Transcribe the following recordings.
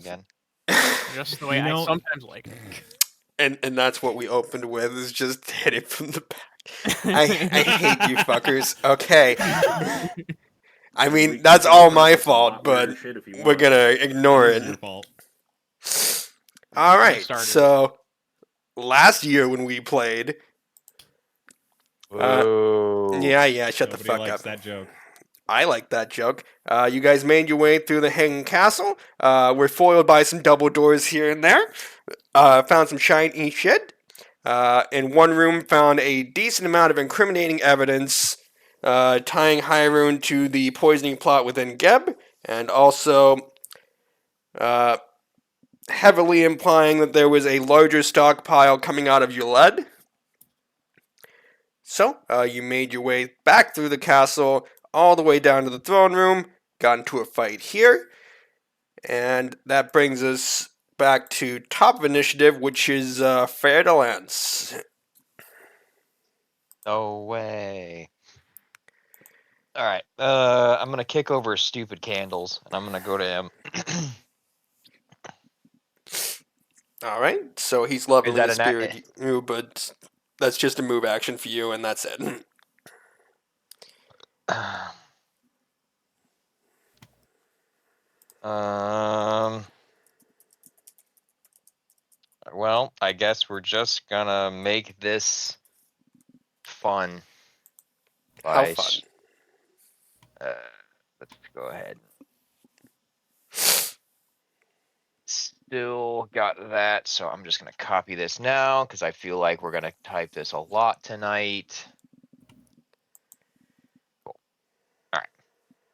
again. Just the way I sometimes like it. And that's what we opened with, is just hit it from the back. I hate you fuckers. Okay. I mean, that's all my fault, but we're gonna ignore it. Your fault. Alright, started so last year when we played... Whoa. Yeah, shut Nobody the fuck likes up. that joke. I like that joke. You guys made your way through the Hanging Castle. We're foiled by some double doors here and there. Found some shiny shit. In one room, found a decent amount of incriminating evidence tying Hyrule to the poisoning plot within Geb, and also heavily implying that there was a larger stockpile coming out of Yled. So, you made your way back through the castle, all the way down to the throne room, got into a fight here, and that brings us back to top of initiative, which is Fair to Lance. No way. Alright, I'm gonna kick over stupid candles, and I'm gonna go to him. Alright, so he's loving that the an act- spirit you, but that's just a move action for you, and that's it. Well, I guess we're just gonna make this fun. How fun? Let's go ahead. Still got that, so I'm just gonna copy this now because I feel like we're gonna type this a lot tonight. Cool. All right,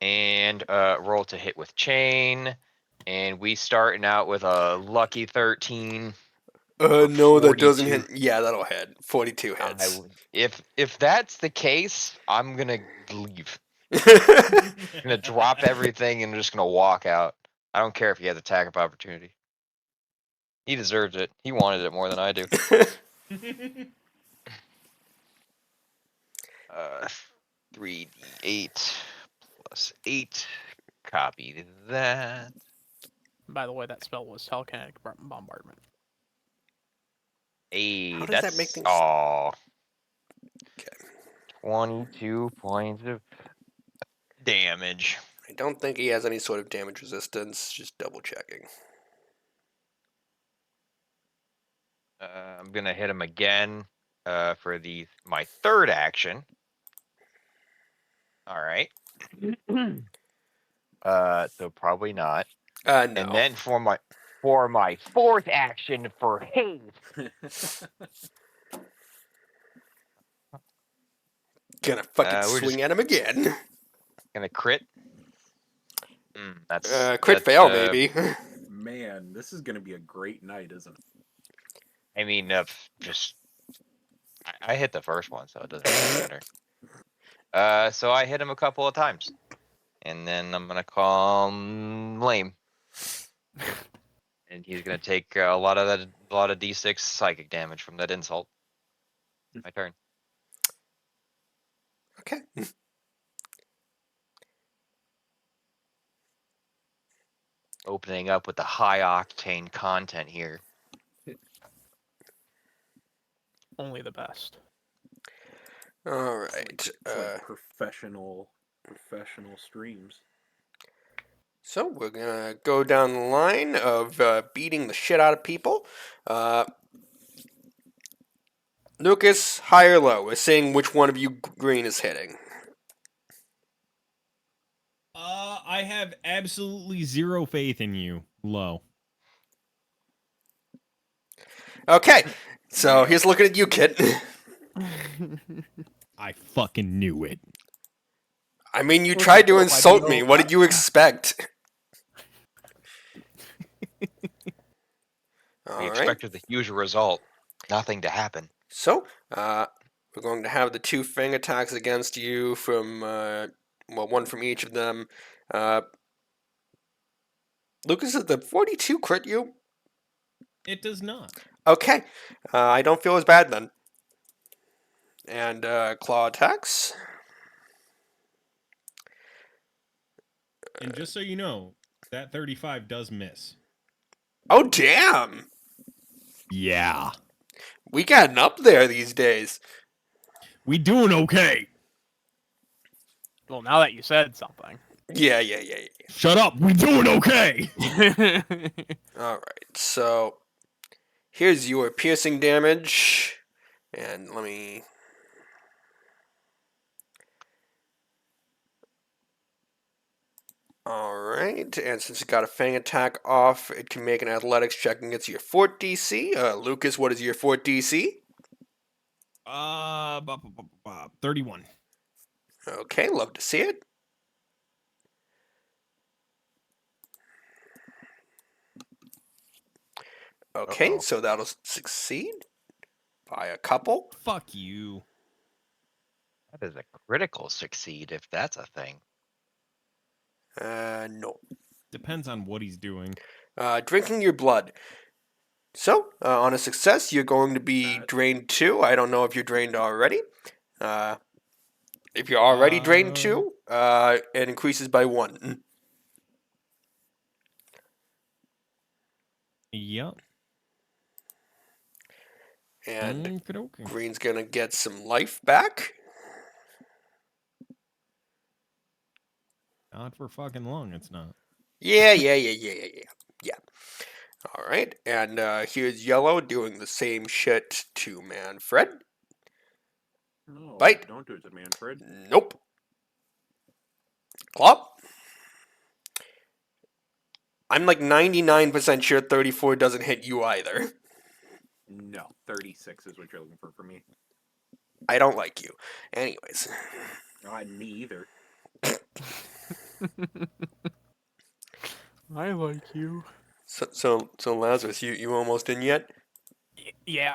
and roll to hit with chain, and we starting out with a lucky 13. No, that 42. doesn't hit. Yeah, that'll hit. 42 hits. If that's the case, I'm gonna leave. I'm gonna drop everything and I'm just gonna walk out. I don't care if he has attack of opportunity. He deserves it. He wanted it more than I do. 3d8 plus 8. Copy that. By the way, that spell was telekinetic bombardment. Hey, How does that's that make things... Okay. 22 points of damage. I don't think he has any sort of damage resistance. Just double checking. I'm gonna hit him again for my third action. All right. So probably not. No. And then for my fourth action for haste. Gonna fucking swing at him again. Gonna crit. Crit that's, fail, maybe. Man, this is gonna be a great night, isn't it? I mean, I hit the first one, so it doesn't really matter. So I hit him a couple of times, and then I'm gonna call him lame, and he's gonna take a lot of d6 psychic damage from that insult. My turn. Okay. Opening up with the high octane content here. Only the best. All right. It's like professional streams. So we're gonna go down the line of beating the shit out of people. Lucas, high or low? We're saying which one of you green is hitting. I have absolutely zero faith in you. Low. Okay, so here's looking at you, Kit. I fucking knew it. I mean, you tried to insult me. What did you expect? We expected the usual result. Nothing to happen. So, we're going to have the two fang attacks against you from, one from each of them. Lucas, does the 42 crit you? It does not. Okay, I don't feel as bad then. And claw attacks. And just so you know, that 35 does miss. Oh, damn. Yeah. We getting up there these days. We doing okay. Well, now that you said something. Yeah. Shut up. We doing okay. All right, so here's your piercing damage. And let me... Alright, and since it got a fang attack off, it can make an athletics check against your fort DC. Lucas, what is your fort DC? 31. Okay, love to see it. Okay, Uh-oh. so that'll succeed by a couple. Fuck you. That is a critical succeed if that's a thing. No. Depends on what he's doing. Drinking your blood. So, on a success, you're going to be drained 2. I don't know if you're drained already. If you're already drained 2, it increases by 1. Yep. And Okay. Green's gonna get some life back. Not for fucking long, it's not. Yeah. All right, and here's Yellow doing the same shit to Manfred. No, Bite. don't do it to Manfred. Nope. Clop. I'm like 99% sure 34 doesn't hit you either. No, 36 is what you're looking for me. I don't like you. Anyways. Me either. I like you. So Lazarus, you almost in yet? Yeah.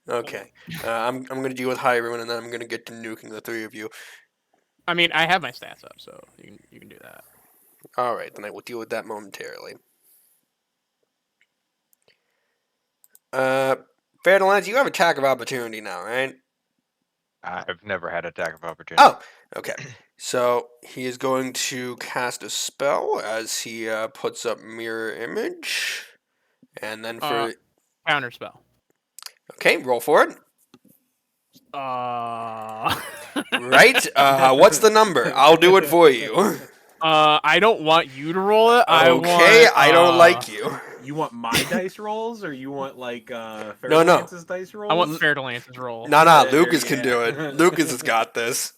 Okay. I'm gonna deal with Hyrule, and then I'm gonna get to nuking the 3 of you. I mean, I have my stats up, so you can do that. All right, then I will deal with that momentarily. Ferdinand, you have attack of opportunity now, right? I've never had attack of opportunity. Oh, okay. So he is going to cast a spell as he puts up mirror image, and then for Counter spell. okay, roll for it. Uh. Right. What's the number? I'll do it for you. I don't want you to roll it. I don't like you. You want my dice rolls, or you want like No. Fairlance's dice rolls? I want Fair to Lance's roll. Nah, Yeah, Lucas can yeah. do it. Lucas has got this.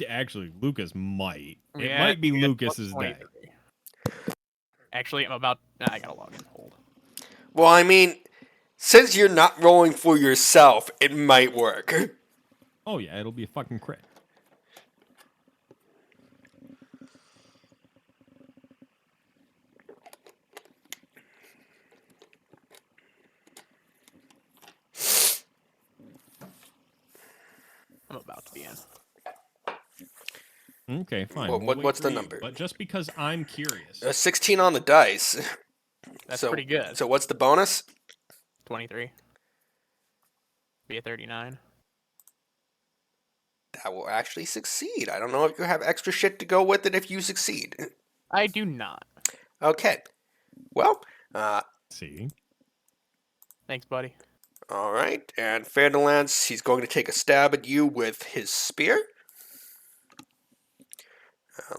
Actually, Lucas might. It Yeah, might be yeah, Lucas's day. 23. Actually, I'm about. I gotta log in. Hold. Well, I mean, since you're not rolling for yourself, it might work. Oh yeah, it'll be a fucking crit. I'm about to be in. Okay, fine. Well, we'll wait what's for the you, number? But just because I'm curious. 16 on the dice. That's So- pretty good. So what's the bonus? 23. Be a 39. That will actually succeed. I don't know if you have extra shit to go with it if you succeed. I do not. Okay. Well, See? Thanks, buddy. all right. And Ferdinand, he's going to take a stab at you with his spear.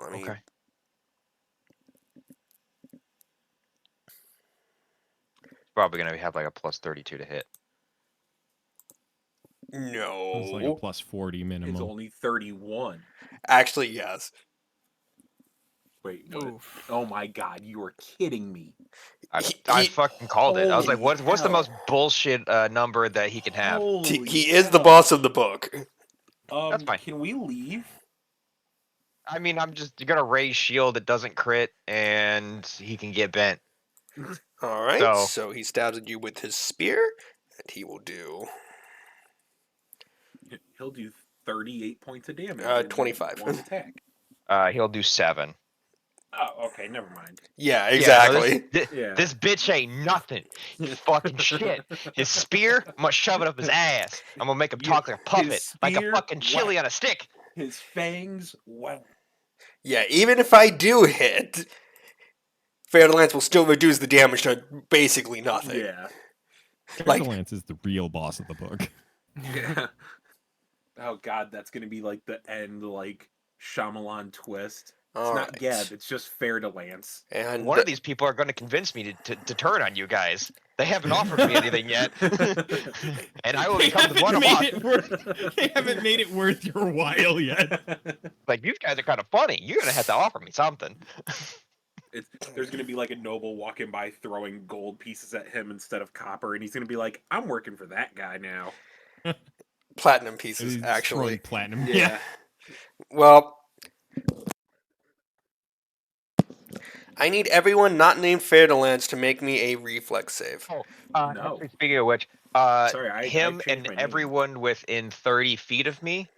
Let me... Okay. Probably gonna have like a plus 32 to hit. It's like a No. plus 40 It's minimum. only 31. Actually, yes. Wait, what? Oof. Oh my god, you are kidding me. I fucking called it. I was like, Holy what's the hell. most bullshit number that he can have? He is the boss of the book. That's fine. Can we leave? I mean, I'm just gonna raise shield. It doesn't crit, and he can get bent. All right. So- So he stabs at you with his spear, and he will do... He'll do 38 points of damage. in 25. One attack. He'll do 7. Oh, okay, never mind. Yeah, Yeah, no, exactly. Yeah. This bitch ain't nothing. Fucking shit. His spear, I'm gonna shove it up his ass. I'm gonna make him talk like a puppet, His like a spear fucking chili whack. on a stick. His fangs, wow. Yeah, even if I do hit, Fair Lance will still reduce the damage to basically nothing. Yeah. Like- Lance is the real boss of the book. Yeah. Oh god, that's gonna be like the end, like Shyamalan twist. It's All not right. Geb, it's just fair to Lance. And One of these people are going to convince me to turn on you guys. They haven't offered me anything yet, and I will become one of us. They haven't made it worth your while yet. Like, you guys are kind of funny. You're going to have to offer me something. There's gonna be like a noble walking by throwing gold pieces at him instead of copper, and he's gonna be like, "I'm working for that guy now." platinum He's pieces, throwing actually. platinum. Yeah. Well, I need everyone not named Fair to Lance to make me a reflex save. Oh, No. actually, speaking of which, Sorry, I him changed and my name. everyone within 30 feet of me,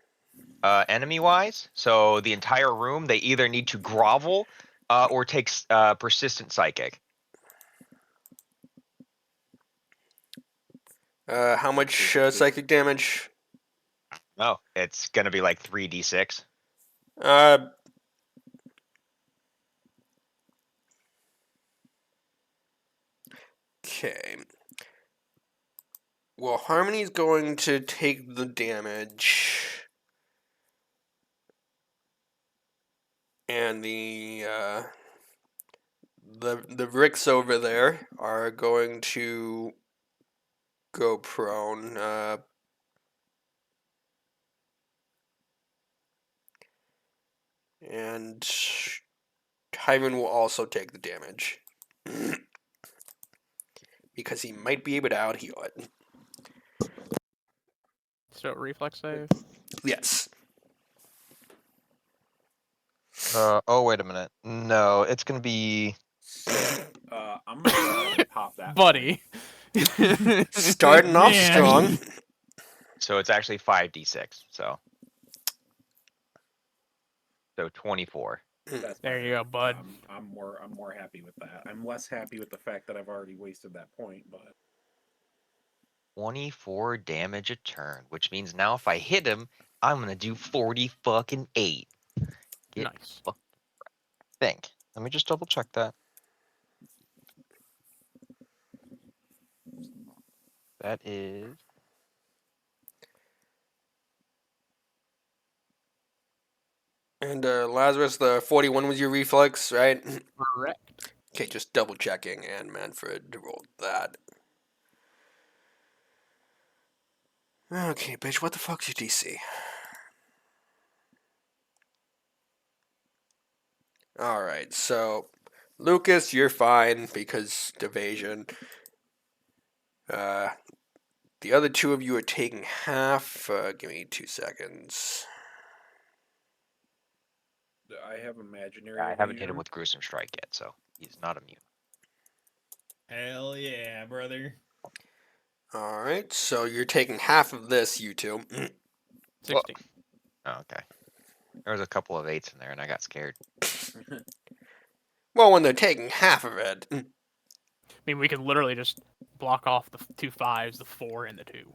enemy-wise, so the entire room, they either need to grovel or take persistent psychic. How much psychic damage? No, it's going to be like 3d6. Okay. Well, Harmony's going to take the damage. And the Ricks over there are going to go prone. And Hyman will also take the damage. Because he might be able to out-heal it. So reflex save. Yes. Oh, wait a minute. No, it's going to be... I'm gonna pop that, Buddy. Starting off Man. strong. So it's actually 5d6, so 24. That's There better. you go, bud. I'm more happy with that. I'm less happy with the fact that I've already wasted that point, but 24 damage a turn, which means now if I hit him, I'm going to do 40 fucking 8. Get Nice. think. Let me just double check that. That is... And Lazarus, the 41 was your reflex, right? Correct. Okay, just double checking. And Manfred rolled that. Okay, bitch, what the fuck's your DC? Alright, so Lucas, you're fine because evasion. The other two of you are taking half. Give me 2 seconds. I have imaginary. I haven't hit him evasion. with gruesome strike yet, so he's not immune. Hell yeah, brother. Alright, so you're taking half of this, you two. 16. Oh, okay. There was a couple of 8s in there, and I got scared. Well, when they're taking half of it. I mean, we could literally just block off the 2 5s, the 4, and the 2.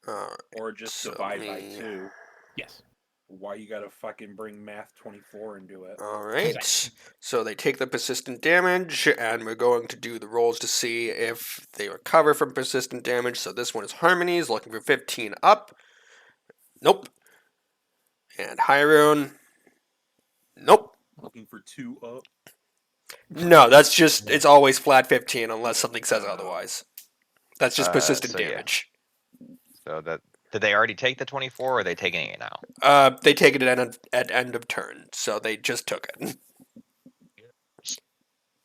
Alright, Or just So divide by me- 2. Yes. Why you gotta fucking bring math 24 into it? Alright, so they take the persistent damage, and we're going to do the rolls to see if they recover from persistent damage. So this one is Harmony's, looking for 15 up. Nope. And Hyrule. Nope. Looking for 2 up. No, that's just, it's always flat 15 unless something says otherwise. That's just persistent so yeah. damage. So that... Did they already take the 24, or are they taking it now? They take it at end of turn, so they just took it.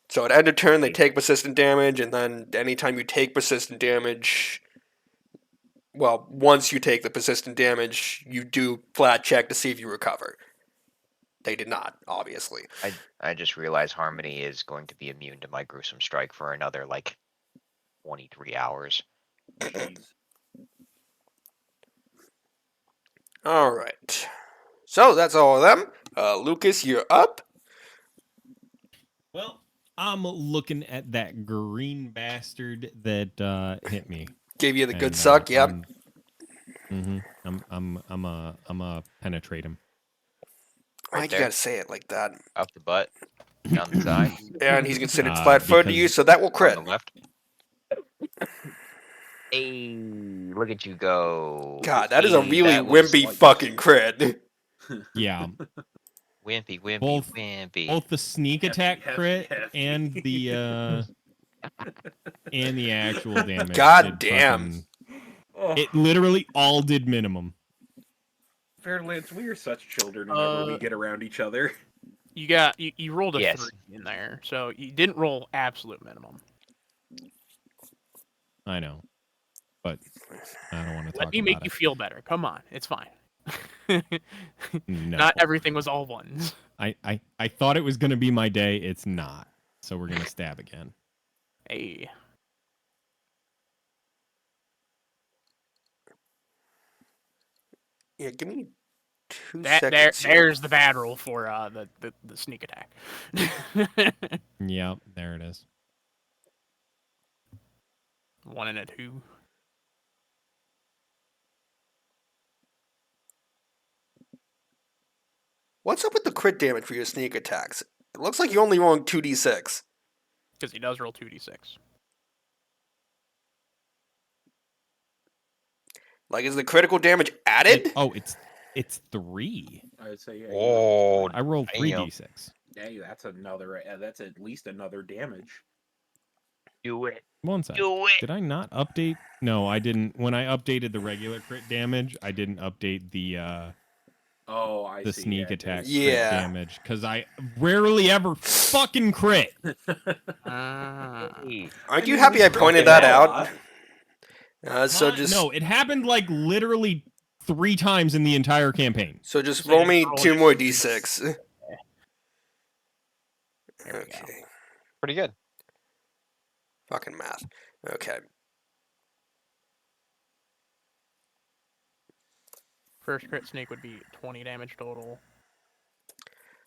So at end of turn, they take persistent damage, and then anytime you take persistent damage, well, once you take the persistent damage, you do flat check to see if you recover. They did not, obviously. I just realized Harmony is going to be immune to my gruesome strike for another, like, 23 hours. Jeez. Alright. So that's all of them. Lucas, you're up. Well, I'm looking at that green bastard that hit me. Gave you the good And, suck, yep. I'm a penetrate him. Why'd Right you there. gotta say it like that? Up the butt. On the side. And he's considered flat-footed to you, Because- so that will On crit. the left. Hey, look at you go. God, that is a Hey, really that was wimpy like- fucking crit. Yeah, wimpy, wimpy, Both- wimpy. both the sneak Hefty, attack hefty, crit hefty. and the actual damage. God did damn. fucking- Oh, It literally all did minimum. Fairlands, we are such children whenever we get around each other. You rolled a Yes. 3 in there, so you didn't roll absolute minimum. I know, but I don't want to Let talk me about make it. you feel better. Come on, it's fine. No. Not everything was all ones. I thought it was gonna be my day. It's not. So we're gonna stab again. Hey, Yeah, give me 2 that seconds here. there's the bad roll for the sneak attack. Yep, there it is. 1 and a 2. What's up with the crit damage for your sneak attacks? It looks like you only rolling 2d6. Because he does roll 2d6. Like, is the critical damage added? It's 3. I would say, yeah, Oh, I rolled Damn. 3d6. yeah, that's another. That's at least another damage. do it. One sec. Do it. Did I not update? No, I didn't. When I updated the regular crit damage, I didn't update the Oh, I see. sneak yeah, attack Yeah. crit damage because I rarely ever fucking crit. Ah. Hey, Aren't you mean, happy we I crit pointed a that lot. out? So Huh? just No, it happened like literally 3 times in the entire campaign. so just So roll just me roll 2 it. more d6. There we go. Okay. pretty good. Fucking math. Okay. First crit sneak would be 20 damage total.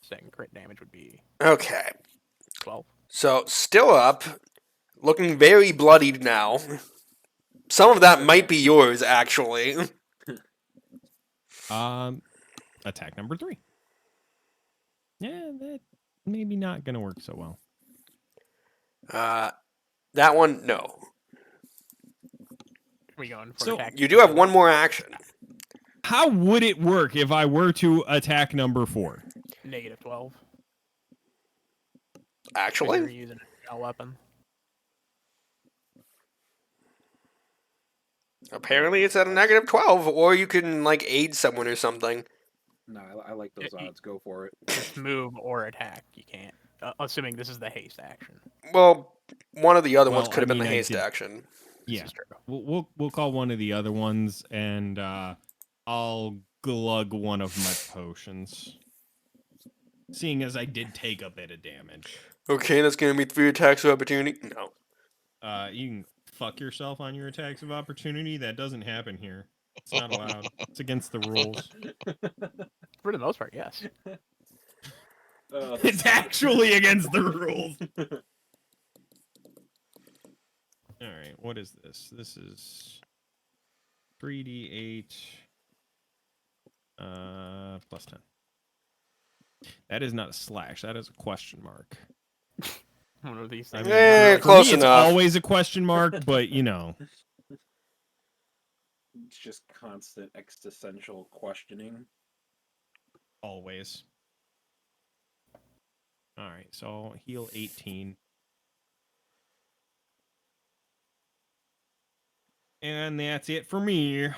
Second crit damage would be Okay. 12. So still up, looking very bloodied now. Some of that might be yours, actually. Attack number 3. Yeah, that maybe not gonna work so well. That one, no. We going for So, attack? You do have one more action. How would it work if I were to attack number 4? Negative 12. You're Actually, using a shell weapon. apparently it's at a negative 12, or you can, like, aid someone or something. No, I like those odds. Go for it. Just move or attack. You can't. Assuming this is the haste action. Well, one of the other ones Well, could have I been the mean, I haste did- action. This Yeah, is true. we'll call one of the other ones, and I'll glug one of my potions. Seeing as I did take a bit of damage. Okay, that's gonna be 3 attacks of opportunity. No. You can fuck yourself on your attacks of opportunity. That doesn't happen here. It's not allowed. It's against the rules. For the most part, yes. It's actually against the rules. All right, what is this? This is 3d8 plus 10. That is not a slash. That is a question mark. One of these I things. mean, Eh, for close me, it's enough. always a question mark, but you know. It's just constant existential questioning. Always. All right, so I'll heal 18. And that's it for me.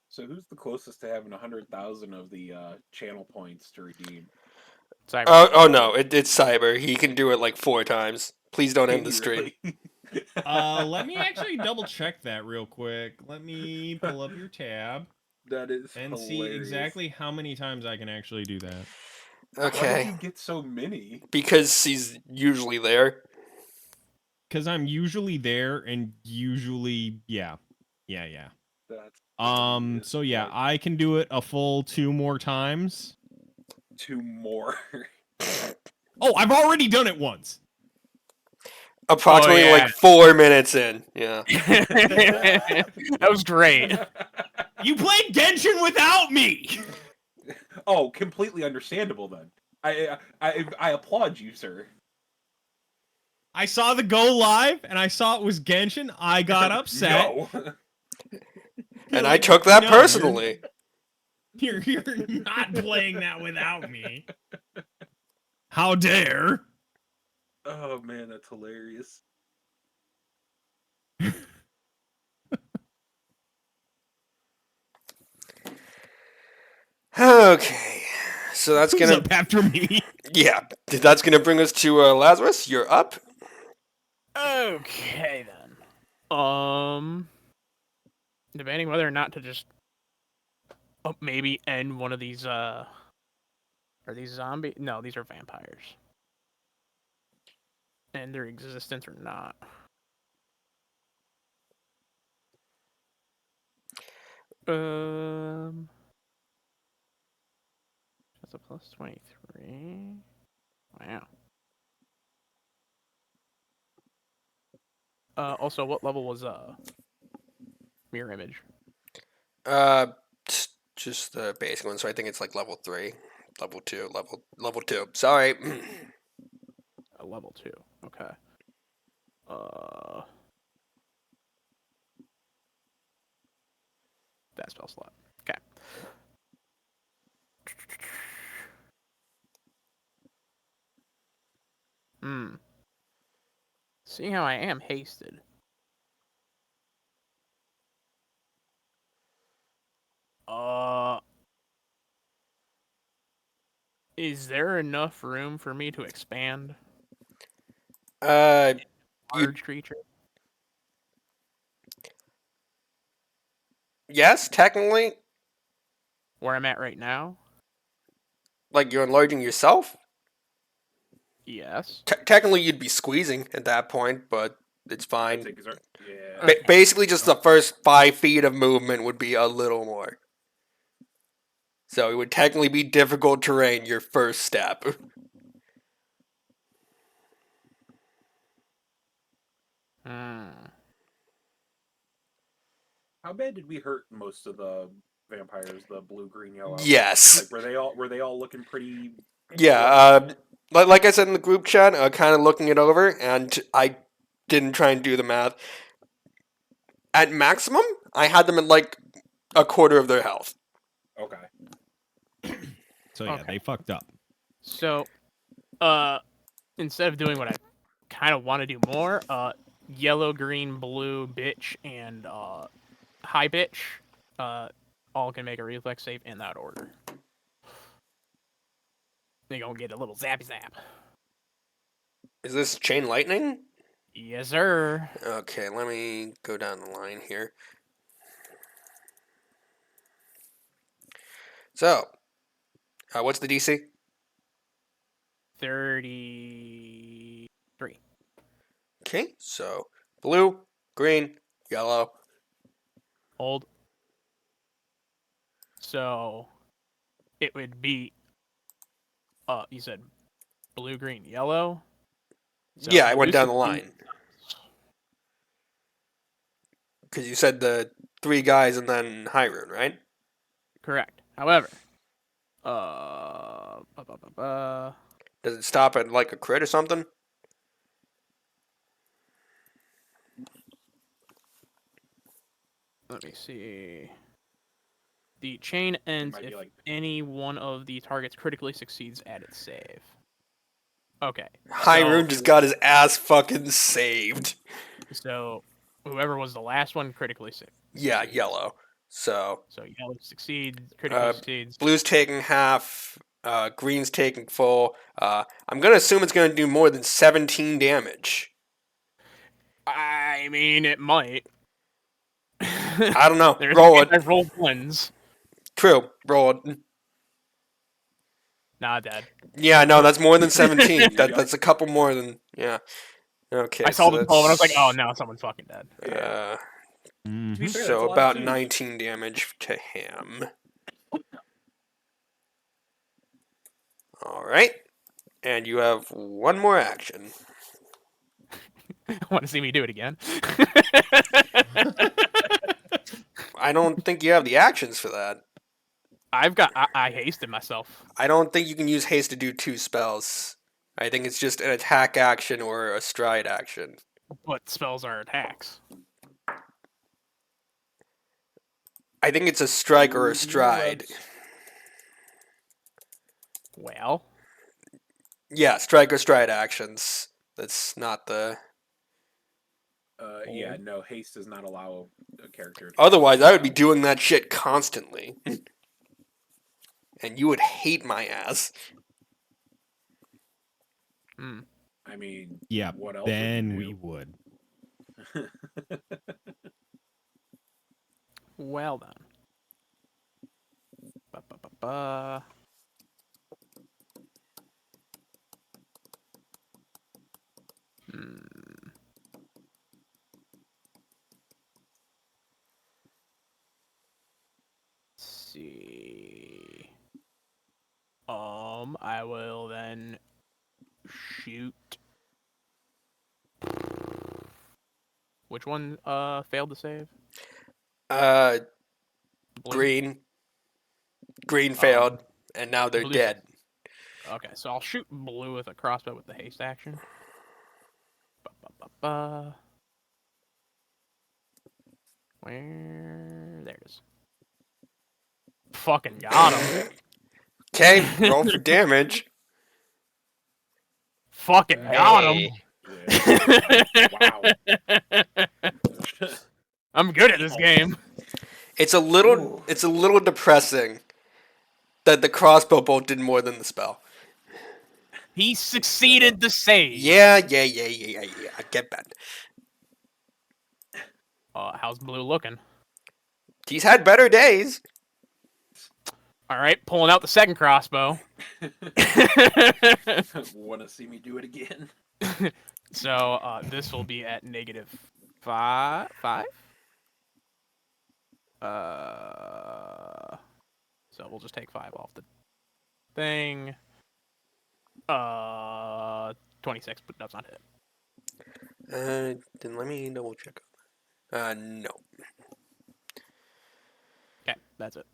So who's the closest to having 100,000 of the channel points to redeem? Cyber. Oh no, it's Cyber. He can do it like 4 times. Please don't end the stream. Really? Let me actually double check that real quick. Let me pull up your tab That is and see hilarious. exactly how many times I can actually do that. Why did Okay. you get so many? Because he's usually there. Because I'm usually there and usually, yeah. That's So yeah, I can do it a full 2 more times. 2 more. Oh, I've already done it once. approximately yeah. like 4 minutes in. Yeah. That was great. You played Genshin without me. Oh, completely understandable then. I applaud you, sir. I saw the go live and I saw it was Genshin. I got upset. No. And I Like, took that no, personally. You're not playing that without me. How dare? Oh man, that's hilarious. Okay. So that's Who's gonna up after me? yeah, that's gonna bring us to Lazarus. You're up. Okay then. Debating whether or not to just maybe end one of these. Are these zombie? No, these are vampires. End their existence or not? That's a plus 23. Wow. Also, what level was mirror image? Just the basic one. So I think it's like level 3, level 2, level 2. Sorry. Level 2. Okay. Uh, that spell slot. Okay. Hmm. Seeing how I am hasted. Is there enough room for me to expand uh, you large creature? yes, technically, Where I'm at right now? like you're enlarging yourself. Yes. Technically, you'd be squeezing at that point, but it's I fine. think yeah. Okay. Basically, just the first 5 feet of movement would be a little more. So it would technically be difficult terrain your first step. Hmm. How bad did we hurt most of the vampires? The blue, green, yellow. Yes. Like were they all looking pretty? Yeah. Like I said in the group chat, kind of looking it over, and I didn't try and do the math. At maximum, I had them at like a quarter of their health. Okay. So yeah, Okay. they fucked up. So, instead of doing what I kind of want to do more, yellow, green, blue, bitch, and high bitch, all can make a reflex save in that order. They gonna get a little zappy zap. Is this chain lightning? Yes, sir. Okay, let me go down the line here. So, what's the DC? 33. Okay, so blue, green, yellow. Hold. So, it would be, you said blue, green, yellow? So Yeah, I went blue down the succeeds- line. Because you said the 3 guys and then Hyrule, right? Correct. However, Does it stop at like a crit or something? let me see. The chain ends might be if like- any one of the targets critically succeeds at its save. Okay. Hyrule just got his ass fucking saved. So whoever was the last one critically Yeah, succeeds. yellow. So, So yellow succeeds, critically succeeds. blue's taking half, green's taking full. I'm gonna assume it's gonna do more than 17 damage. I mean, it might. I don't know. There's Roll it. rolled ones. True. Roll it. Nah, dead. Yeah, no, that's more than 17. Yep. That's a couple more than yeah. Okay. I saw so the 12 and I was like, that's, oh no, someone's fucking dead. Yeah. To be Mhm. fair, that's a So lot of about saves. 19 damage to him. All right. And you have one more action. Want to see me do it again? I don't think you have the actions for that. I hasted myself. I don't think you can use haste to do 2 spells. I think it's just an attack action or a stride action. But spells are attacks. I think it's a strike or a stride. Well, Yeah, strike or stride actions. That's not the. Yeah, no, haste does not allow a character. To Otherwise, I would be doing that shit constantly. And you would hate my ass. hmm. I mean, Yeah, what else? then would we you would. do? Well then. Ba-ba-ba-ba. Hmm. Let's see. I will then shoot. Which one failed to save? Uh, Blue? green. Green failed, and now they're blue- dead. Okay, so I'll shoot blue with a crossbow with the haste action. Ba-ba-ba-ba. Where? There it is. Fucking got him. Okay, roll for damage. Fucking got him. Hey, Wow. I'm good at this game. It's a little depressing that the crossbow bolt did more than the spell. He succeeded the save. Yeah. I get that. How's blue looking? He's had better days. All right, pulling out the second crossbow. Want to see me do it again? So this will be at -5. So we'll just take 5 off the thing. 26, but that's not it. Then let me double check. No. Okay, that's it.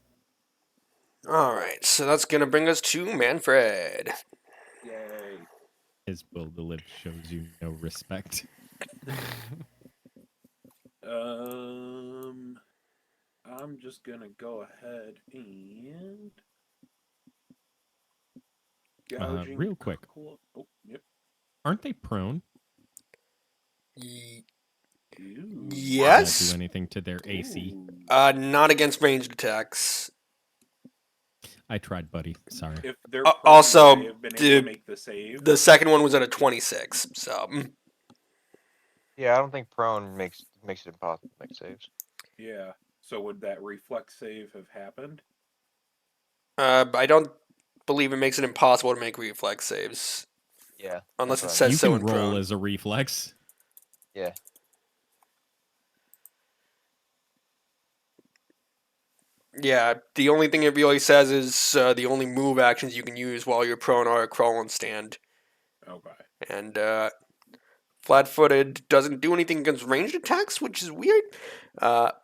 All right, so that's gonna bring us to Manfred. Yay. His will to live shows you no respect. I'm just gonna go ahead and Real quick. Oh, yep. Aren't they prone? Y- Ooh. Does yes. that do anything to their AC? Ooh. Not against ranged attacks. I tried, buddy. Sorry. If they're also, they have been able the- to make the save. The second one was at a 26. So. yeah, I don't think prone makes it impossible to make saves. Yeah. So would that reflex save have happened? I don't believe it makes it impossible to make reflex saves Yeah, unless it that's says You so can in roll prone. as a reflex. yeah. Yeah, the only thing it really says is the only move actions you can use while you're prone are a crawl and stand. Okay. And flat-footed doesn't do anything against ranged attacks, which is weird. But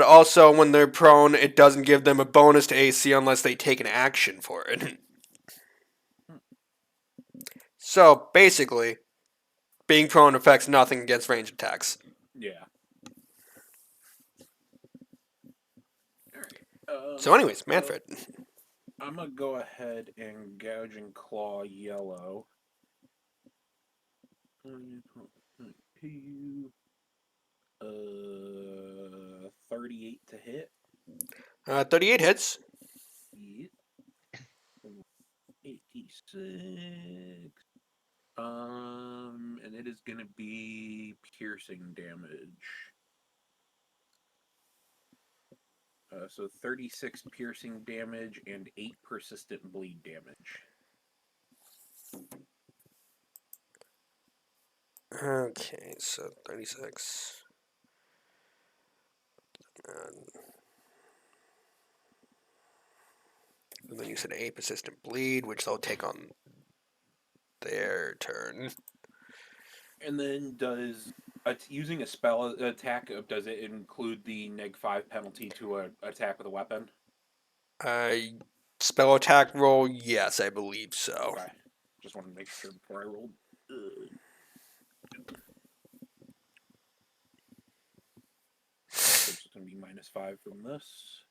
also, when they're prone, it doesn't give them a bonus to AC unless they take an action for it. So, basically, being prone affects nothing against ranged attacks. Yeah. All right. So anyways, Manfred. I'm gonna go ahead and gouge and claw yellow. 38 to hit. 38 hits. Yep. 86. And it is gonna be piercing damage. So 36 piercing damage and 8 persistent bleed damage. Okay, so 36. And then you said 8 persistent bleed, which they'll take on their turn. And then does using a spell attack, does it include the -5 penalty to a attack with a weapon? Spell attack roll, yes, I believe so. Okay. Just wanted to make sure before I rolled. So it's going to be -5 from this.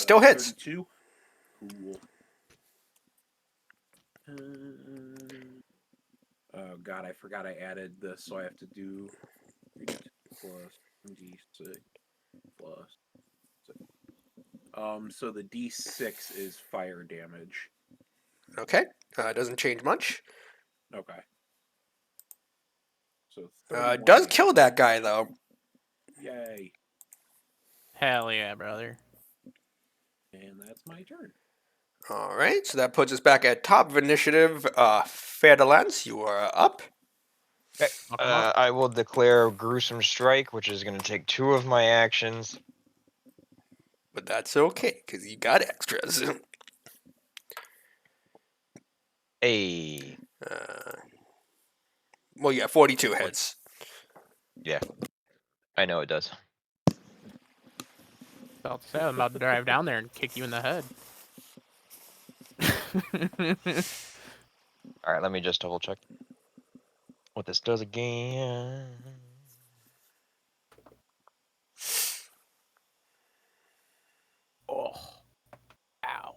Still hits. 32. Cool. Oh god, I forgot I added this, so I have to do 3d plus d6 plus. So the d6 is fire damage. Okay, doesn't change much. Okay. So Does 31 kill that guy though. Yay. Hell yeah, brother. And that's my turn. All right, so that puts us back at top of initiative. Ferdinand, you are up. Okay. I will declare gruesome strike, which is going to take 2 of my actions. But that's okay, because you got extras. Hey. Well, yeah, 42 hits. Yeah. I know it does. About to say, I'm about to drive down there and kick you in the head. All right, let me just double check what this does again. Oh. Ow.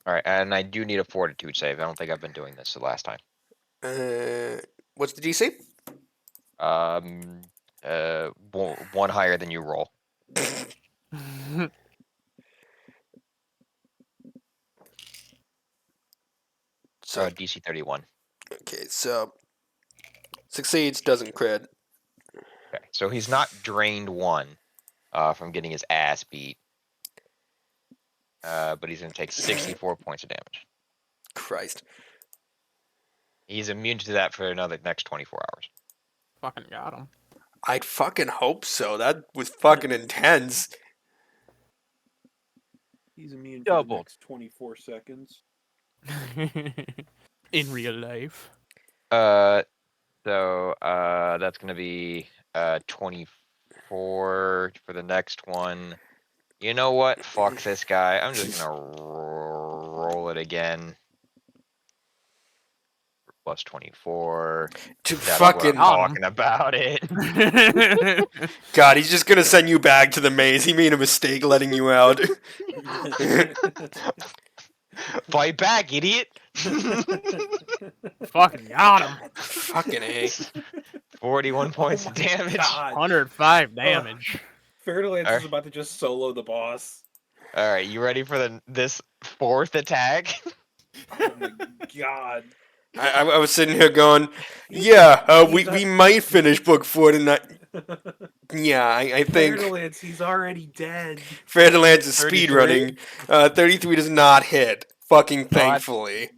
All right, and I do need a fortitude save. I don't think I've been doing this the last time. What's the DC? One higher than you roll. So, DC 31. okay, so succeeds, doesn't crit. Okay, so he's not drained 1 from getting his ass beat. But he's going to take 64 points of damage. Christ. He's immune to that for another next 24 hours. Fucking got him. I fucking hope so. That was fucking intense. He's immune for the Doubled. next 24 seconds. In real life. So that's going to be 24 for the next one. You know what? Fuck this guy. I'm just gonna roll it again. Plus 24. To That's what fucking I'm talking about it. God, he's just gonna send you back to the maze. He made a mistake letting you out. Fight back, idiot. Fucking got him. Fucking A. 41 points of damage. God. 105 damage. Ferdinand Alright. is about to just solo the boss. All right, you ready for this 4th attack? Oh my god. I was sitting here going, yeah, we might finish book 4 tonight. Yeah, I think Ferdinand, he's already dead. Ferdinand is 33? speed running. 33 does not hit. Fucking thankfully.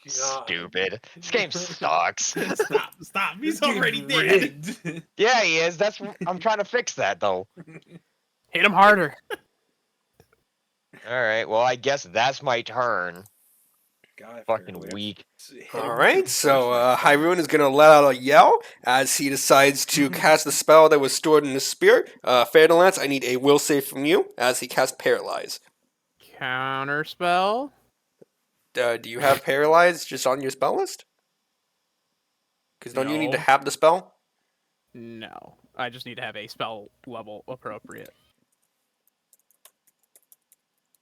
Stupid. This game sucks. Stop. He's This game's already dead. rigged. Yeah, he is. I'm trying to fix that though. Hit him harder. All right. Well, I guess that's my turn. God, Fucking Ferdinand. weak. Hit him Alright, with so your first Hyrule is gonna let out a yell as he decides to cast the spell that was stored in his spirit. Ferdinand, I need a will save from you as he casts Paralyze. Counter spell. Do you have Paralyze just on your spell list? Because don't you need to No. have the spell? No. I just need to have a spell level appropriate.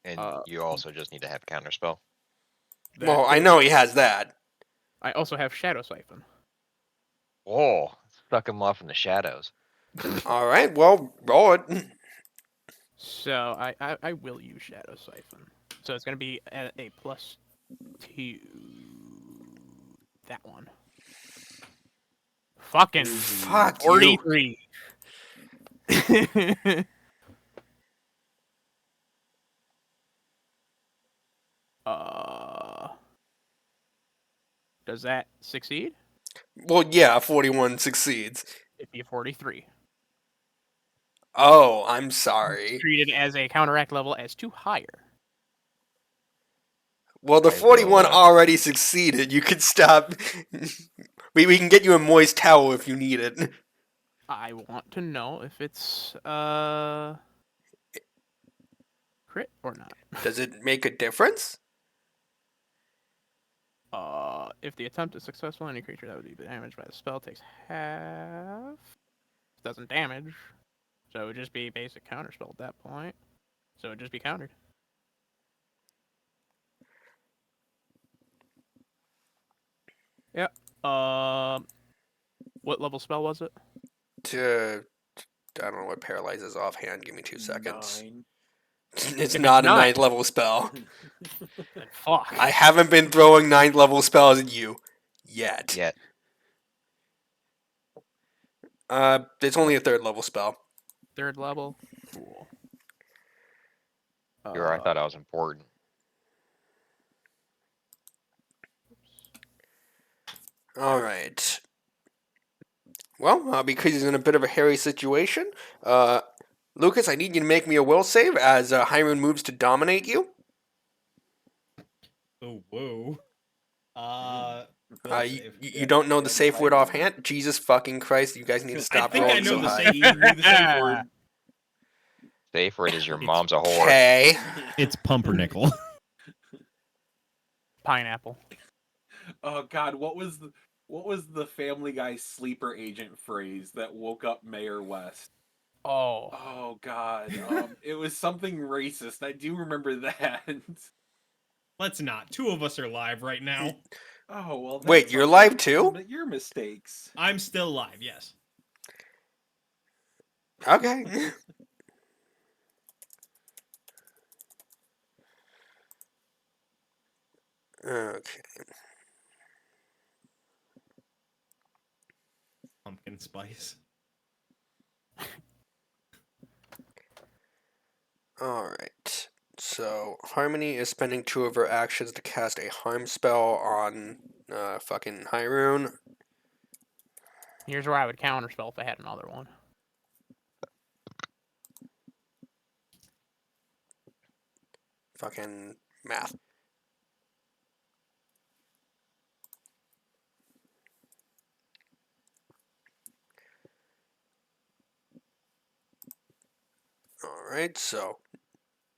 And you also just need to have a counterspell. Well, I know he has that. I also have Shadow Siphon. Oh, stuck him off in the shadows. Alright, well, roll it. So I will use Shadow Siphon. So it's gonna be a +2. That one. Fucking Fuck you. 43. Does that succeed? Well, yeah, 41 succeeds. It'd be a 43. Oh, I'm sorry. Treated as a counteract level as 2 higher. Well, the I 41 will, already succeeded. You could stop. We can get you a moist towel if you need it. I want to know if it's crit or not. Does it make a difference? If the attempt is successful, any creature that would be damaged by the spell takes half. Doesn't damage, so it would just be basic counterspell at that point. So it would just be countered. Yeah. What level spell was it? I don't know what paralyzes offhand. Give me 2 seconds. 9. It's If not it's a not- 9th level spell. Then fuck. I haven't been throwing 9th level spells at you yet. yet. It's only a 3rd level spell. 3rd level. Cool. I thought I was important. All right. Well, because he's in a bit of a hairy situation, Lucas, I need you to make me a will save as Hyrule moves to dominate you. Oh, whoa. You don't know the safe word offhand? Jesus fucking Christ, you guys need to I stop think I rolling know so the high. safe word. Safe word is your It's- mom's a whore. Okay. It's pumpernickel. Pineapple. Oh God, what was the Family Guy sleeper agent phrase that woke up Mayor West? Oh. Oh God, it was something racist. I do remember that. Let's not. 2 of us are live right now. Oh well. Wait, that's you're okay. live too? Your mistakes. I'm still live, yes. Okay. Okay. Pumpkin spice. Alright. So, Harmony is spending 2 of her actions to cast a harm spell on fucking Hyrule. Here's where I would counterspell if I had another one. Fucking math. Alright, so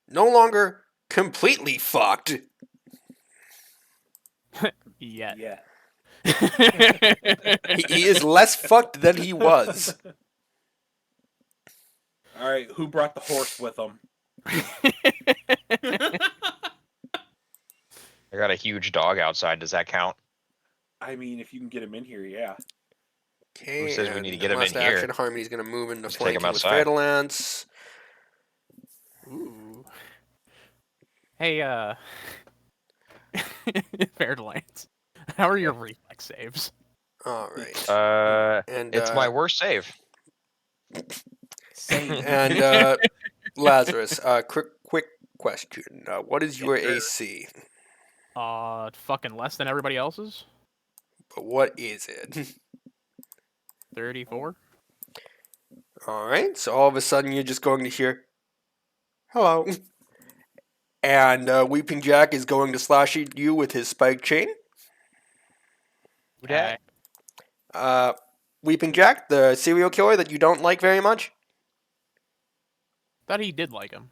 no longer completely fucked. Yet. Yeah. He is less fucked than he was. All right, who brought the horse with them? I got a huge dog outside. Does that count? I mean, if you can get him in here, yeah. Okay, Who says we need to get him last in here? action, Harmony's gonna move into Just take him flanking with outside. Fatal Lance. Ooh. Hey, Fairlands. How are your reflex saves? Alright. And It's my worst save. Same. and Lazarus, quick question. What is your Enter. AC? Fucking less than everybody else's? But what is it? 34? Alright, so all of a sudden you're just going to hear, hello. And Weeping Jack is going to slash at you with his spike chain. Who dat? Weeping Jack, the serial killer that you don't like very much. Thought he did like him.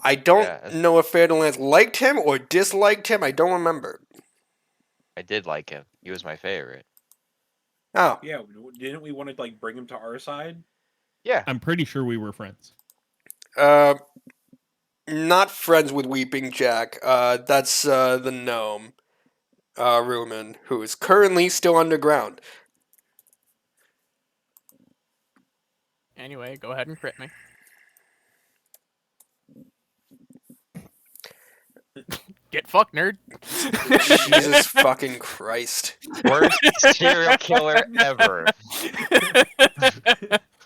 I don't Yeah. know if Fairlands liked him or disliked him. I don't remember. I did like him. He was my favorite. Oh, Yeah, didn't we want to like bring him to our side? Yeah. I'm pretty sure we were friends. not friends with Weeping Jack. That's the gnome, Rumen, who is currently still underground. Anyway, go ahead and crit me. Get fucked, nerd. Jesus fucking Christ. Worst serial killer ever.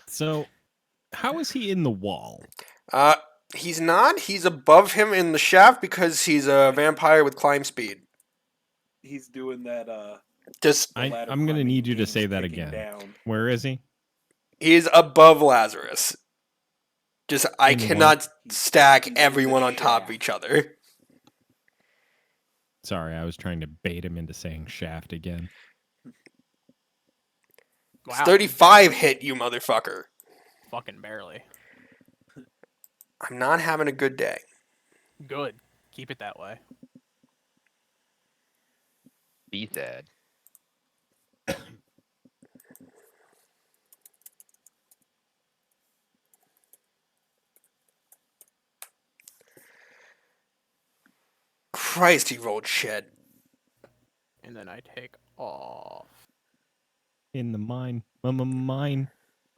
So, how is he in the wall? He's not. He's above him in the shaft because he's a vampire with climb speed. He's doing that. Just, ladder I'm gonna climbing need you to games say that kicking again. Down. Where is he? he's above Lazarus. Just, I In what? cannot stack He's in the everyone on top of shaft. each other. Sorry, I was trying to bait him into saying shaft again. Wow. 35 hit, you motherfucker. Fucking barely. I'm not having a good day. Good. Keep it that way. Be sad. Christ, he rolled shit. And then I take off. In the mine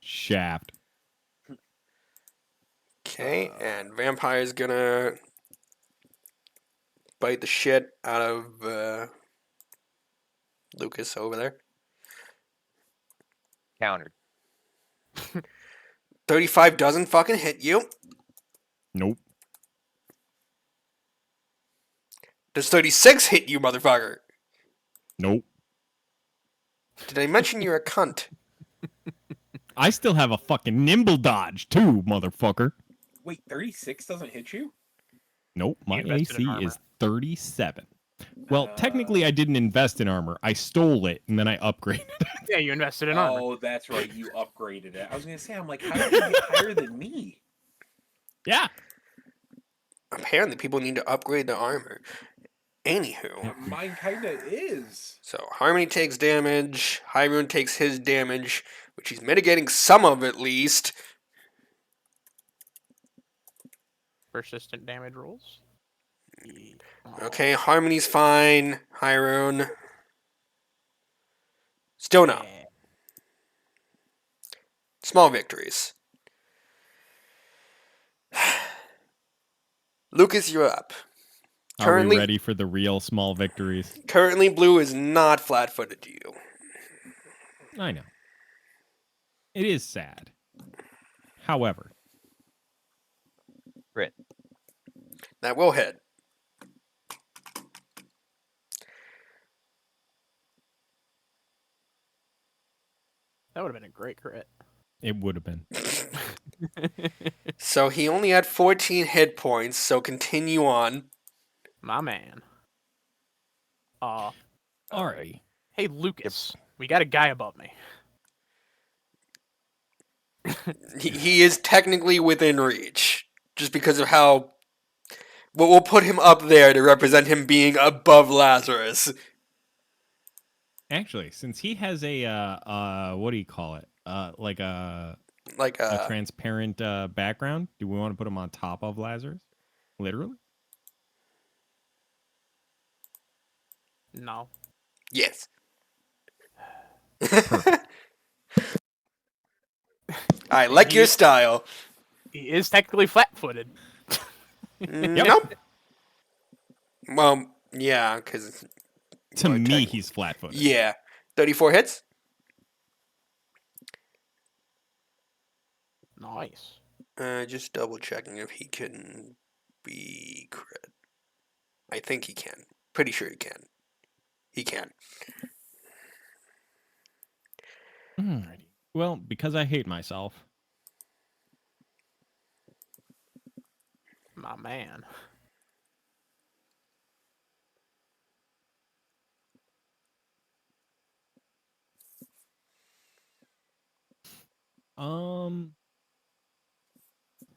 shaft. Okay, and Vampire's gonna bite the shit out of Lucas over there. Countered. 35 doesn't fucking hit you. Nope. Does 36 hit you, motherfucker? Nope. Did I mention you're a cunt? I still have a fucking nimble dodge too, motherfucker. Wait, 36 doesn't hit you? Nope, my invested in AC is armor. 37. Well, technically I didn't invest in armor. I stole it and then I upgraded it. Yeah, you invested in armor. Oh, that's right. You upgraded it. I was gonna say, I'm like, how did you get higher than me? Yeah. Apparently, people need to upgrade their armor. Anywho, Mine kind of is. so Harmony takes damage. Hyrule takes his damage, which he's mitigating some of at least. Persistent damage rolls. Okay, Harmony's fine. Hyrule. Still no. Yeah. Small victories. Lucas, you're up. Are Currently, we ready for the real small victories? currently Blue is not flat-footed to you. I know. It is sad. However, Crit. That will hit. That would have been a great crit. it would have been. So he only had 14 hit points, so continue on. My man. Alrighty. Hey, Lucas. We got a guy above me. He is technically within reach, just because of how... But we'll put him up there to represent him being above Lazarus. Actually, since he has a what do you call it? Like a Like, transparent background, do we want to put him on top of Lazarus? Literally? No. yes. I like your style. He is technically flat-footed. Nope. Well, yeah, because... To me, he's flat-footed. Yeah. 34 hits? Nice. Just double checking if he can be crit. I think he can. Pretty sure he can. He can. Alrighty. Well, because I hate myself, My man.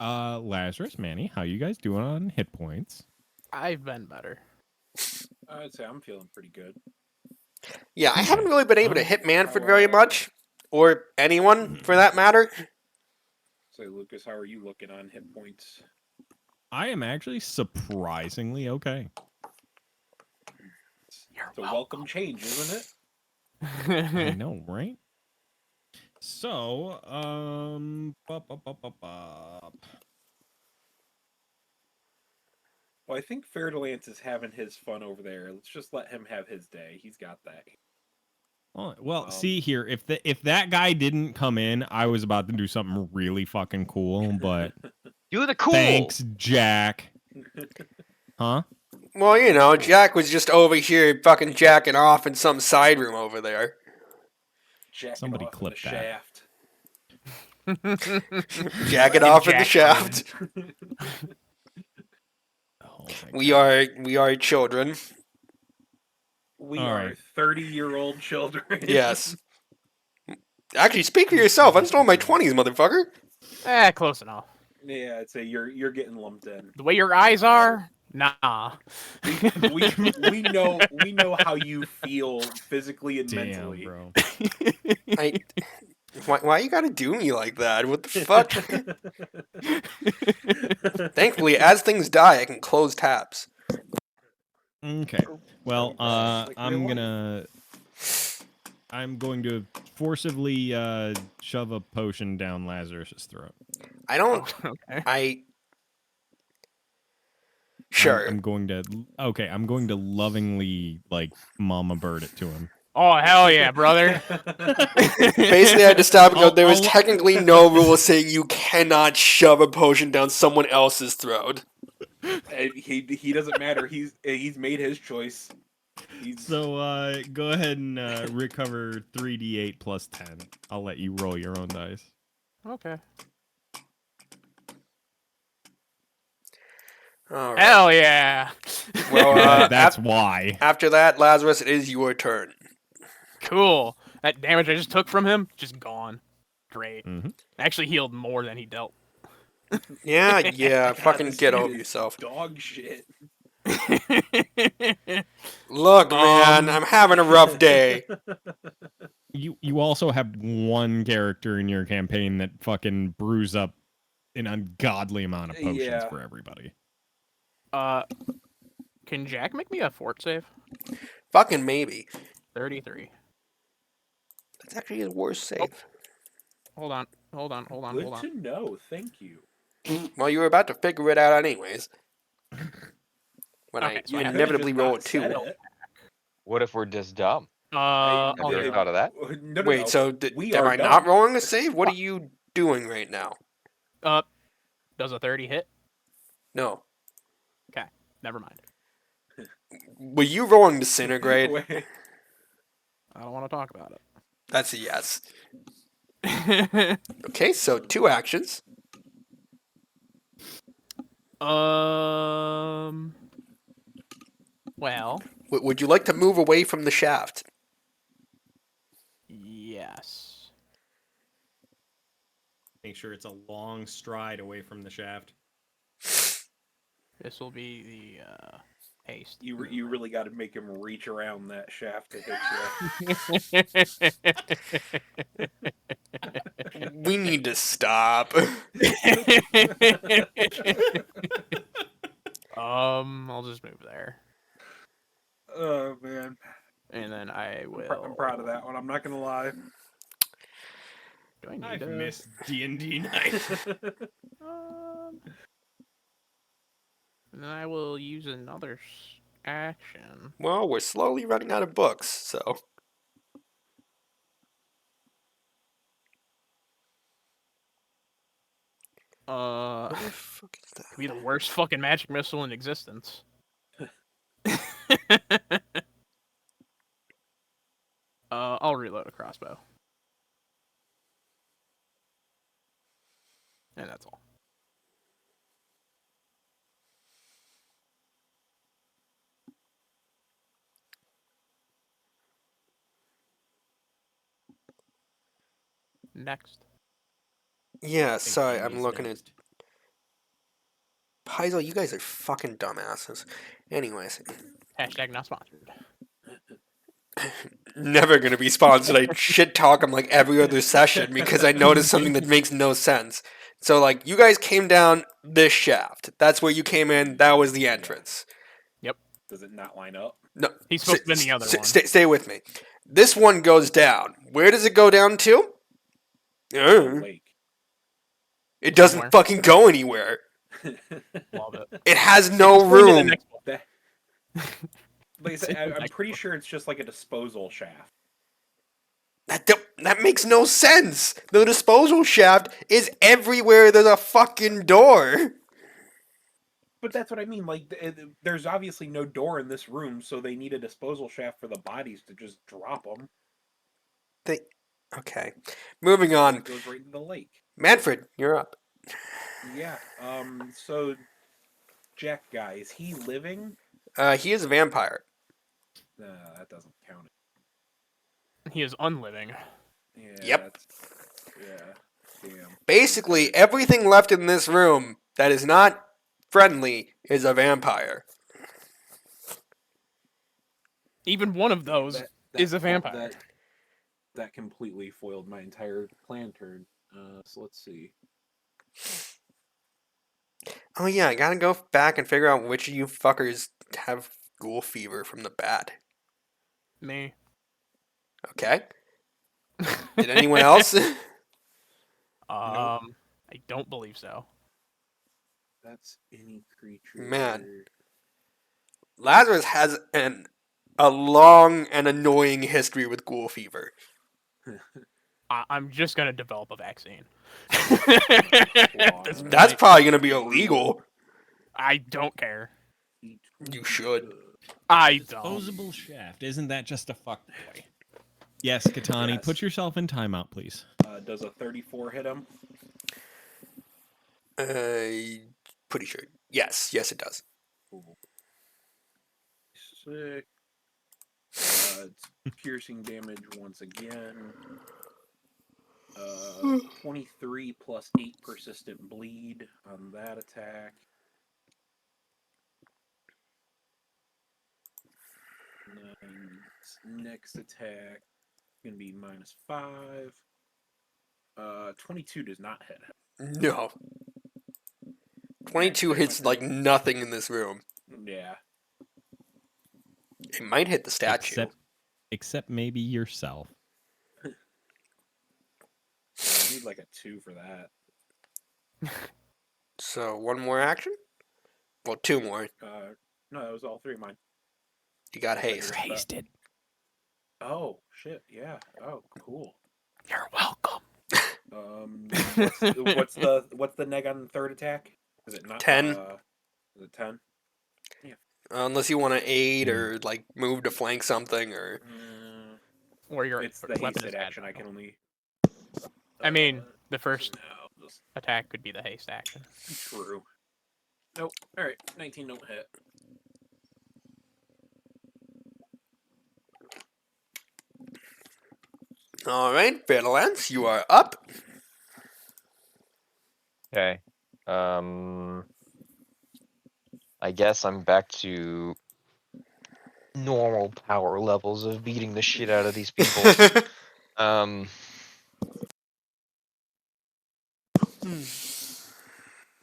Lazarus, Manny, how you guys doing on hit points? I've been better. I'd say I'm feeling pretty good. Yeah, I haven't really been able to hit Manfred very much. Or anyone, for that matter. So, Lucas, how are you looking on hit points? I am actually surprisingly okay. It's a welcome change, isn't it? I know, right? So, Well, I think Fairlance is having his fun over there. Let's just let him have his day. He's got that. well, see here, if that guy didn't come in, I was about to do something really fucking cool, but Do the cool. thanks, Jack. Huh? Well, you know, Jack was just over here fucking jacking off in some side room over there. Jacking Somebody off in clip the that. shaft. Jacking off in the Jack shaft. Oh, We are children. We All are right. 30-year-old children. Yes. Actually, speak for yourself. I'm still in my 20s, motherfucker. Close enough. Yeah, I'd say you're getting lumped in. The way your eyes are, nah. We know how you feel physically and Damn, mentally. bro. Why you gotta do me like that? What the fuck? Thankfully, as things die, I can close tabs. Okay. Well, Like real I'm going to forcibly shove a potion down Lazarus's throat. I don't. Okay. Sure. I'm going to lovingly like mama bird it to him. Oh hell yeah, brother. Basically, I had to stop and go. There is I'll- technically no rule saying you cannot shove a potion down someone else's throat. He doesn't matter. He's made his choice. So go ahead and recover 3d8 plus 10. I'll let you roll your own dice. Okay. All right. Hell yeah. Well, That's why. after that, Lazarus, it is your turn. Cool. That damage I just took from him, just gone. Great. Mhm. Actually healed more than he dealt. Yeah. Fucking this get dude over is yourself. Dog shit. Look, man, I'm having a rough day. You also have one character in your campaign that fucking brews up an ungodly amount of potions Yeah. for everybody. Can Jack make me a fort save? Fucking maybe. 33. That's actually his worst save. Hold on. Good to know. Thank you. Well, you were about to figure it out anyways. When Okay, I so I have to inevitably just roll a not said 2. it. What if we're just dumb? I'll Have you ever heal. thought of that? No, Wait, no. so We am are I dumb. not rolling a save? What are you doing right now? Does a 30 hit? No. Okay, never mind. Were you rolling disintegrate? Wait. I don't want to talk about That's a yes. it. Okay, so 2 actions. Well, Would you like to move away from the shaft? yes. Make sure it's a long stride away from the shaft. This will be the haste. You really got to make him reach around that shaft to hit you. We need to stop. I'll just move there, Oh man, and then I will. I'm proud of that one. I'm not gonna lie. Do I need I've to? missed D&D night. And then I will use another action. Well, we're slowly running out of books, so. What the fuck is that? Could be the worst fucking magic missile in existence. I'll reload a crossbow. And that's all. Next. Yeah, sorry, I'm Amy's looking at. next. Paizo, you guys are fucking dumbasses. Anyways, Hashtag not sponsored. never gonna be sponsored. I shit talk them like every other session because I noticed something that makes no sense. So, like, you guys came down this shaft. That's where you came in. That was the entrance. Does it not line up? No, He's supposed to be in the other one. Stay with me. This one goes down. Where does it go down to? Lake. It doesn't Somewhere. fucking go anywhere. Love it. It has no Explain to the room. next one. Like I said, I'm pretty sure it's just like a disposal shaft. That makes no sense. The disposal shaft is everywhere there's a fucking door. But that's what I mean. Like, there's obviously no door in this room, so they need a disposal shaft for the bodies to just drop them. Okay. Moving on. It goes right into the lake. Manfred, you're up. Yeah. So Jack guy, is he living? He is a vampire. That doesn't count. He is unliving. Yeah. Yep. Yeah. Damn. Basically, everything left in this room that is not friendly is a vampire. Even one of those is a vampire. That completely foiled my entire plan turn. So let's see. Oh yeah, I gotta go back and figure out which of you fuckers have ghoul fever from the bat. Me. Okay. Did anyone else? I don't believe so. That's any creature. Man. Lazarus has a long and annoying history with ghoul fever. I'm just gonna develop a vaccine. At this That's point, probably gonna be illegal. I don't care. You should. I don't. Disposable shaft. Isn't that just a fuck boy? Yes, Katani, Yes. put yourself in timeout, please. Does a 34 hit him? Pretty sure. Yes, it does. Cool. Sick. It's piercing damage once again. 23 plus 8 persistent bleed on that attack. And then next attack gonna be -5. 22 does not hit him. No. 22 hits like nothing in this room. Yeah. It might hit the statue. Except maybe yourself. I need like a 2 for that. So one more action? Well, two more. No, that was all 3 of mine. You got haste. You're hasted. Oh shit! Yeah. Oh, cool. You're welcome. What's the neg on the third attack? Is it not 10. Is it 10? Unless you want to aid or like move to flank something or. Or your It's the weapon hasted is action. I agile. can only. I mean, the first No, just attack could be the haste action. true. Nope. All right, 19 don't hit. All right, Fatalance, you are up. Okay. I guess I'm back to normal power levels of beating the shit out of these people.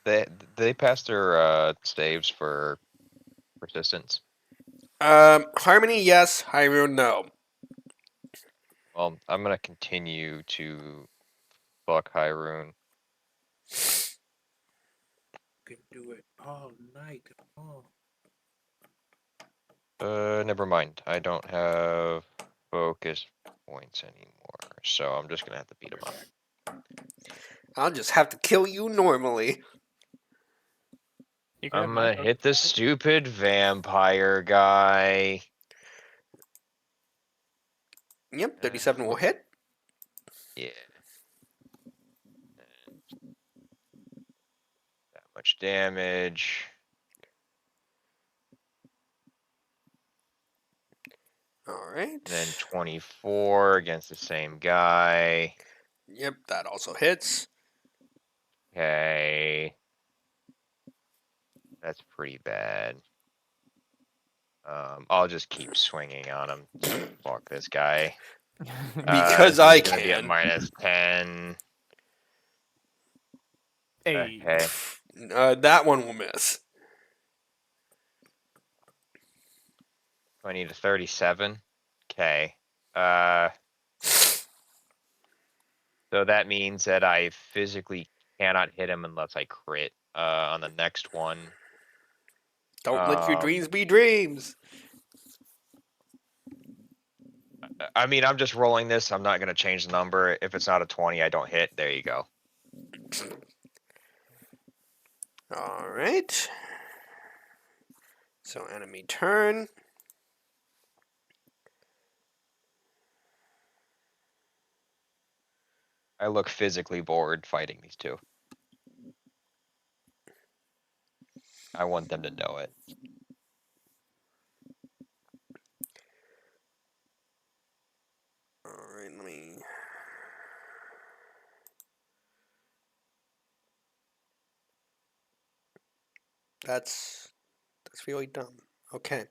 They passed their saves for persistence. Harmony, yes. Hyrule, no. Well, I'm gonna continue to fuck Hyrule. Can do it all night. Oh. Never mind. I don't have focus points anymore, so I'm just gonna have to beat him up. I'll just have to kill you normally. You could have I'm my gonna hit this stupid vampire guy. Yep, 37 will hit. Yeah. That much damage. All right. Then 24 against the same guy. Yep, that also hits. Okay. That's pretty bad. I'll just keep swinging on him. Fuck this guy. Because This I is gonna be at can. -10. Hey. Okay. That one will miss. I need a 37. Okay. So that means that I physically cannot hit him unless I crit on the next one. Don't let your dreams be dreams. I mean, I'm just rolling this. I'm not going to change the number. If it's not a 20, I don't hit. There you go. All right. So enemy turn. I look physically bored fighting these two. I want them to know it. That's really dumb. Okay.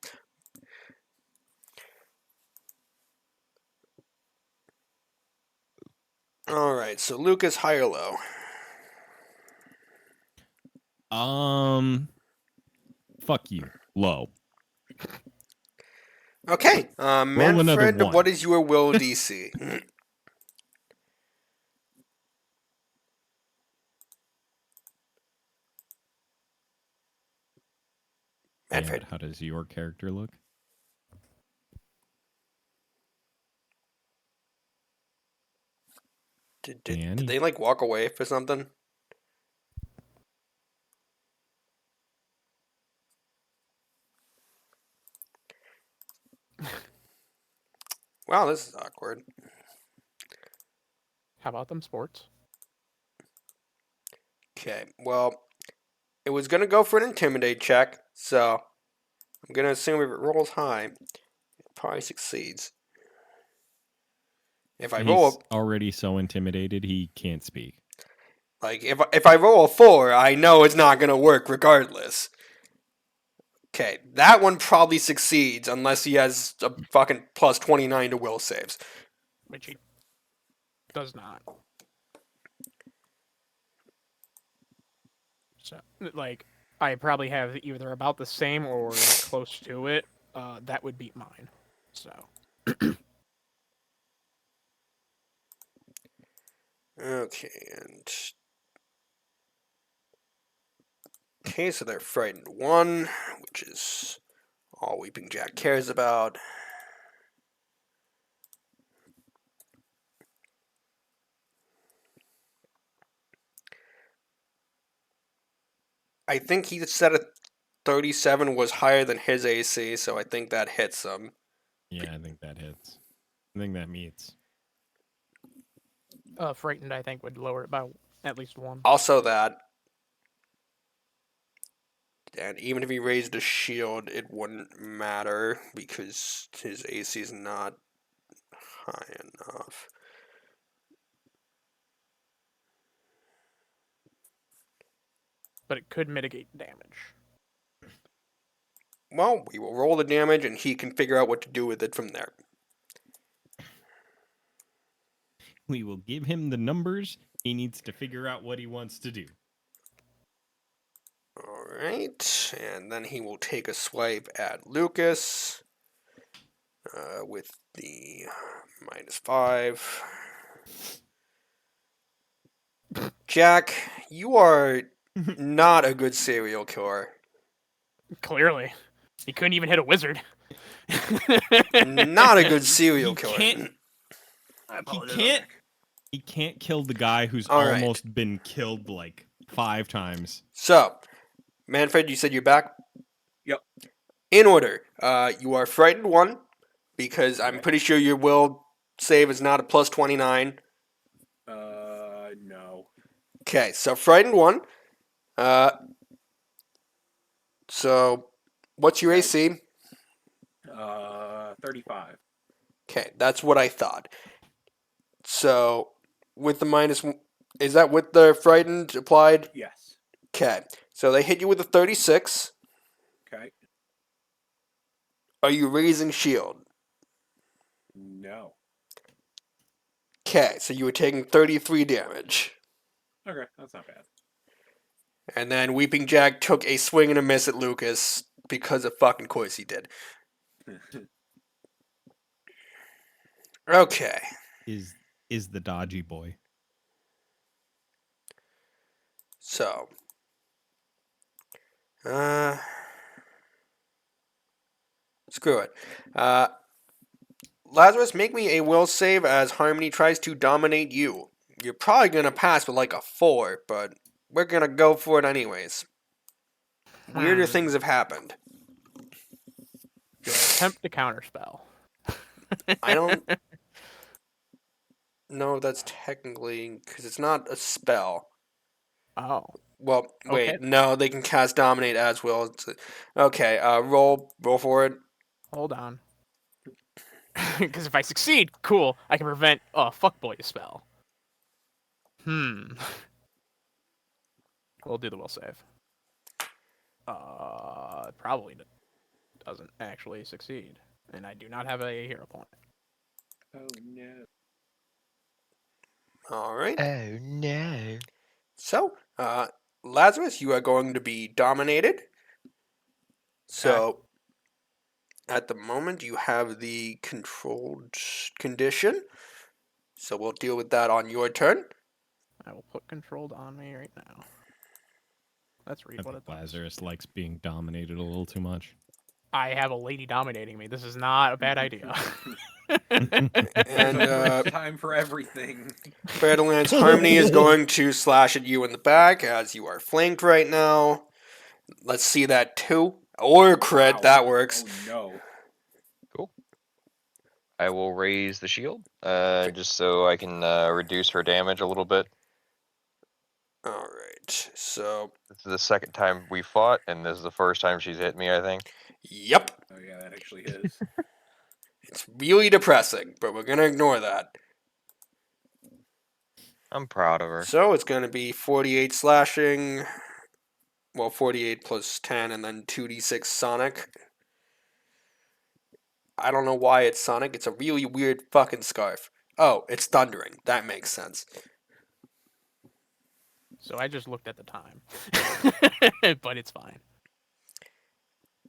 All right. So Lucas, high or low? Fuck you. Low. Okay. Roll another Manfred, one. what is your will DC? Manfred. And how does your character look? Did Danny. they like walk away for something? Wow, this is awkward. How about them sports? Okay, well, it was gonna go for an intimidate check, so I'm gonna assume if it rolls high, it probably succeeds. If I He's roll already so intimidated he can't speak. if I roll a 4, I know it's not gonna work regardless. Okay, that one probably succeeds unless he has a fucking plus 29 to will saves. Which he does not. So, like, I probably have either about the same or close to it. That would beat mine. So, Okay, and okay, so they're frightened 1, which is all Weeping Jack cares about. I think he said a 37 was higher than his AC, so I think that hits him. Yeah, I think that hits. I think that meets. frightened, I think, would lower it by at least 1. Also that, and even if he raised a shield, it wouldn't matter because his AC is not high enough. But it could mitigate damage. Well, we will roll the damage and he can figure out what to do with it from there. We will give him the numbers. He needs to figure out what he wants to do. Alright, and then he will take a swipe at Lucas with the -5. Jack, you are not a good serial killer. Clearly. He couldn't even hit a wizard. Not a good serial You killer. can't- I He apologize. can't. He can't kill the guy who's All right. almost been killed like 5 times. So, Manfred, you said you're back? Yep. In order, you are frightened 1, because I'm Okay. pretty sure your will save is not a plus 29. No. Okay, so frightened 1. So, what's your Okay. AC? 35. Okay, that's what I thought. So, with the is that with the frightened applied? Yes. Okay, so they hit you with a 36. Okay. Are you raising shield? No. Okay, so you were taking 33 damage. Okay, that's not bad. And then Weeping Jack took a swing and a miss at Lucas because of fucking course he did. Okay. Is the dodgy boy. So. Screw it. Lazarus, make me a will save as Harmony tries to dominate you. You're probably going to pass with like a 4, but we're going to go for it anyways. Weirder things have happened. Do I attempt to counterspell? I don't know if that's technically, because it's not a spell. Oh. Well, wait, Okay. no, they can cast Dominate as well. Okay, roll for it. Hold on. Because if I succeed, cool, I can prevent fuckboy spell. We'll do the will save. Probably doesn't actually succeed, and I do not have a hero point. Oh no. All right. Oh no. So, Lazarus, you are going to be dominated. So, at the moment, you have the controlled condition. So, we'll deal with that on your turn. I will put controlled on me right now. Let's read I what think it does. Lazarus likes being dominated a little too much. I have a lady dominating me. This is not a bad idea. And First time for everything. Shadowlands Harmony is going to slash at you in the back as you are flanked right now. Let's see that 2. Or crit, Wow. that works. Oh no. Cool. I will raise the shield, just so I can reduce her damage a little bit. Alright, so, This is the second time we fought, and this is the first time she's hit me, I think. yep. Oh yeah, that actually is. It's really depressing, but we're going to ignore that. I'm proud of her. So it's going to be 48 slashing. Well, 48 plus 10, and then 2d6 sonic. I don't know why it's sonic. It's a really weird fucking scarf. Oh, it's thundering. That makes sense. So I just looked at the time. But it's fine.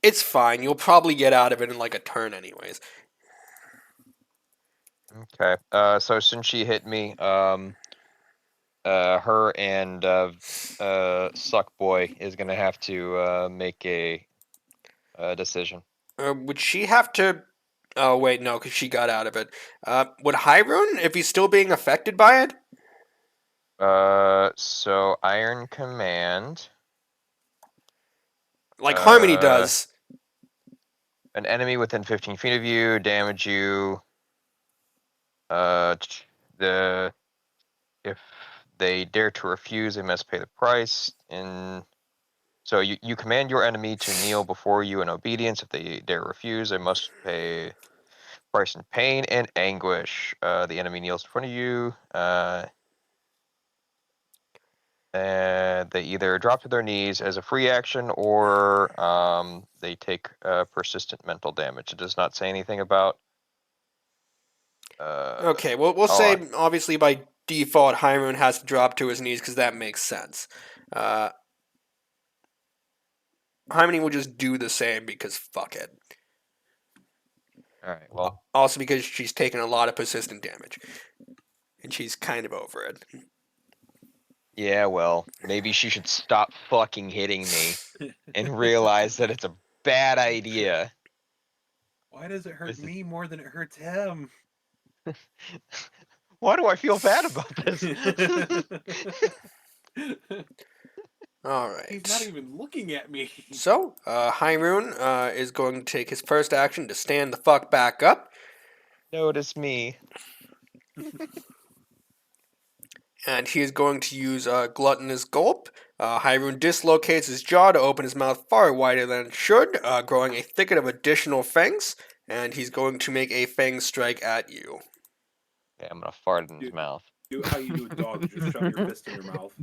It's fine. You'll probably get out of it in like a turn, anyways. Okay. So since she hit me, her and Suckboy is gonna have to make a decision. Would she have to? Oh wait, no, because she got out of it. Would Hyrule, if he's still being affected by it? So Iron Command. Like Harmony Uh, does. An enemy within 15 feet of you, damage you. The if they dare to refuse, they must pay the price. So you command your enemy to kneel before you in obedience. If they dare refuse, they must pay price in pain and anguish. The enemy kneels in front of you. And they either drop to their knees as a free action, or they take persistent mental damage. It does not say anything about. Okay, well, we'll oh, say, obviously, by default, Hyrule has to drop to his knees because that makes sense. Harmony will just do the same because fuck it. all right. Well, Also because she's taken a lot of persistent damage. And she's kind of over it. yeah. Well, maybe she should stop fucking hitting me and realize that it's a bad idea. Why does it hurt This is- me more than it hurts him? Why do I feel bad about this? Alright. He's not even looking at me. So, Hyrule is going to take his first action to stand the fuck back up. Notice me. And he is going to use Gluttonous Gulp. Hyrule dislocates his jaw to open his mouth far wider than it should, growing a thicket of additional fangs. And he's going to make a fang strike at you. Okay, I'm gonna fart in his mouth. Do it how you do with dogs. Just shove your fist in their mouth.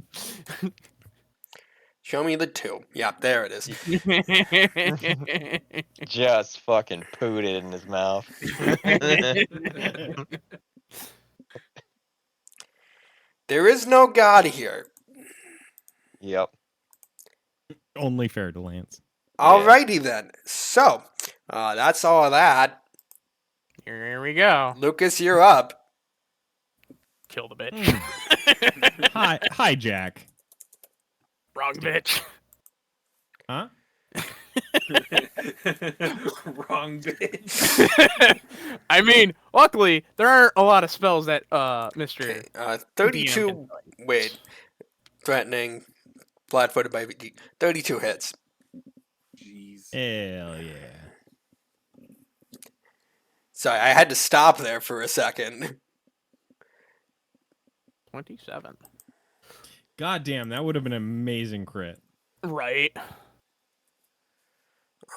Show me the 2. Yeah, there it is. Just fucking pooted in his mouth. There is no god here. Yep. Only fair to Lance. Alrighty then. So, that's all of that. Here we go. Lucas, you're up. Kill the bitch. Hi, Jack. Wrong bitch. Huh? Wrong bitch. I mean, luckily there aren't a lot of spells that Mr. Okay, 32. DM can Wait. Threatening. Flat-footed by VG. 32 hits. Jeez. Hell yeah. Sorry, I had to stop there for a second. 27. God damn, that would have been an amazing crit. Right.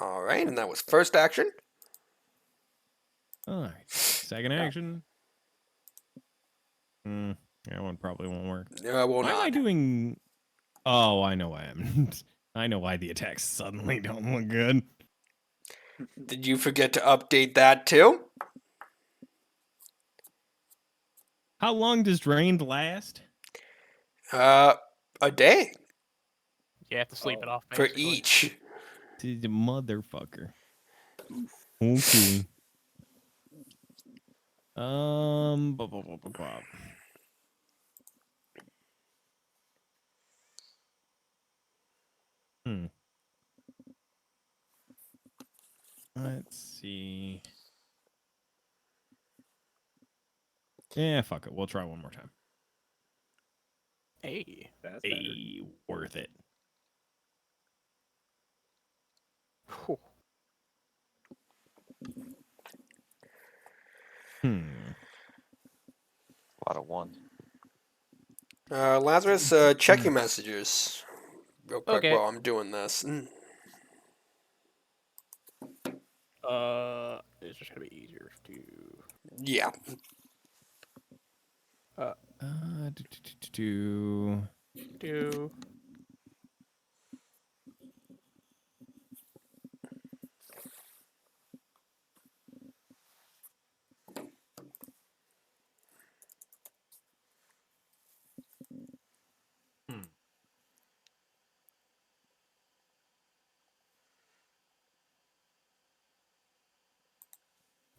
Alright, and that was first action. All right. Second action. That one probably won't work. Will Why am I not. doing? Oh, I know why I'm. I know why the attacks suddenly don't look good. Did you forget to update that too? How long does drained last? A day You have to sleep it off, for basically. each. The motherfucker. Okay. Blah, blah, blah, blah, blah. Let's see. Yeah, fuck it. We'll try one more time. Hey. That's better. Hey, worth it. Whew. A lot of ones. Lazarus, check your messages real quick Okay. while I'm doing this. It's just gonna be easier to. Yeah. Do.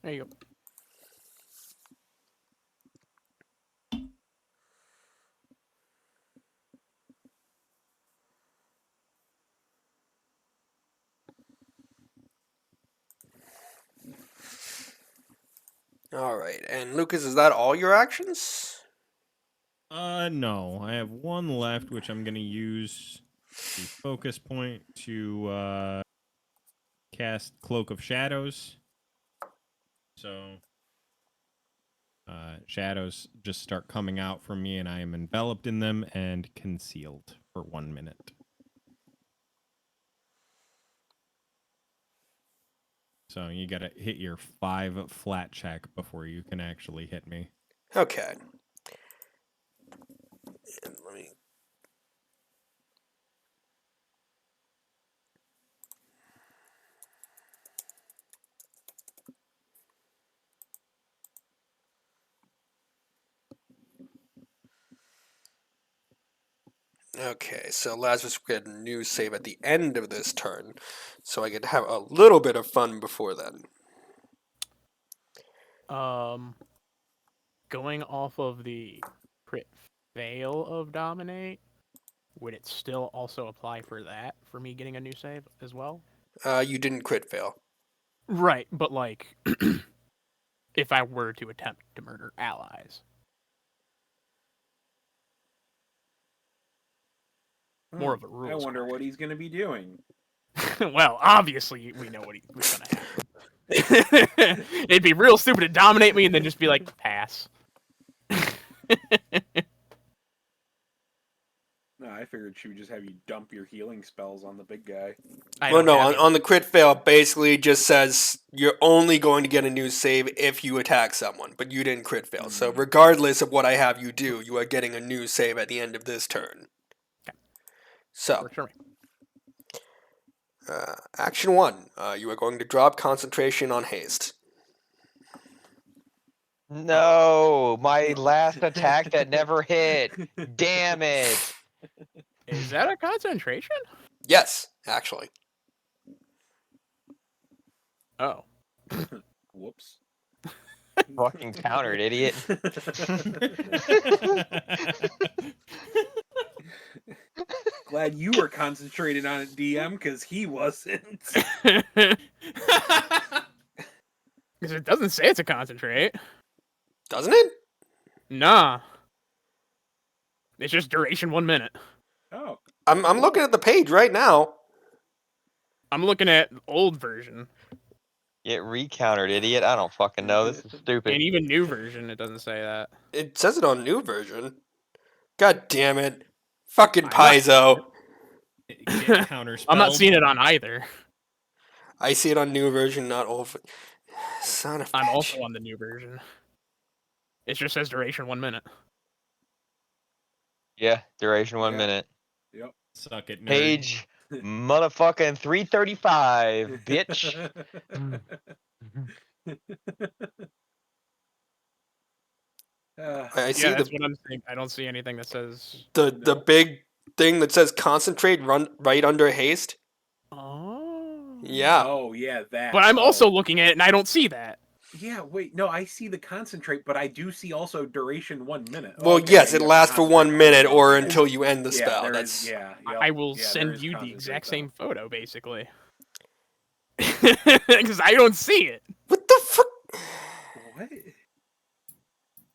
There you go. All right. And Lucas, is that all your actions? No. I have one left, which I'm gonna use the focus point to cast Cloak of Shadows. So shadows just start coming out from me, and I am enveloped in them and concealed for 1 minute. So you gotta hit your 5 flat check before you can actually hit me. Okay. And let me. Okay, so Lazarus will get a new save at the end of this turn, so I get to have a little bit of fun before then. Going off of the crit fail of dominate, would it still also apply for that for me getting a new save as well? You didn't crit fail. Right, but like, if I were to attempt to murder allies, more of a rule. I wonder what he's going to be doing. Well, obviously we know what was gonna happen. It'd be real stupid to dominate me and then just be like, pass. No, I figured she would just have you dump your healing spells on the big guy. Well, no, on the crit fail, it basically just says you're only going to get a new save if you attack someone, but you didn't crit fail. So regardless of what I have you do, you are getting a new save at the end of this turn. Okay. So, Works for me. action 1, you are going to drop concentration on haste. No, my last attack that never hit. Damn it. Is that a concentration? Yes, actually. Oh. Whoops. Fucking countered, idiot. Glad you were concentrated on it, DM, because he wasn't. Because it doesn't say it's a concentrate. Doesn't it? Nah. It's just duration 1 minute. Oh. I'm looking at the page right now. I'm looking at the old version. Get recountered, idiot. I don't fucking know. This is stupid. And even new version, it doesn't say that. It says it on new version. God damn it. Fucking Paizo. Get counterspelled. I'm not seeing it on either. I see it on new version, not old. Son of a I'm bitch. also on the new version. It just says duration 1 minute. Yeah, duration 1 Yeah. minute. Yep. Suck it, nerd. Page Motherfucking 335, bitch. I see Yeah, that's what I'm saying. I don't see anything that says. the No. big thing that says concentrate run right under haste. Oh. Yeah. Oh yeah, that. But I'm Oh. also looking at it and I don't see that. Yeah, wait, no, I see the concentrate, but I do see also duration 1 minute. Well, Okay, yes, yeah, it you have lasts for concentrate 1 minute only. or Yeah. until you end the Yeah, spell. there That's is, yeah, yep, I will yeah, there send is you the concentrate, exact though. same photo, basically. Because I don't see it. what the fuck. What?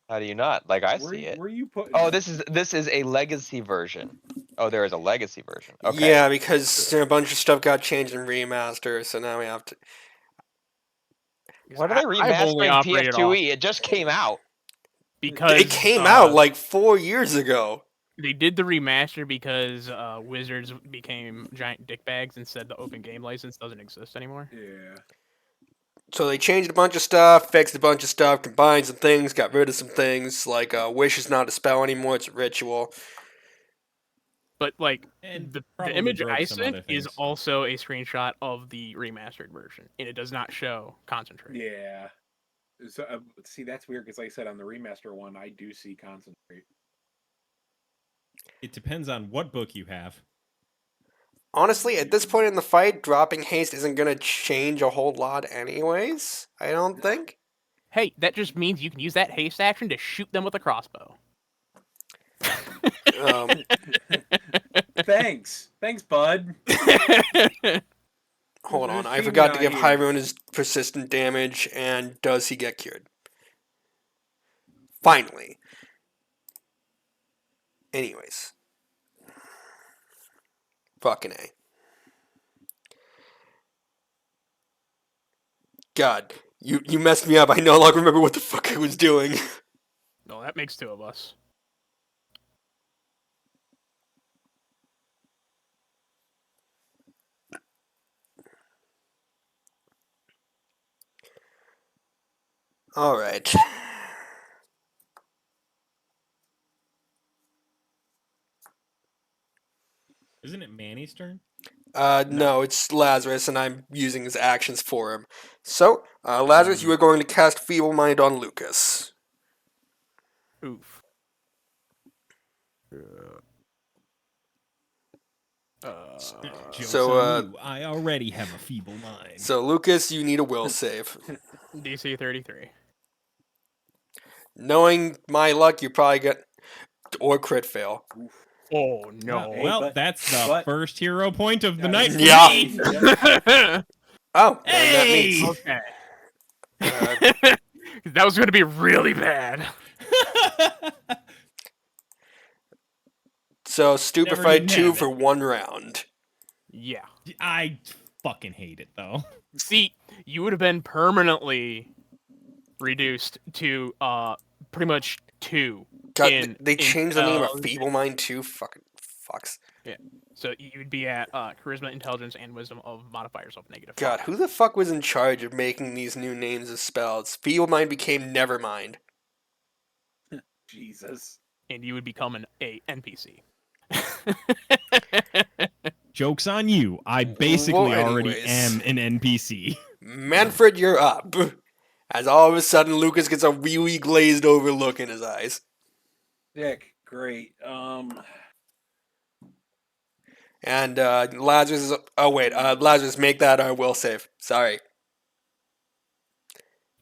How do you not? Like I see it. Where you putting Oh, it? this is a legacy version. Oh, there is a legacy version. Okay. Yeah, because a bunch of stuff got changed in remaster, so now we have to. 'Cause What are they I've only remastering operated off TF2E? It just came out. because It came out like 4 years ago. they did the remaster because Wizards became giant dickbags and said the open game license doesn't exist anymore. Yeah. So they changed a bunch of stuff, fixed a bunch of stuff, combined some things, got rid of some things. Like Wish is not a spell anymore; it's a ritual. But like And the probably image broke I some sent other is things. also a screenshot of the remastered version, and it does not show concentrate. Yeah. So, see, that's weird because, like I said, on the remaster one, I do see concentrate. It depends on what book you have. Honestly, at this point in the fight, dropping haste isn't gonna change a whole lot, anyways. I don't think. Hey, that just means you can use that haste action to shoot them with a crossbow. Thanks, bud. Hold on, I Shame forgot you're to not give here. Hyrule his persistent damage, and does he get cured? Finally. Anyways. Fucking A. God, you messed me up. I no longer remember what the fuck I was doing. No, that makes two of us. Alright. Isn't it Manny's turn? No, it's Lazarus, and I'm using his actions for him. So, Lazarus, Hmm. you are going to cast Feeble Mind on Lucas. Oof. Joke's so, on you. I already have a feeble mind. So, Lucas, you need a will save. DC 33. Knowing my luck, you probably get or crit fail. Oh no. Hey, Well, but- that's the but- first hero point of the Yeah, night for yeah. me. Yep. Oh, then that means. Okay. Uh, That was going to be really bad. so, Stupefied didn't 2 have for it. 1 round. Yeah. I fucking hate it though. See, you would have been permanently reduced to pretty much 2. God, they changed the name of spells. Feeble Mind 2? Fucking fucks. So you'd be at charisma, intelligence, and wisdom of modifiers of -5. God, who the fuck was in charge of making these new names of spells? Feeble Mind became Nevermind. Jesus. And you would become a NPC. Joke's on you. I basically Well, already anyways. am an NPC. Manfred, you're up. As all of a sudden, Lucas gets a really glazed over look in his eyes. Dick, great. And Lazarus is. Oh, wait. Lazarus, make that will save. Sorry.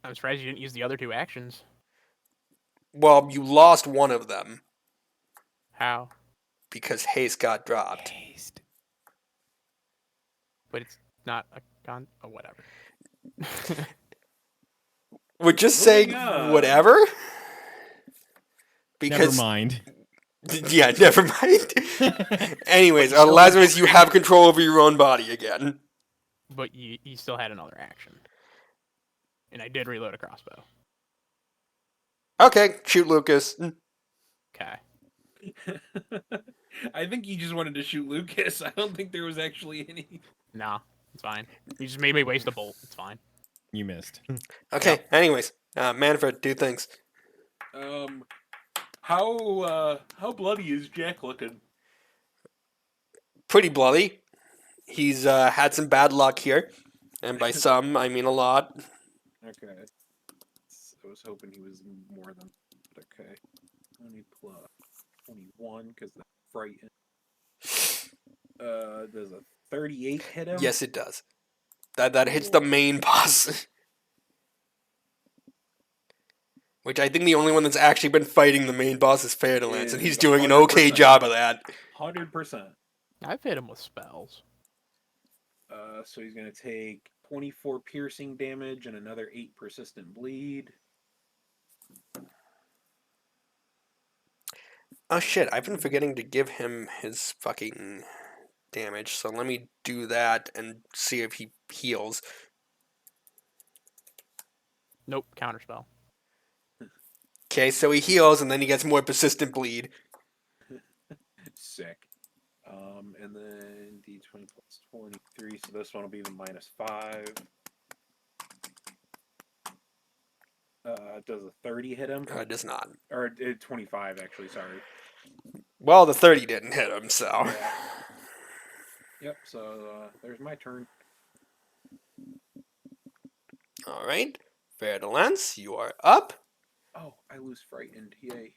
I'm surprised you didn't use the other 2 actions. Well, you lost one of them How? because haste got dropped. Haste. But it's not a con. Oh, whatever. Would just say Moving on. whatever? Never Because. mind. Yeah, never mind. Anyways, Lazarus, you have control over your own body again. But you still had another action. And I did reload a crossbow. Okay, shoot Lucas. Okay. I think you just wanted to shoot Lucas. I don't think there was actually any. Nah, it's fine. You just made me waste a bolt. It's fine. You missed. Okay, anyways, Manfred, do things. How bloody is Jack looking? Pretty bloody. He's had some bad luck here, and by some I mean a lot. Okay. I was hoping he was more than. Okay. 20 plus 21 because the frightened. Does a 38 hit him? Yes, it does. That hits the main boss. Which I think the only one that's actually been fighting the main boss is Fairlands, and he's doing an okay 100%. job of that. 100%. I've hit him with spells. So he's gonna take 24 piercing damage and another 8 persistent bleed. Oh shit, I've been forgetting to give him his fucking damage, so let me do that and see if he heals. Nope, counterspell. Okay, so he heals and then he gets more persistent bleed. Sick. And then d20 plus 23, so this one will be the -5. Does a 30 hit him? It does not. Or 25, actually, sorry. Well, the 30 didn't hit him, so. Yeah. Yep, so there's my turn. Alright, Fairlands, you are up. Oh, I lose frightened. Yay.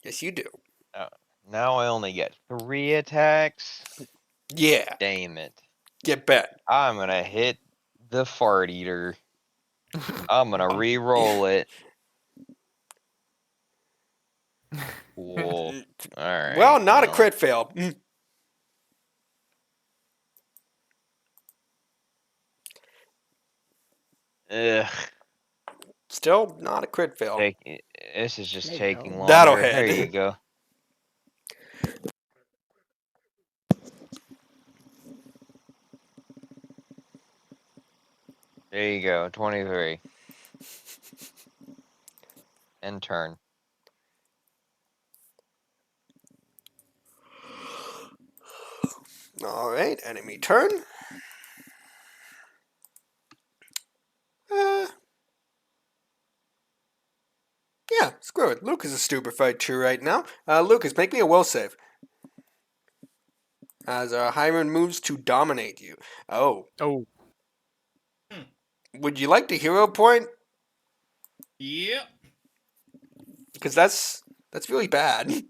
Yes, you do. Now I only get 3 attacks. Yeah, Damn it. get bet. I'm gonna hit the fart eater. I'm gonna re-roll it. Cool. Alright. Well, not a crit fail. Ugh. Still not a crit fail. This is just There you taking go. longer. That'll There hit. you go. There you go. 23. End turn. Alright, enemy turn. Yeah, screw it. Luke is a stupefied too right now. Lucas, make me a will save. As Hyman moves to dominate you. Oh, Oh, would you like the hero point? Yep. Because that's really bad.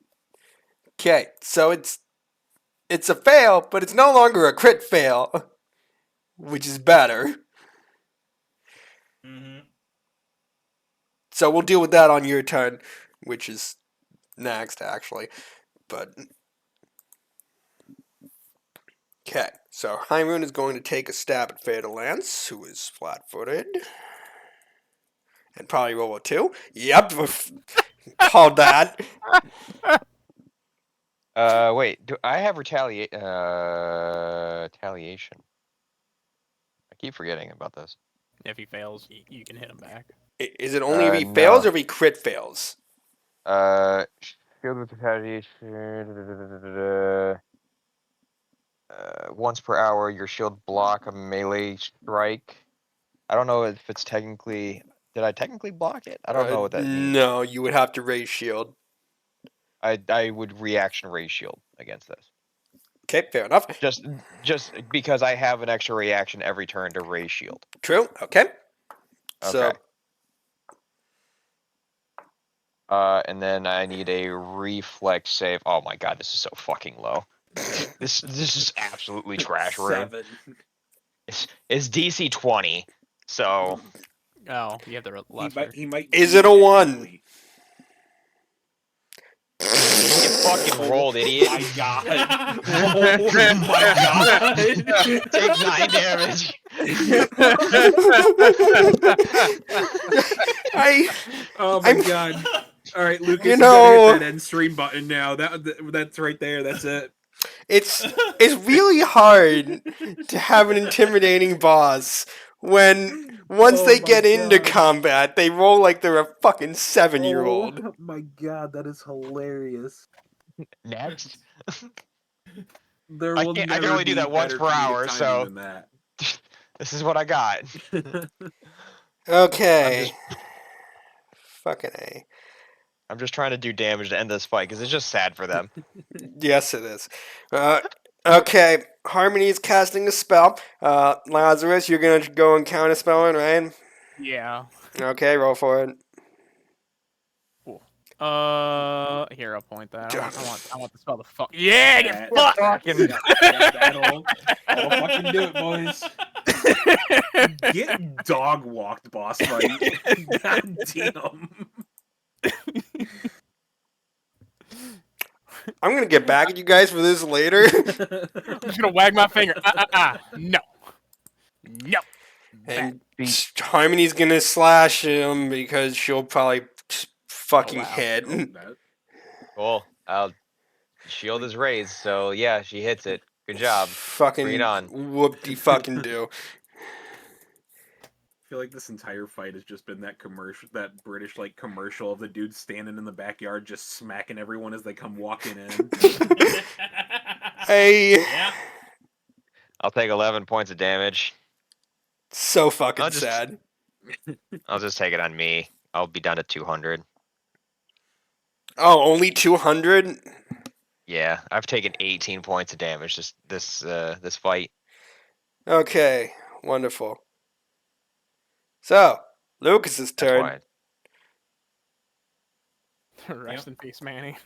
Okay, so it's a fail, but it's no longer a crit fail, which is better. Mm-hmm. So we'll deal with that on your turn, which is next, actually. But okay, so Hyman is going to take a stab at Fairlands, who is flat-footed, and probably roll a 2. Yep, called that. Wait. Do I have retaliation? I keep forgetting about this. if he fails, you can hit him back. Is it only if he No. fails or if he crit fails? Shield with retaliation. Once per hour, your shield block a melee strike. I don't know if it's technically. Did I technically block it? I don't know what that means. No, you would have to raise shield. I would reaction raise shield against this. Okay, fair enough. Just because I have an extra reaction every turn to raise shield. True, okay. So, Okay. And then I need a reflex save. Oh my god, this is so fucking low. This is absolutely trash room. 7. It's DC 20, so Oh, you have the lesser. He might. Is it a 1? you fucking rolled, idiot. My God. Oh my God. Take 9 damage. Oh my I'm- God. All right, Lucas, You you know- gotta hit that end stream button now. That's right there. That's it. it's really hard to have an intimidating boss when once Oh they my get into God. combat, they roll like they're a fucking 7-year-old. Oh my God, that is hilarious. Next. There I will can never only do be that once better per comedic hour, timing so- than that. This is what I got. Okay. Fucking A. I'm just trying to do damage to end this fight because it's just sad for them. Yes, it is. Okay, Harmony's casting a spell. Lazarus, you're gonna go and counter spell it, right? Yeah. Okay, roll for it. Cool. Here I'll point that. I want the spell to fuck. Yeah, get That- fucked. Fucking Yeah, that'll fucking do it, boys. Get dog walked, boss fight. God damn. I'm gonna get back at you guys for this later. I'm just gonna wag my finger. No. No. And Harmony's gonna slash him because she'll probably fucking wow. hit. Oh, that- cool. Shield is raised, so yeah, she hits it. Good job. Fucking Bring it on. whoop-de-fucking do. I feel like this entire fight has just been that commercial, that British like commercial of the dude standing in the backyard just smacking everyone as they come walking in. Hey, Yeah. I'll take 11 points of damage. so fucking I'll just- sad. I'll just take it on me. I'll be down to 200. Oh, only 200? Yeah, I've taken 18 points of damage this fight. Okay, wonderful. So, Lucas's That's turn. why. Rest in peace, Manny.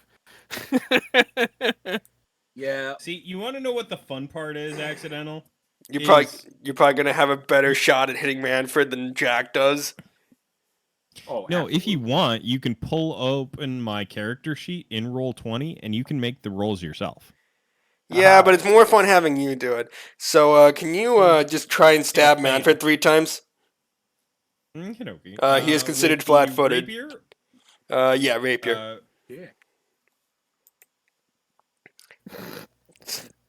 Yeah. See, you want to know what the fun part is, Accidental? You're probably Is- you're probably gonna have a better shot at hitting Manfred than Jack does. Oh No, if you absolutely. want, you can pull open my character sheet in Roll20, and you can make the rolls yourself. Yeah, but it's more fun having you do it. So, can you just try and stab fail. Manfred 3 times? Okey-dokey. He is With considered the flat-footed. rapier, Yeah, rapier. Yeah.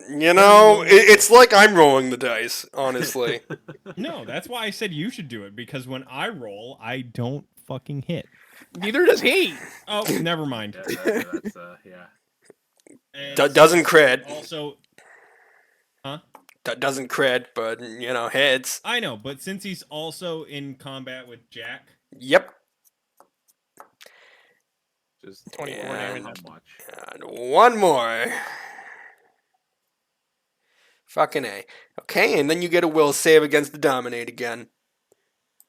You know, it's like I'm rolling the dice, honestly. no, that's why I said you should do it, because when I roll, I don't fucking hit. Neither does he. Oh, never mind. Yeah, that's yeah. And Doesn't crit. Also, Doesn't crit, but, you know, hits. I know, but since he's also in combat with Jack, Yep. Just 24 damage. Not much. And one more. Fucking A. Okay, and then you get a will save against the Dominate again.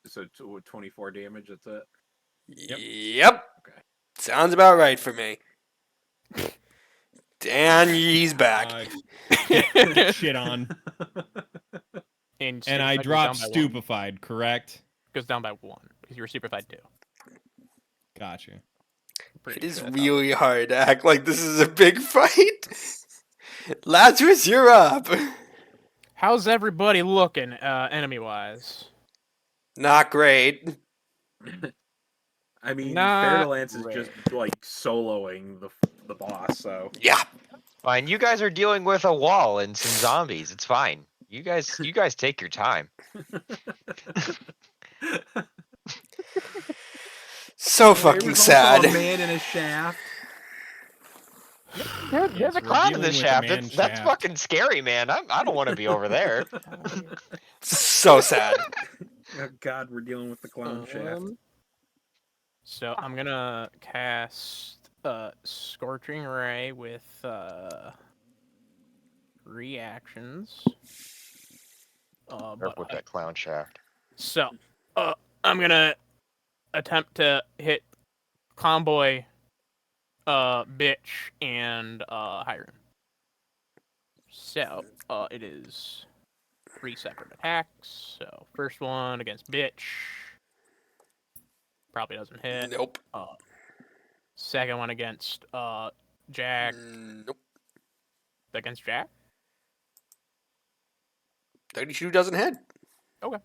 So 24 damage. That's it. Yep. Okay. Sounds about right for me. And he's back. get shit on, And and I Stupefied goes dropped down by one. stupefied. Correct? Goes down by 1 because you were stupefied 2. Gotcha. Pretty It is sure that's really hard to act like this is a big fight. Lazarus, you're up. How's everybody looking, enemy wise? Not great. I mean, Not Fairlance is great. just like soloing the boss. So Yeah. Fine. You guys are dealing with a wall and some zombies. It's fine. You guys take your time. So There fucking was also sad. a man in a shaft. There's Yes, a we're clown in the dealing with a shaft. man That's shaft. fucking scary, man. I don't want to be over there. So sad. Oh God, we're dealing with the clown shaft. So I'm gonna cast Scorching Ray with 3 actions. Careful with that clown shaft. So I'm gonna attempt to hit Convoy, Bitch, and Hiram. So it is 3 separate attacks. So first one against Bitch. Probably doesn't hit. Nope. Second one against Jack. Nope. Against Jack. 32 doesn't hit. Okay.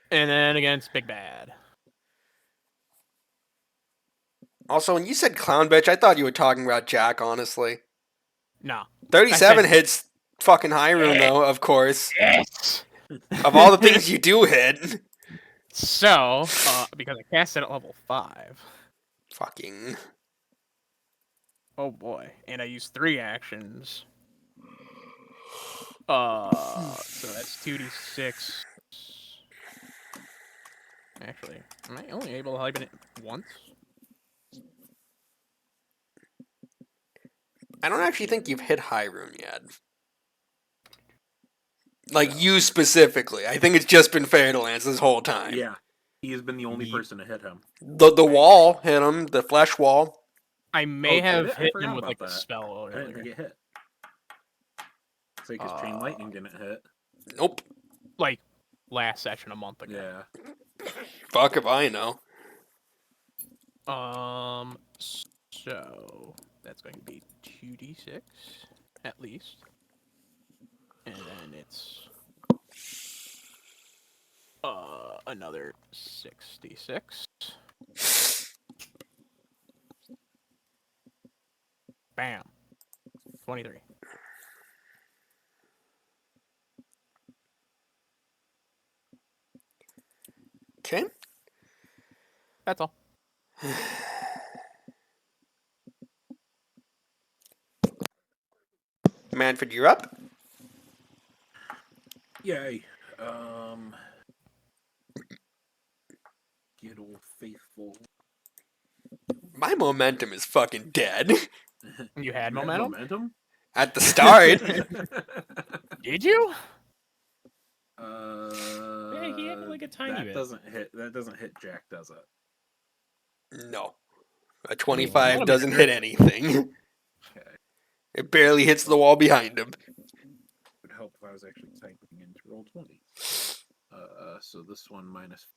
And then against Big Bad. Also, when you said clown bitch, I thought you were talking about Jack, honestly. Nah. 37 I said- hits fucking Hyrule, though, of course. Yes. Of all the things you do hit. So, because I cast it at level 5. Fucking. Oh boy. And I used 3 actions. So that's 2d6. Actually, am I only able to hibernate it once? I don't actually think you've hit Hyrule yet. Like So, you specifically. I think it's just been Fairlance this whole time. yeah, he has been the only Ye- person to hit him. The wall hit him, the flesh wall. I may Oh, did have it? I hit forgot him with about like a that. spell I didn't earlier. think it hit. Say because chain lightning didn't hit. Nope. Like last session a month ago. Yeah. Fuck if I know. So that's going to be 2d6 at least, and then it's another 66. Bam. 23. Okay. That's all. Manfred, you're up. Yay. Good old faithful. My momentum is fucking dead. You had You momentum? momentum? At the start. Did you? Yeah, he had like a tiny that bit. doesn't hit. That doesn't hit Jack, does it? No. A What 25 am I doesn't doing? hit anything. Okay. It barely hits the wall behind him. Would help if I was actually typing into roll 20. So this one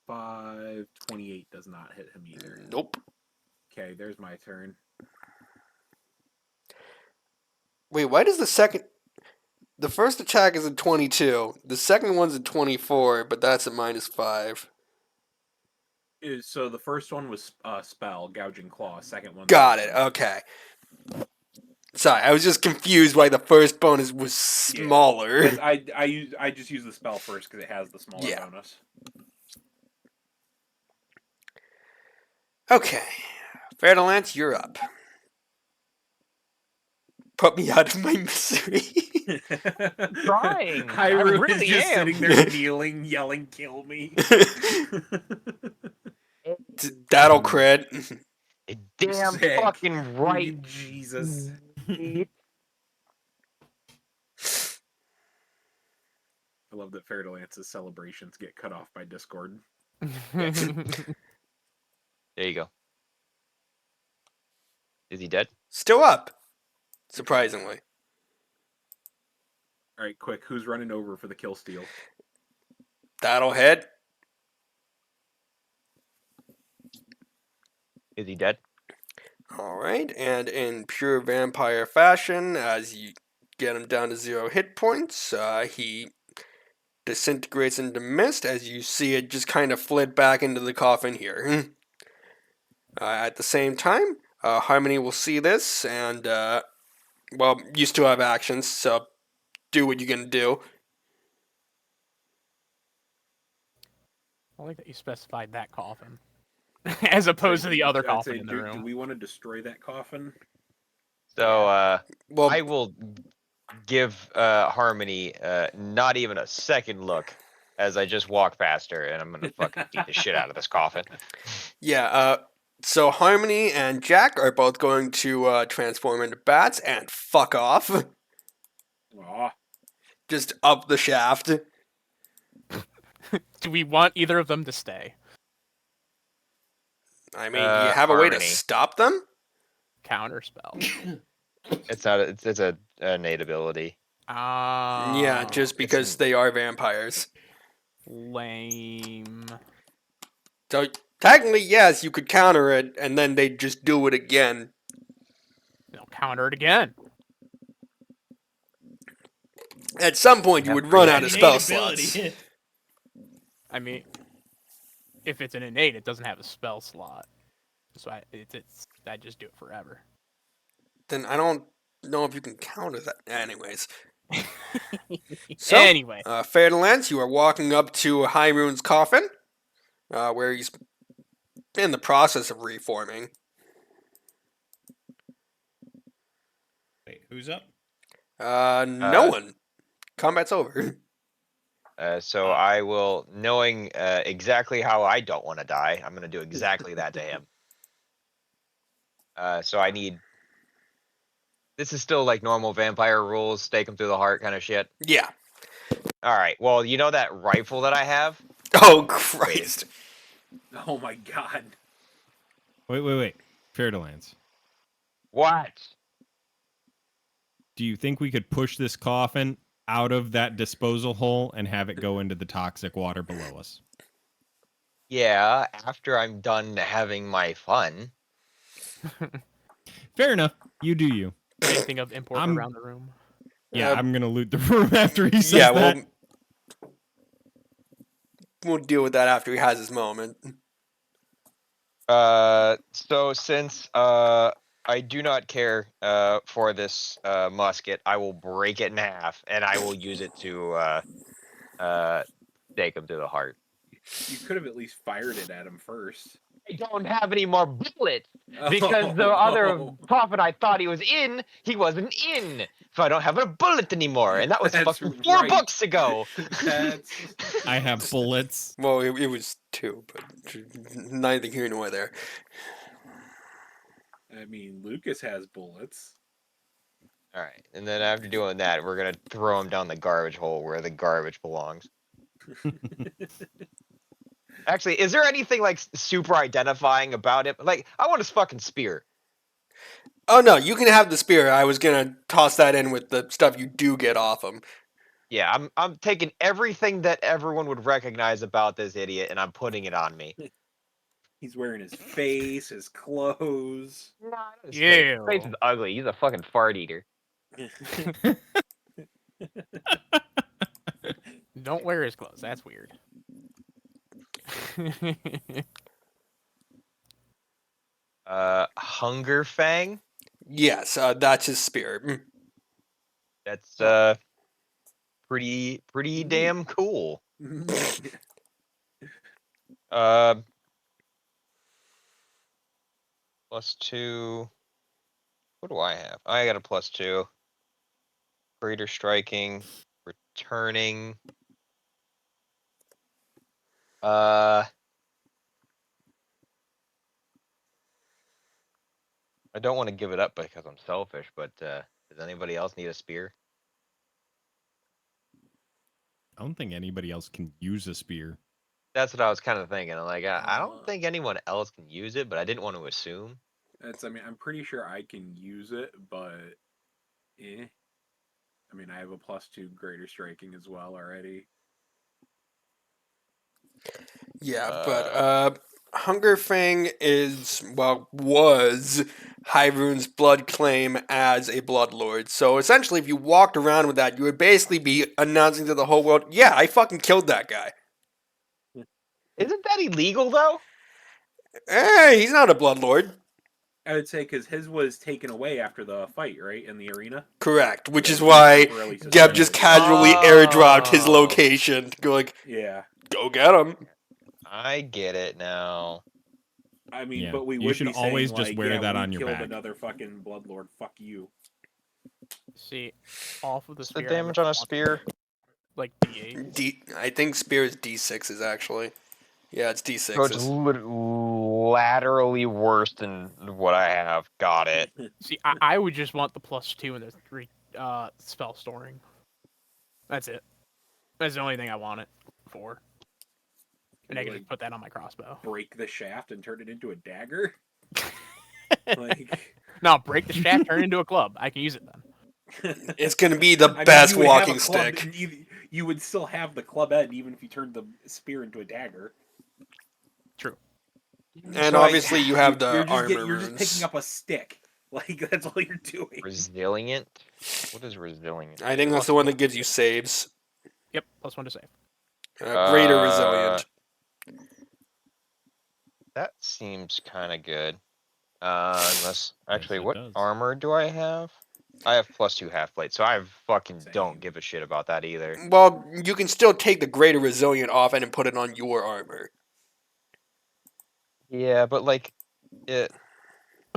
-5. 28 does not hit him either. Nope. Okay, there's my turn. Wait, why does the second... The first attack is a 22. The second one's a 24, but that's a -5. So the first one was spell, gouging claw. Second one. Got it. Okay. Sorry, I was just confused why the first bonus was smaller. I just use the spell first because it has the smaller Yeah. bonus. Okay. Fairlance, you're up. Put me out of my misery. Trying. I Hyrule really is just am. sitting there kneeling, yelling, "Kill me!" That'll crit. Damn Sick. fucking right. Jesus. I love that Fairlance's celebrations get cut off by Discord. There you go. Is he dead? Still up. Surprisingly. All right, quick. Who's running over for the kill steal? That'll hit. Is he dead? Alright, and in pure vampire fashion, as you get him down to 0 hit points, he disintegrates into mist as you see it just kind of flit back into the coffin here. At the same time, Harmony will see this, and, well, you still have actions, so do what you're gonna do. I like that you specified that coffin. As opposed to the other coffin in the Do room. we want to destroy that coffin? So Well, I will give Harmony not even a second look as I just walk past her, and I'm gonna fucking beat the shit out of this coffin. yeah, so Harmony and Jack are both going to transform into bats and fuck off. Aw. Just up the shaft. Do we want either of them to stay? I mean, do you have a way to Harmony. stop them? Counter spell. It's not. It's a innate ability. Yeah, just because It's- they are vampires. Lame. So technically, yes, you could counter it, and then they'd just do it again. They'll counter it again. At some point, you would run out of spell slots. I mean, if it's an innate, it doesn't have a spell slot. So I just do it forever. Then I don't know if you can counter that. Anyways. So, Anyway. Fairlance, you are walking up to Hyrune's coffin, where he's in the process of reforming. Wait, who's up? No one. Combat's over. So I will, knowing exactly how I don't want to die, I'm gonna do exactly that to him. So I need. This is still like normal vampire rules, stake him through the heart kind of shit. Yeah. All right. Well, you know that rifle that I have? Oh Christ! Oh my god. Wait. Fairlands. What? Do you think we could push this coffin out of that disposal hole and have it go into the toxic water below us? Yeah, after I'm done having my fun. Fair enough. You do you. Anything of import I'm- around the room? Yeah, Uh, I'm gonna loot the room after he says Yeah, that. we'll deal with that after he has his moment. So since I do not care for this musket, I will break it in half and I will use it to take him to the heart. You could have at least fired it at him first. I don't have any more bullets because the other coffin I thought he was in, he wasn't in. So I don't have a bullet anymore, and that was That's fucking 4 right. books ago. That's. I have bullets. Well, it was 2, but neither here nor there. I mean, Lucas has bullets. All right, and then after doing that, we're gonna throw him down the garbage hole where the garbage belongs. Actually, is there anything like super identifying about it? Like, I want his fucking spear. Oh no, you can have the spear. I was gonna toss that in with the stuff you do get off him. Yeah, I'm taking everything that everyone would recognize about this idiot, and I'm putting it on me. He's wearing his face, his clothes. Nah, his face. His face Ew. is ugly. He's a fucking fart eater. Don't wear his clothes. That's weird. Hunger Fang. Yes, that's his spear. That's pretty damn cool. Uh, +2. What do I have? I got a +2. Greater striking, returning. I don't want to give it up because I'm selfish, but does anybody else need a spear? I don't think anybody else can use a spear. That's what I was kind of thinking. I'm like, I don't think anyone else can use it, but I didn't want to assume. I mean, I'm pretty sure I can use it, but eh. I mean, I have a +2 greater striking as well already. Yeah, but Hunger Fang was Hyrune's blood claim as a Bloodlord. So essentially, if you walked around with that, you would basically be announcing to the whole world, "Yeah, I fucking killed that guy." Isn't that illegal though? He's not a Bloodlord. I would say because his was taken away after the fight, right, in the arena. Correct, which Yeah, is he was why temporarily Geb just suspended. casually airdropped his Oh. location. Go like, Yeah, go get him. I get it now. I mean, Yeah, but we you would should be always saying, just like, wear yeah, that we on your killed back. another fucking bloodlord. Fuck you. See, off of the What's the spear. I damage would on a want, spear? Like D8. I think spear is D6s actually. Yeah, it's So it's D6s. laterally worse than what I have. Got it. See, I would just want the +2 and the spell storing. That's it. That's the only thing I want it for. And I can Like, just put that on my crossbow. break the shaft and turn it into a dagger. Like, No, break the shaft, turn it into a club. I can use it then. It's gonna be the I mean, best you would have a walking club, stick. you would still have the club end even if you turned the spear into a dagger. True. And So, like, obviously you have the You're just armor you're just runes. picking up a stick. Like, that's all you're doing. resilient. What is resilient? I think that's the one that gives you saves. Yep, +1 to save. Greater resilient. That seems kind of good. Unless actually, it what does. armor do I have? I have +2 half plate, so I fucking Same. don't give a shit about that either. Well, you can still take the greater resilient off and put it on your armor. Yeah, but like, it.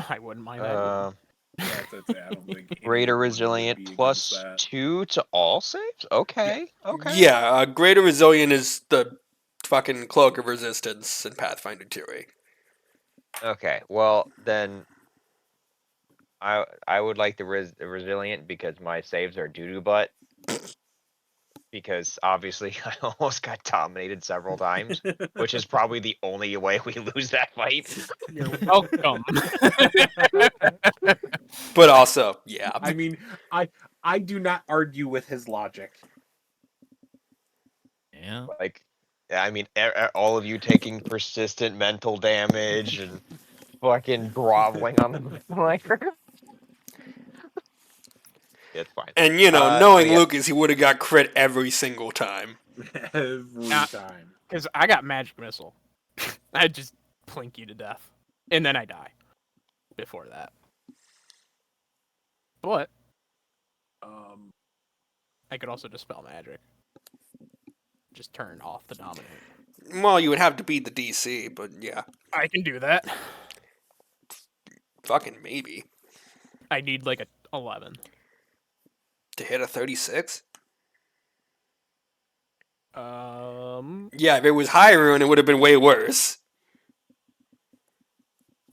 I wouldn't mind that. Either. Yeah, that's it. I don't think Greater anyone would resilient be against that. +2 to all saves. Okay, okay. Yeah, greater resilient is the fucking cloak of resistance in Pathfinder 2e. Okay. Well, then I would like the resilient because my saves are doo doo butt. because obviously I almost got dominated several times, which is probably the only way we lose that fight. You're welcome. But also, yeah. I mean, I do not argue with his logic. Yeah. Like, I mean, all of you taking persistent mental damage and fucking groveling on the like. It's fine. And So knowing yeah, Lucas, he would have got crit every single time. Every Uh, time. Because I got magic missile. I just plink you to death, and then I die. Before that, but Um, I could also dispel magic. Just turn off the dominate. Well, you would have to beat the DC, but yeah, I can do that. fucking maybe I need like a 11. to hit a 36. Yeah, Yeah, if it was Hyrule, it would have been way worse.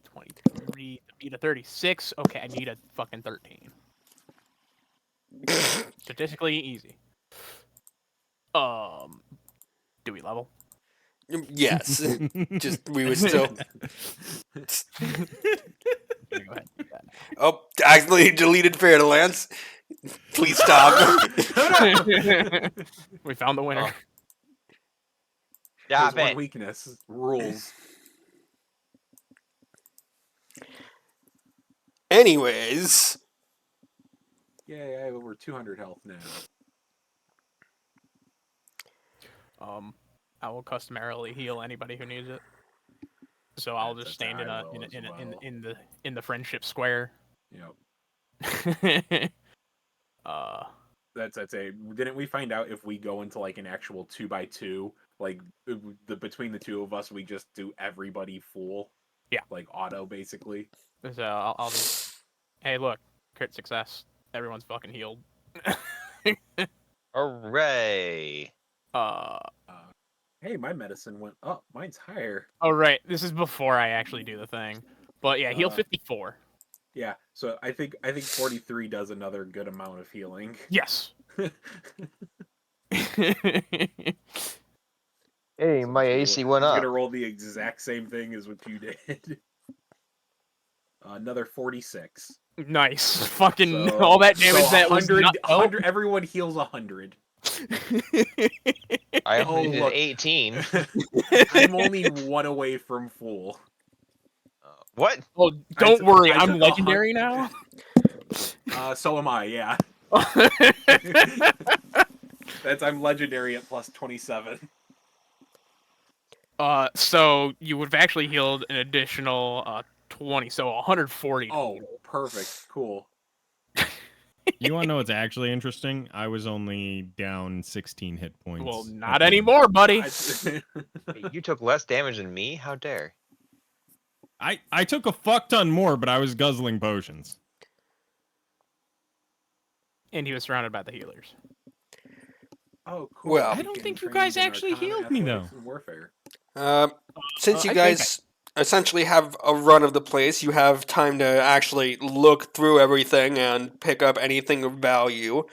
23 to beat a 36. Okay, I need a fucking 13. Statistically easy. Do we level? Yes, just we would still. I'm gonna go ahead and do that now. Oh, accidentally deleted Fairlands. Please stop. We found the winner. Oh. yeah, his one bet. weakness, rules. Anyways, Yay, I have over 200 health now. I will customarily heal anybody who needs it. So I'll just That's stand in I a will as well. in the friendship square. Yep. uh, That's a. Didn't we find out if we go into like an actual 2x2, like between the two of us, we just do everybody full? Yeah. Like auto, basically. so I'll just, hey, look, crit success. Everyone's fucking healed. Hooray! uh, Hey, my medicine went up. Mine's higher. oh right, this is before I actually do the thing. But yeah, heal 54. Yeah. So I think 43 does another good amount of healing. Yes. Hey, So my AC went I'm up. gonna roll the exact same thing as what you did. Another 46. Nice. Fucking So, all that damage so that was 100, not 100 everyone heals 100. I Oh, only did look. 18. I'm only one away from full. What? Well, don't worry, I I'm took legendary now. So am I, yeah. I'm legendary at plus 27. So you would have actually healed an additional 20, so 140. Oh, perfect. Cool. You want to know what's actually interesting? I was only down 16 hit points. Well, at not the end. anymore, buddy. Hey, you took less damage than me? How dare? I took a fuck ton more, but I was guzzling potions. And he was surrounded by the healers. Oh, cool. Well, I He's don't getting think you trained guys in actually Arcana, healed me, Athletics, though. and Warfare. since you I think guys essentially have a run of the place, you have time to actually look through everything and pick up anything of value.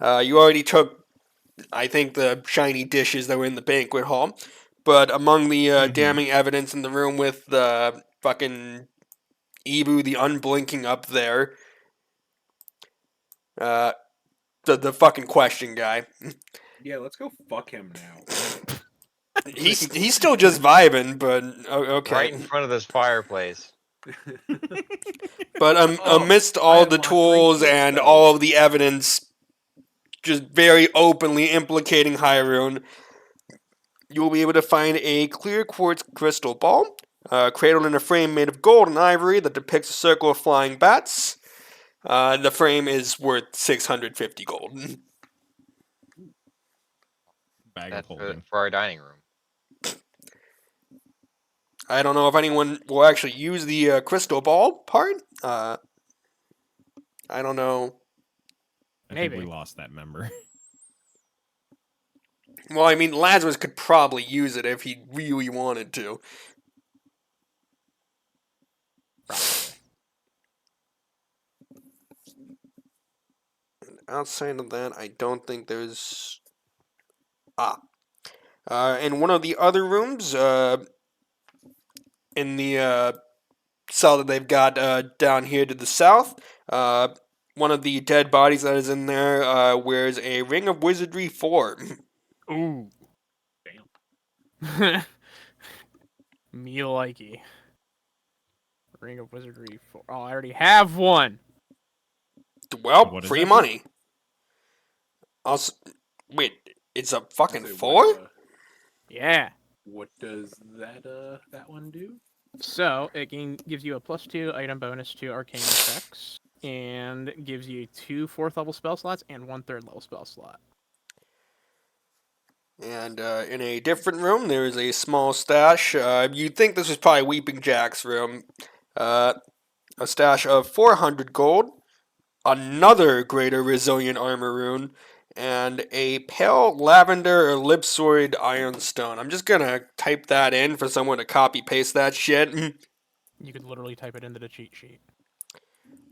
You already took, I think, the shiny dishes that were in the banquet hall. But among the damning evidence in the room with the fucking Ebu, the unblinking up there, the fucking question guy. Yeah, let's go fuck him now. He's still just vibing, but okay. Right in front of this fireplace. But Oh, amidst I all the unlocked tools great and spells. all of the evidence, just very openly implicating Hyrule, you will be able to find a clear quartz crystal ball, cradled in a frame made of gold and ivory that depicts a circle of flying bats. The frame is worth 650 gold. Bag of That's holding. for our dining room. I don't know if anyone will actually use the crystal ball part. I don't know. I think we Maybe. lost that member. Well, I mean, Lazarus could probably use it if he really wanted to. Probably. Outside of that, I don't think there's In one of the other rooms, in the cell that they've got down here to the south, one of the dead bodies that is in there wears a Ring of Wizardry 4. Ooh. Damn. Me likey. Ring of Wizardry 4. Oh, I already have one. Well, What is free that? money. Also, wait, it's a fucking So 4? Yeah. What does that one do? So it gives you a +2 item bonus to arcane checks, and gives you 2 4th level spell slots and 1 3rd level spell slot. And in a different room, there is a small stash. You'd think this was probably Weeping Jack's room. A stash of 400 gold, another greater resilient armor rune, and a pale lavender ellipsoid ironstone. I'm just gonna type that in for someone to copy paste that shit. You could literally type it into the cheat sheet.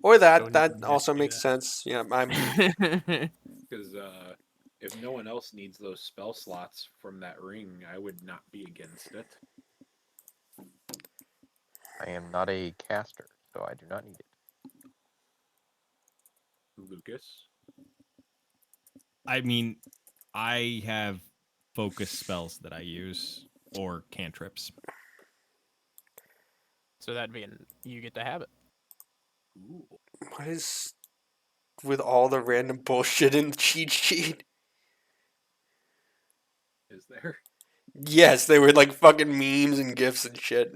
Or that. Don't That even have also to do makes sense. Yeah, I'm. Because if no one else needs those spell slots from that ring, I would not be against it. I am not a caster, so I do not need it. Lucas. I mean, I have focus spells that I use or cantrips. So that'd be you get to have it. Ooh. What is with all the random bullshit in the cheat sheet? Is there? Yes, they were like fucking memes and gifs and shit.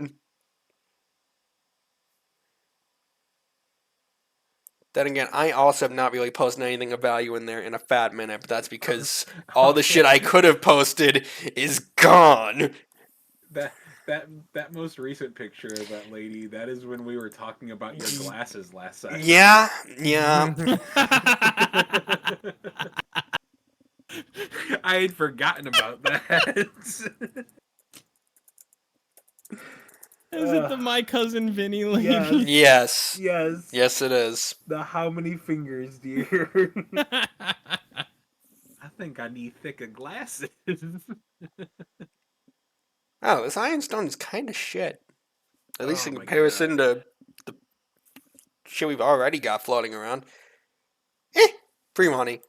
Then again, I also have not really posted anything of value in there in a fat minute, but that's because all the shit I could have posted is gone. That most recent picture of that lady, that is when we were talking about your glasses last session. Yeah, yeah. I had forgotten about that. Is it the My Cousin Vinny lady? Yes. Yes. Yes, it is. The how many fingers, dear? I think I need thicker glasses. Oh, this ironstone is kind of shit. At least Oh in my comparison to the shit we've already got floating around. Free money.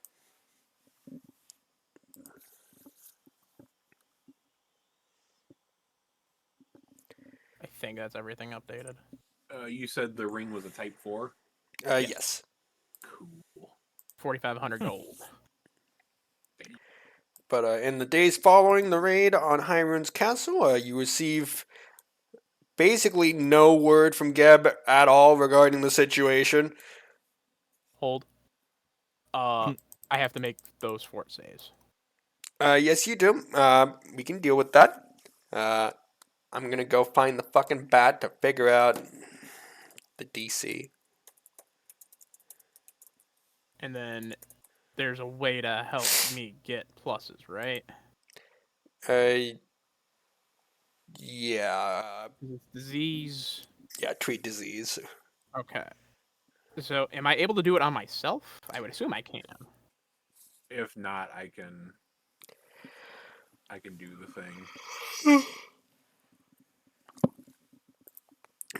I think that's everything updated. You said the ring was a type 4? Yes. Cool. 4,500 gold. But in the days following the raid on Hyrune's castle, you receive basically no word from Geb at all regarding the situation. Hold. I have to make those fort saves. Yes, you do. We can deal with that. I'm gonna go find the fucking bat to figure out the DC. And then there's a way to help me get pluses, right? Yeah. Disease. Yeah, treat disease. Okay. So am I able to do it on myself? I would assume I can. If not, I can do the thing.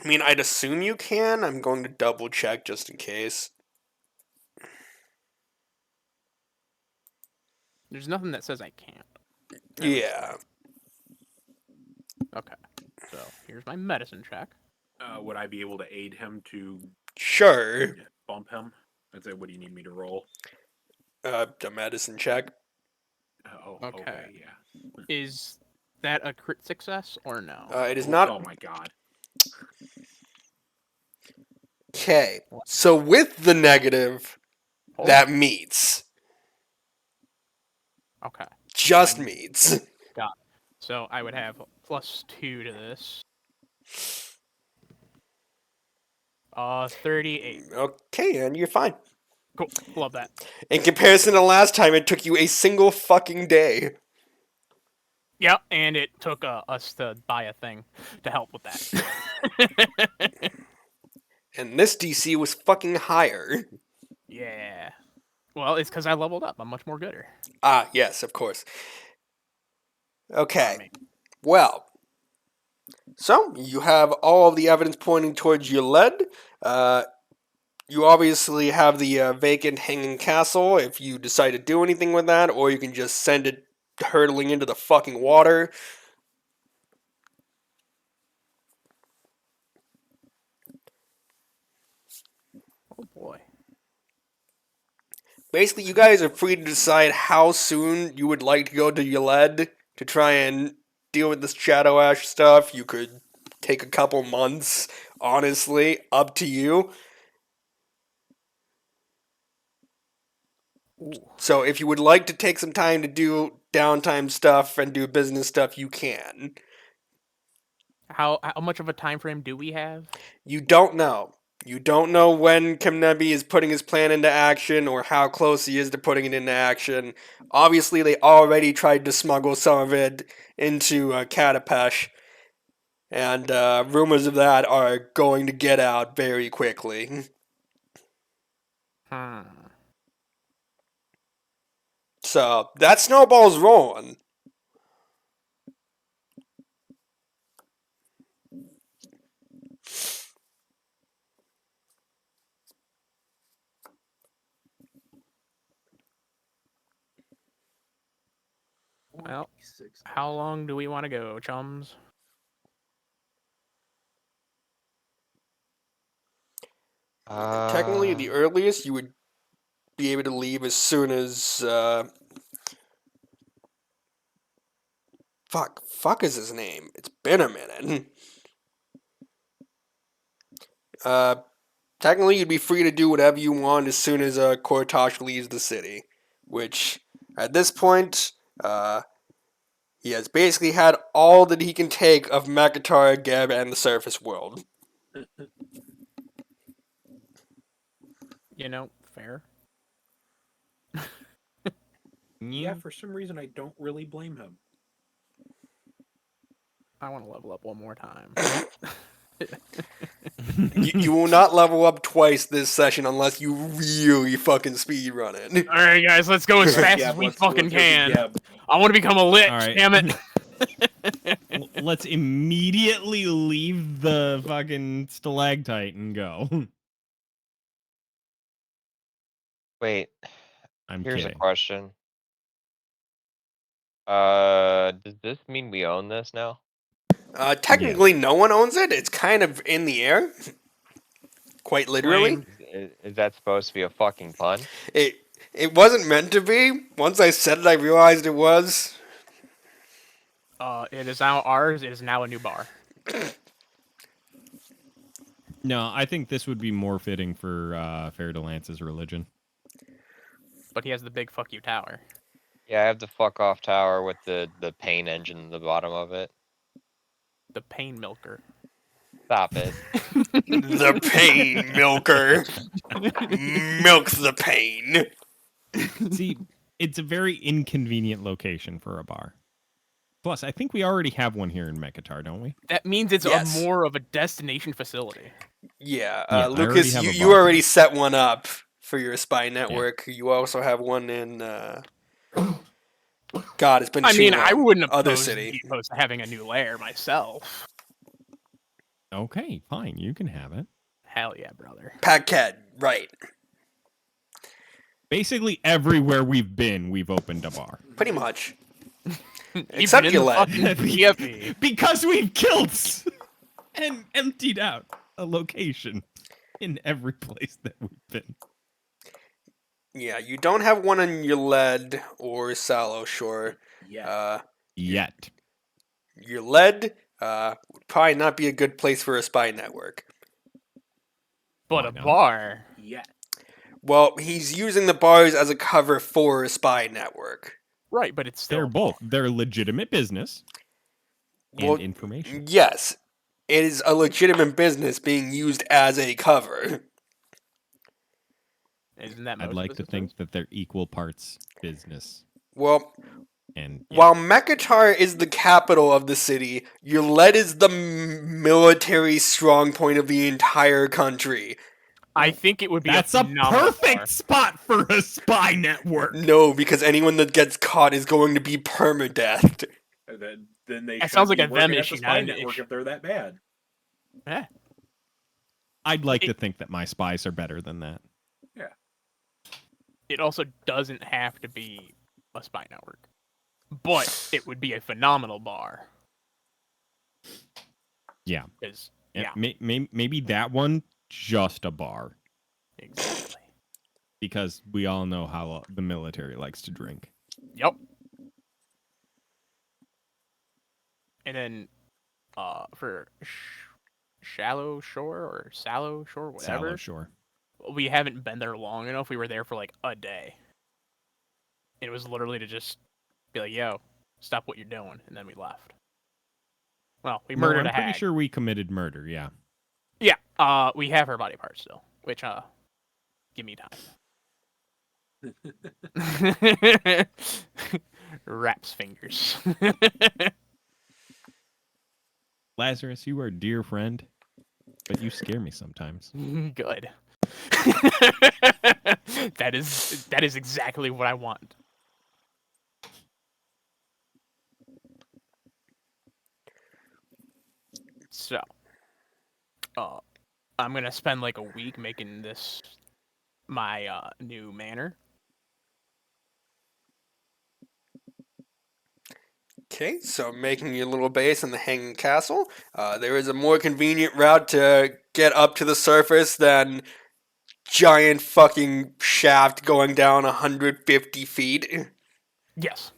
I mean, I'd assume you can. I'm going to double check just in case. There's nothing that says I can't. Yeah. Okay. So here's my medicine check. Would I be able to aid him to Sure. bump him? And say, what do you need me to roll? The medicine check. Okay, yeah. Is that a crit success or no? It is not. Oh my god. Okay. So with the negative, Oh, that meets. okay. Just meets. Got it. So I would have +2 to this. 38. Okay, and you're fine. Cool. Love that. In comparison to last time, it took you a single fucking day. Yep, and it took us to buy a thing to help with that. And this DC was fucking higher. Yeah. Well, it's because I leveled up. I'm much more gooder. Ah, yes, of course. Okay. me. Well, so you have all of the evidence pointing towards Yled. You obviously have the vacant hanging castle if you decide to do anything with that, or you can just send it hurtling into the fucking water. Oh boy. Basically, you guys are free to decide how soon you would like to go to Yled to try and deal with this Shadow Ash stuff. You could take a couple months, honestly, up to you. Ooh. So if you would like to take some time to do downtime stuff and do business stuff, you can. How much of a time frame do we have? You don't know. You don't know when Kemnebi is putting his plan into action or how close he is to putting it into action. Obviously, they already tried to smuggle some of it into Katapesh, and rumors of that are going to get out very quickly. Hmm. So that snowball's rolling. Well, 46. how long do we want to go, chums? Technically, the earliest you would be able to leave as soon as fuck is his name? It's been a minute. Technically, you'd be free to do whatever you want as soon as Kortosh leaves the city, which at this point, he has basically had all that he can take of Makatar, Geb, and the surface world. Fair. Yeah, for some reason I don't really blame him. I want to level up one more time. You will not level up twice this session unless you really fucking speed run it. All right, guys, let's go as fast Yeah, as we let's fucking go to can. Geb. I want to become a lich. All right. Damn it. Let's immediately leave the fucking stalactite and go. Wait, I'm here's a kidding. question. Does this mean we own this now? Technically, no one owns it. It's kind of in the air. Quite literally. Lame. Is that supposed to be a fucking pun? It wasn't meant to be. Once I said it, I realized it was. It is now ours. It is now a new bar. No, I think this would be more fitting for Fair to Lance's religion. But he has the big fuck you tower. Yeah, I have the fuck off tower with the pain engine in the bottom of it. The pain milker. Stop it. The pain milker. Milk the pain. See, it's a very inconvenient location for a bar. Plus, I think we already have one here in Mekatar, don't we? That means it's Yes. a more of a destination facility. Yeah, Yeah, I Lucas, already have a you bar already here. set one up for your spy network. You also have one in. God, it's been I too mean, long. I wouldn't Other oppose city. having a new lair myself. Okay, fine. You can have it. Hell yeah, brother. Packhead, right. Basically, everywhere we've been, we've opened a bar. Pretty much. Even Except in the Yled. fucking PFE. Because we've killed and emptied out a location in every place that we've been. Yeah, you don't have one on your lead or Sallow Shore. Yeah. Yet. Your lead would probably not be a good place for a spy network. But Why a not? bar. Yeah. Well, he's using the bars as a cover for a spy network. Right, but it's still They're a both. bar. They're legitimate business Well, and information. yes, it is a legitimate business being used as a cover. Isn't that most I'd like to businesses? think that they're equal parts business Well, and while Mekatar is the capital of the city, Yled is the military strong point of the entire country. I think it would be that's a a phenomenal perfect bar. spot for a spy network. No, because anyone that gets caught is going to be permadeathed. I Then they That shouldn't sounds like be a them working at issue, the not spy an network issue. if they're that bad. Eh. I'd like to think that my spies are better than that. Yeah. It also doesn't have to be a spy network, but it would be a phenomenal bar. Yeah. Because Yeah. yeah, Maybe that one, just a bar. exactly. Because we all know how the military likes to drink. Yep. And then, for shallow shore or sallow shore, whatever. Sallow Shore. We haven't been there long enough. We were there for like a day. It was literally to just be like, "Yo, stop what you're doing," and then we left. Well, we murdered I'm a pretty hag. sure we committed murder, yeah. Yeah. We have her body parts still, which give me time. Raps fingers. Lazarus, you are a dear friend, but you scare me sometimes. Good. That is exactly what I want. So, I'm gonna spend like a week making this my new manor. Okay, so making your little base in the Hanging Castle. There is a more convenient route to get up to the surface than giant fucking shaft going down 150 feet. Yes.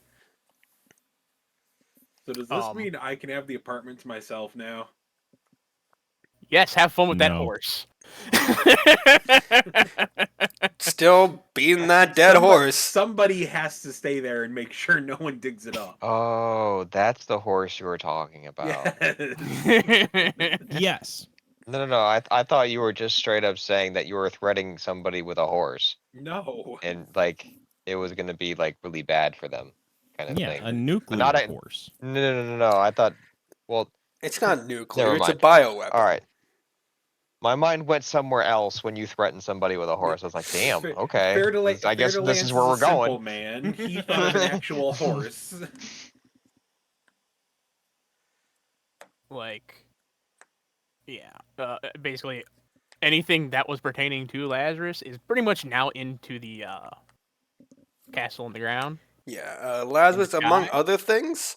So does this mean I can have the apartment to myself now? Yes, have fun with that No. horse. Still beating that dead horse. Somebody has to stay there and make sure no one digs it up. Oh, that's the horse you were talking about. Yes. Yes. No. I thought you were just straight up saying that you were threatening somebody with a horse, No. and like it was gonna be like really bad for them, kind of Yeah, thing. a nuclear Not a- horse. No. I thought. Well, It's not nuclear, never it's a mind. bioweapon. All right. My mind went somewhere else when you threatened somebody with a horse. I was like, damn, okay. I guess this is where we're simple going. man. He thought of an actual horse. Like, yeah. Basically, anything that was pertaining to Lazarus is pretty much now into the castle in the ground. Yeah, Lazarus, among sky? other things,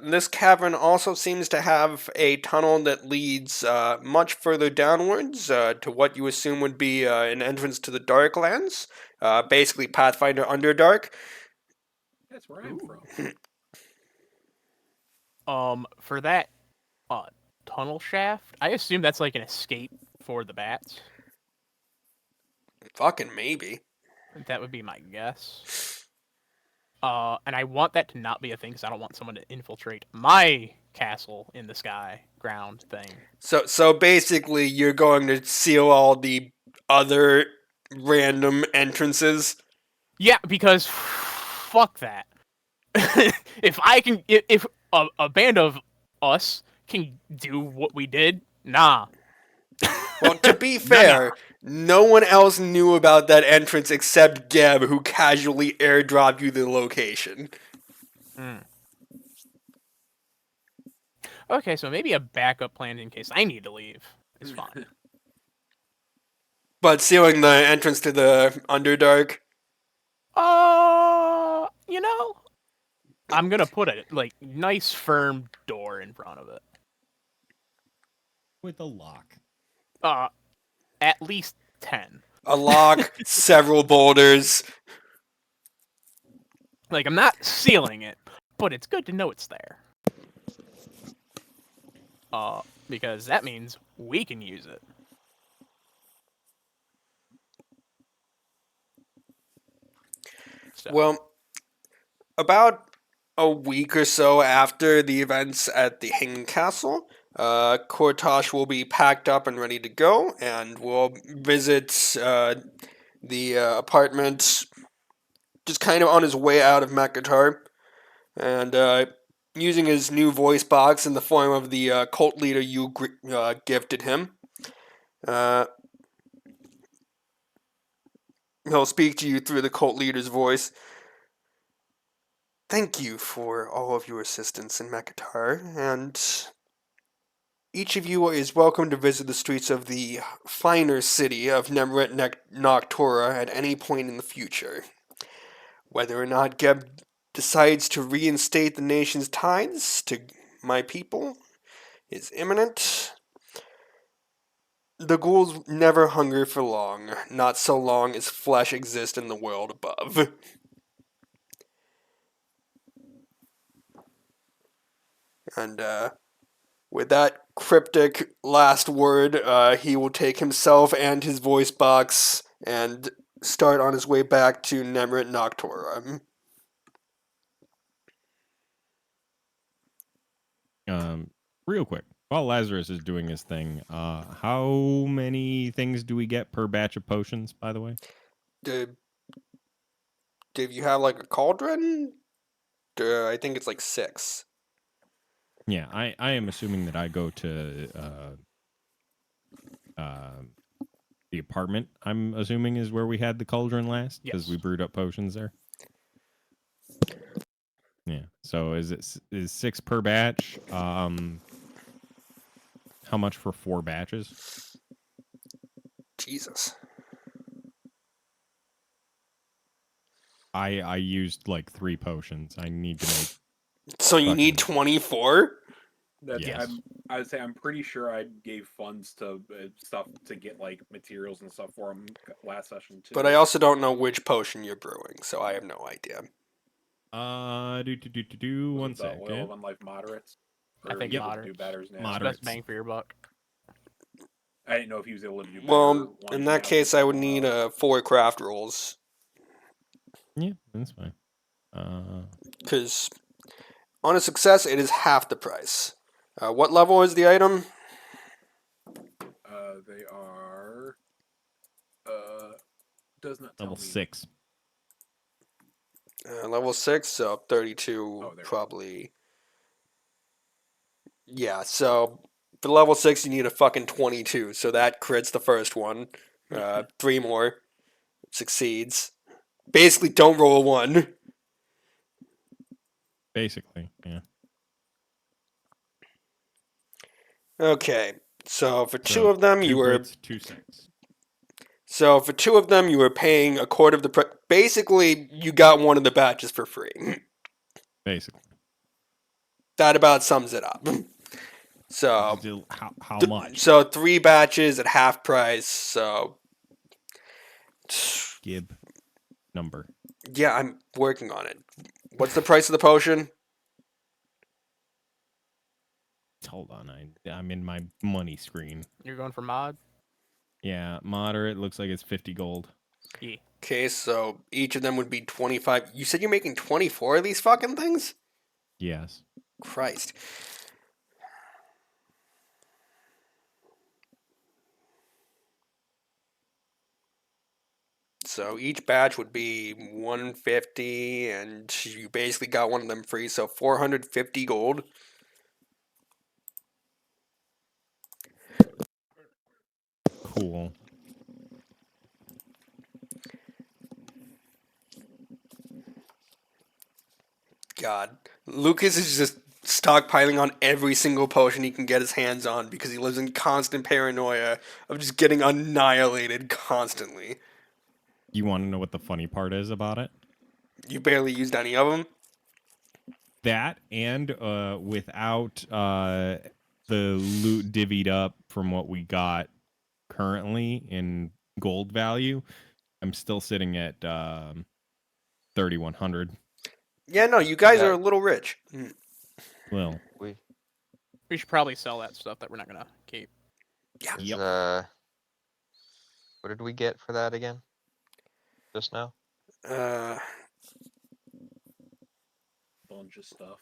this cavern also seems to have a tunnel that leads much further downwards to what you assume would be an entrance to the Darklands, basically Pathfinder Underdark. That's where I'm from. For that tunnel shaft, I assume that's like an escape for the bats. Fucking maybe. That would be my guess. And I want that to not be a thing because I don't want someone to infiltrate my castle in the sky ground thing. So basically, you're going to seal all the other random entrances. Yeah, because fuck that. If a band of us can do what we did, nah. Well, to be fair, no one else knew about that entrance except Geb, who casually airdropped you the location. Okay, so maybe a backup plan in case I need to leave is fine. But sealing the entrance to the Underdark. You know, I'm gonna put a like nice firm door in front of it. With a lock. At least 10. A lock, several boulders. Like I'm not sealing it, but it's good to know it's there. Because that means we can use it. So, Well, about a week or so after the events at the Hanging Castle, Kortosh will be packed up and ready to go, and we'll visit the apartment just kind of on his way out of Makatar, and using his new voice box in the form of the cult leader you gifted him. He'll speak to you through the cult leader's voice. thank you for all of your assistance in Mekatar, and each of you is welcome to visit the streets of the finer city of Nemret Noctura at any point in the future. Whether or not Geb decides to reinstate the nation's tithes to my people is imminent. The ghouls never hunger for long, not so long as flesh exists in the world above. And, with that cryptic last word, he will take himself and his voice box and start on his way back to Nemret Noctura. Real quick, while Lazarus is doing his thing, how many things do we get per batch of potions, by the way? Did you have like a cauldron? I think it's like 6. Yeah, I am assuming that I go to the apartment. I'm assuming is where we had the cauldron last because Yes. we brewed up potions there. Yeah. So is 6 per batch? How much for 4 batches? Jesus. I used like 3 potions. I need to make So you need fucking- 24? That's Yes. I would say I'm pretty sure I gave funds to stuff to get like materials and stuff for him last session too. But I also don't know which potion you're brewing, so I have no idea. Was One it the oil of second. unlife moderates. I Or think he able to moderates. do batters now. Moderates. Best bang for your buck. I didn't know if he was able to do better. Well, ones in that now case, than I would someone need else. 4 craft rolls. Yeah, that's fine. Because on a success, it is half the price. What level is the item? They are. Does not tell Level me. 6. Level 6, so 32 Oh, there. probably. Yeah, so for level 6, you need a fucking 22, so that crits the first one. 3 more. Succeeds. Basically, don't roll a 1. Basically, yeah. Okay, so for 2 So, of them, 2 you were. crits, 2 6. So for 2 of them, you were paying a quarter of the price. Basically, you got one of the batches for free. Basically. That about sums it up. So, How much? So 3 batches at half price. So, Gib number. yeah, I'm working on it. What's the price of the potion? Hold on, I'm in my money screen. You're going for mod? Yeah, moderate looks like it's 50 gold. Yeah. Okay, so each of them would be 25. You said you're making 24 of these fucking things? Yes. Christ. So each batch would be 150, and you basically got one of them free, so 450 gold. Cool. God. Lucas is just stockpiling on every single potion he can get his hands on because he lives in constant paranoia of just getting annihilated constantly. You want to know what the funny part is about it? You barely used any of them? That and without the loot divvied up from what we got currently in gold value, I'm still sitting at 3,100. Yeah, no, you guys Yeah. are a little rich. Well, We We should probably sell that stuff that we're not gonna keep. Yeah. is, Yep. what did we get for that again? Just now? Bunch of stuff.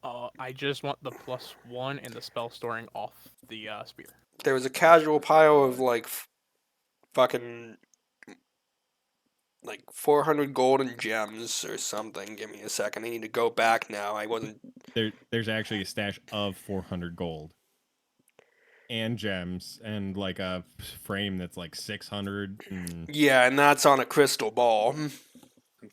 I just want the +1 and the spell storing off the spear. There was a casual pile of like fucking like 400 golden gems or something. Give me a second. I need to go back now. I wasn't. there's actually a stash of 400 gold and gems and like a frame that's like 600 and Yeah, and that's on a crystal ball.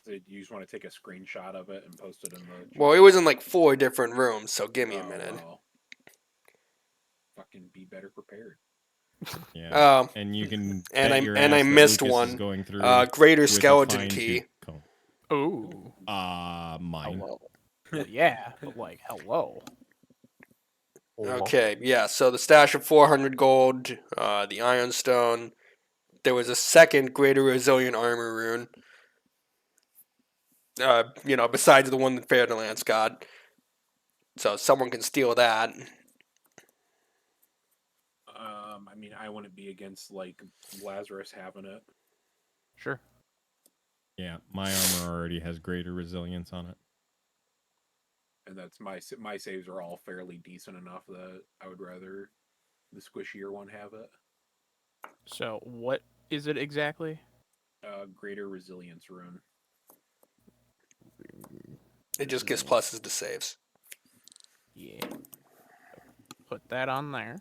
You just want to take a screenshot of it and post it in the. Well, it was in like 4 different rooms, so give me a Oh, minute. well. Fucking be better prepared. Yeah. Um, And you can and bet I- your and I ass that missed Lucas is one. going through Greater with a skeleton fine-tooth key. comb. Ooh. Mine. Hello. Well, yeah, but like, hello. Okay, yeah. So the stash of 400 gold, the ironstone. There was a second greater resilient armor rune. Besides the one that Fairlance got. So someone can steal that. I mean, I wouldn't be against like Lazarus having it. Sure. Yeah, my armor already has greater resilience on it. And that's my saves are all fairly decent enough that I would rather the squishier one have it. So, what is it exactly? Greater resilience rune. It just gives pluses to saves. Yeah. Put that on there.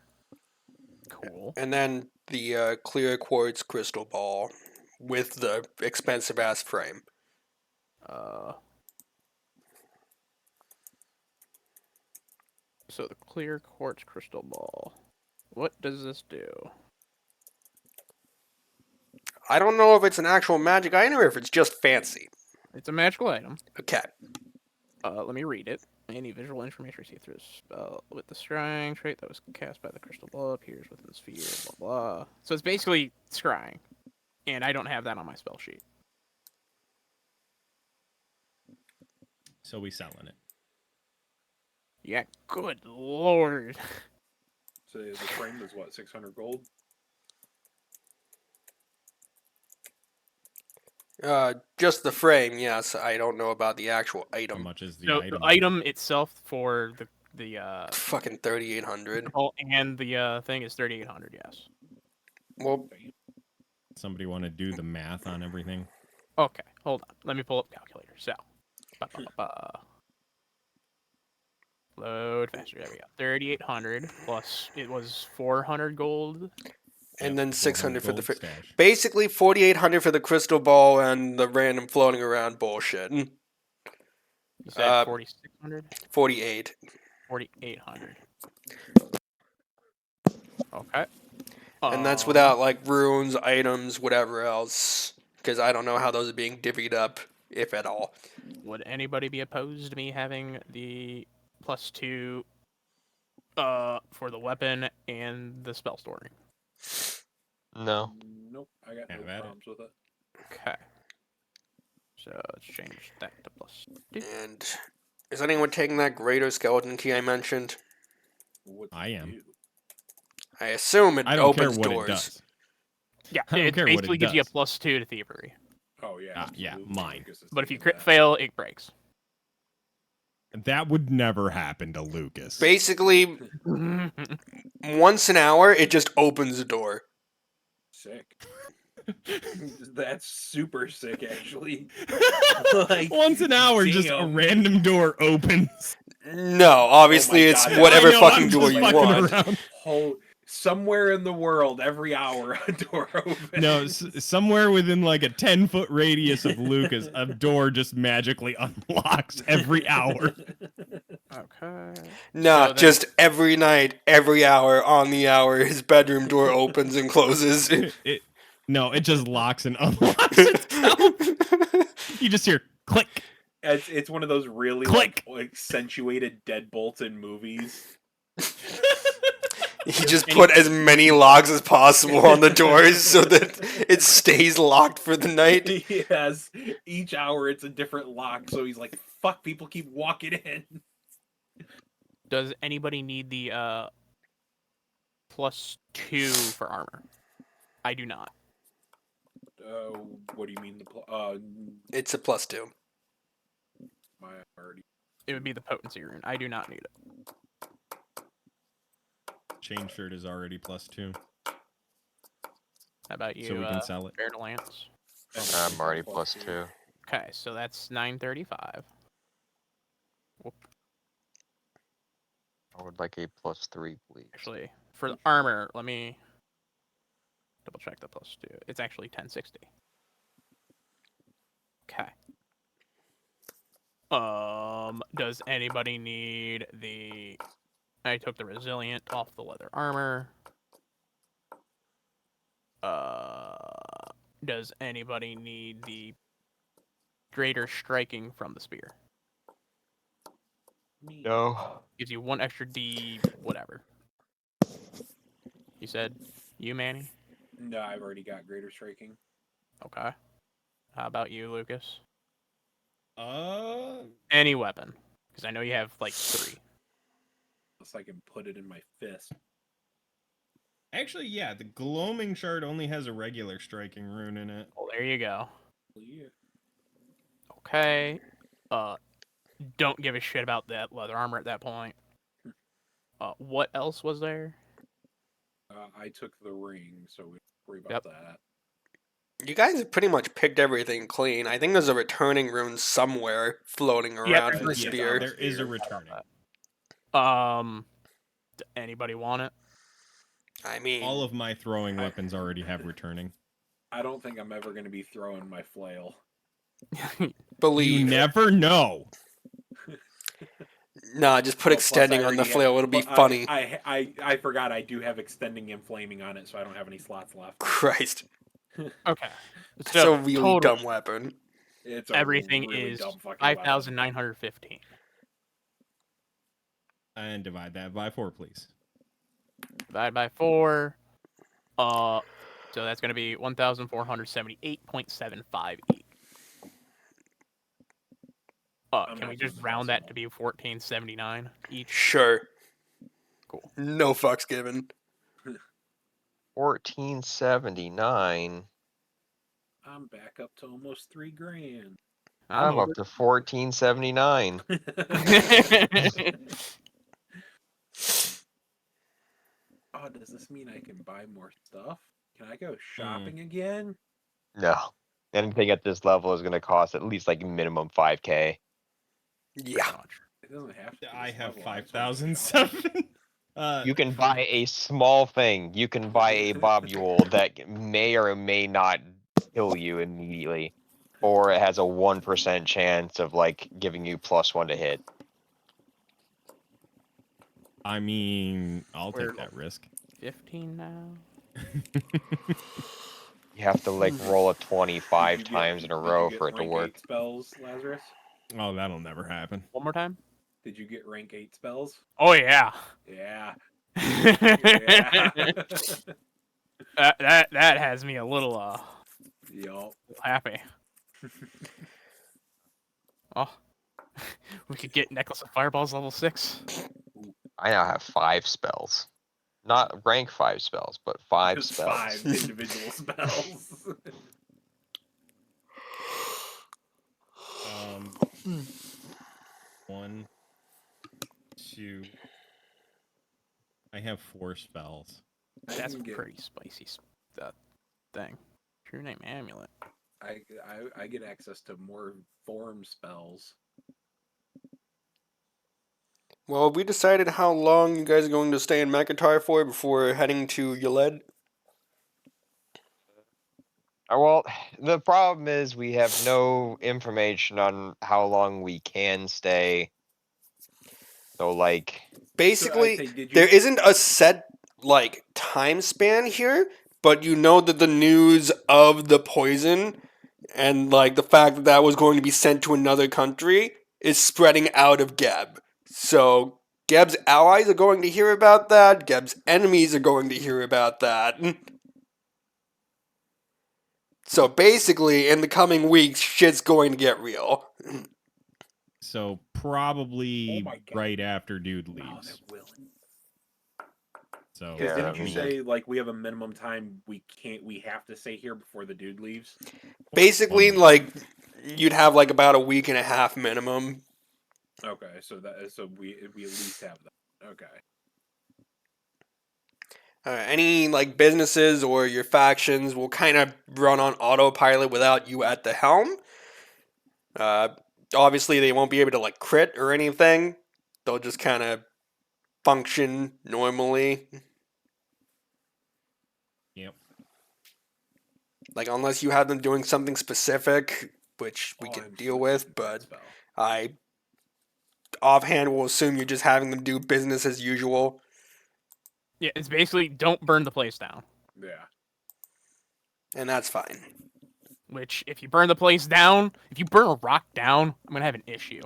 Cool. And then the clear quartz crystal ball with the expensive ass frame. So the clear quartz crystal ball. What does this do? I don't know if it's an actual magic item or if it's just fancy. It's a magical item. Okay. Let me read it. Any visual information received through a spell with the scrying trait that was cast by the crystal ball appears within the sphere, blah blah. So it's basically scrying. And I don't have that on my spell sheet. So we selling it. Yeah, good lord. So the frame is what, 600 gold? Just the frame, yes. I don't know about the actual How item. much is the So item? the item itself for the Fucking 3,800. and the thing is 3,800. Yes. Well, Somebody want to do the math on everything? Okay, hold on. Let me pull up calculator. So, ba-ba-ba-ba. Load faster. There we go. 3,800 plus it was 400 gold. and Yep, then 600 for the gold frame. stash. Basically, 4,800 for the crystal ball and the random floating around bullshit. You said 4,800. 4,800. Okay. And that's without like runes, items, whatever else. Because I don't know how those are being divvied up, if at all. Would anybody be opposed to me having the +2 for the weapon and the spell storing? No. Nope, I got Have no at it. problems with it. Okay. So let's change that to +2. And is anyone taking that greater skeleton key I mentioned? What's I it am. do? I assume it I don't care opens what doors. it does. Yeah, I don't it care what it basically gives you a does. +2 to thievery. Oh yeah, Yeah, absolutely. mine. Lucas is But if you taking crit that. fail, it breaks. That would never happen to Lucas. Basically, once an hour, it just opens the door. Sick. That's super sick, actually. Like, Once an hour, just a damn. random door opens. No, obviously Oh my it's God. whatever I know, fucking I'm door just you fucking want. around. Somewhere in the world, every hour, a door opens. No, somewhere within like a 10-foot radius of Lucas, a door just magically unlocks every hour. Okay. Nah, So then- just every night, every hour, on the hour, his bedroom door opens and closes. No, it just locks and unlocks itself. You just hear click. It's one of those really Click. like accentuated deadbolts in movies. He just put as many locks as possible on the doors so that it stays locked for the night. He has each hour it's a different lock, so he's like, "Fuck, people keep walking in." Does anybody need the +2 for armor? I do not. What do you mean It's a +2. my already? It would be the potency rune. I do not need it. Chain shirt is already +2, How about you, so we can sell it. Bear to Lance? I'm already +2. Okay, so that's 935. Whoop. I would like a +3, please. Actually, for the armor, let me double check the +2. It's actually 1060. Okay. Does anybody need the? I took the resilient off the leather armor. Does anybody need the greater striking from the spear? Me. No. Gives you 1 extra D, whatever. You said you, Manny? No, I've already got greater striking. Okay. How about you, Lucas? Uh, Any weapon, because I know you have like 3. Unless I can put it in my fist. actually, yeah, the gloaming shard only has a regular striking rune in it. Well, there you go. Well, yeah. Okay. Don't give a shit about that leather armor at that point. What else was there? I took the ring, so we don't worry about Yep. that. You guys have pretty much picked everything clean. I think there's a returning rune somewhere floating around there's for the a spear. There is a returning. Anybody want it? I mean, All of my throwing weapons already have returning. I don't think I'm ever going to be throwing my flail. You believe. never know. Nah, just put Well, plus extending I on the already flail. It'll be but funny. I forgot I do have extending and flaming on it, so I don't have any slots left. Christ. Okay. It's a really total dumb weapon. It's a everything really is dumb fucking weapon. 5,915. And divide that by 4, please. Divided by 4. So that's going to be 1,478.75 each. I'm Can we not just doing the round that to decimal. be 1479 each? Sure. Cool. No fucks given. 1479. I'm back up to almost $3,000. I'm up to 1479. Oh, does this mean I can buy more stuff? Can I go shopping again? No. Anything at this level is going to cost at least like minimum 5K. Yeah. Pretty much. It doesn't have to. Be I this have level. I just wanna go shopping. 5,007. You can buy a small thing. You can buy a bobule that may or may not kill you immediately. Or it has a 1% chance of like giving you +1 to hit. I mean, I'll We're- take that risk. 15 now. You have to like roll a 25 Did you times in a did you row get for it to rank work. 8 spells, Lazarus? Oh, that'll never happen. One more time. Did you get rank 8 spells? Oh yeah. Yeah. that has me a little Yup. happy. Oh, we could get Necklace of Fireballs level 6. I now have 5 spells. Not rank 5 spells, but 5 Just spells. 5 individual spells. Um, 1, 2. I have 4 spells. That's a can get- pretty spicy thing. True name amulet. I get access to more form spells. Well, have we decided how long you guys are going to stay in McIntyre for before heading to Yled? Well, the problem is we have no information on how long we can stay. So, like, Basically, say, did you- there isn't a set like time span here, but you know that the news of the poison and like the fact that that was going to be sent to another country is spreading out of Geb. So Geb's allies are going to hear about that. Geb's enemies are going to hear about that. So basically, in the coming weeks, shit's going to get real. So probably Oh my God. right after dude Oh, leaves. that will. So Because Yeah, didn't you I mean- say like we have a minimum time we have to stay here before the dude leaves? Basically, 1 week. like you'd have like about a week and a half minimum. Okay, so we at least have that. Okay. Any like businesses or your factions will kind of run on autopilot without you at the helm. Obviously, they won't be able to like crit or anything. They'll just kind of function normally. Yep. Like unless you have them doing something specific, which we Oh, can I'm deal switching with. to that But spell. I offhand will assume you're just having them do business as usual. Yeah, it's basically don't burn the place down. Yeah. And that's fine. Which, if you burn the place down, if you burn a rock down, I'm gonna have an issue,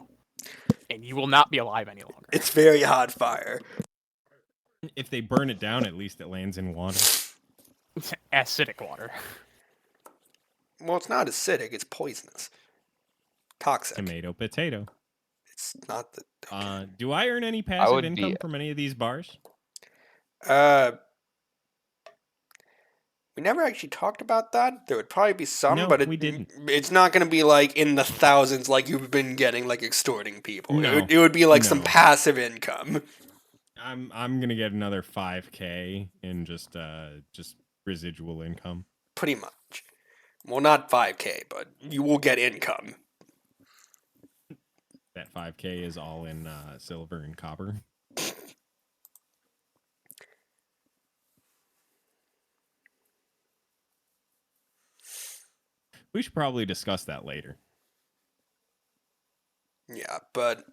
and you will not be alive any longer. It's very hot fire. If they burn it down, at least it lands in water. It's acidic water. Well, it's not acidic, it's poisonous. Toxic. Tomato, potato. It's not the... Do I earn any passive would income be- from any of these bars? We never actually talked about that. There would probably be some, No, but we didn't. It's not going to be like in the thousands like you've been getting, like extorting people. No. It would be like some No. passive income. I'm gonna get another 5K in just residual income. Pretty much. Well, not 5K, but you will get income. That 5K is all in silver and copper. We should probably discuss that later. Yeah, but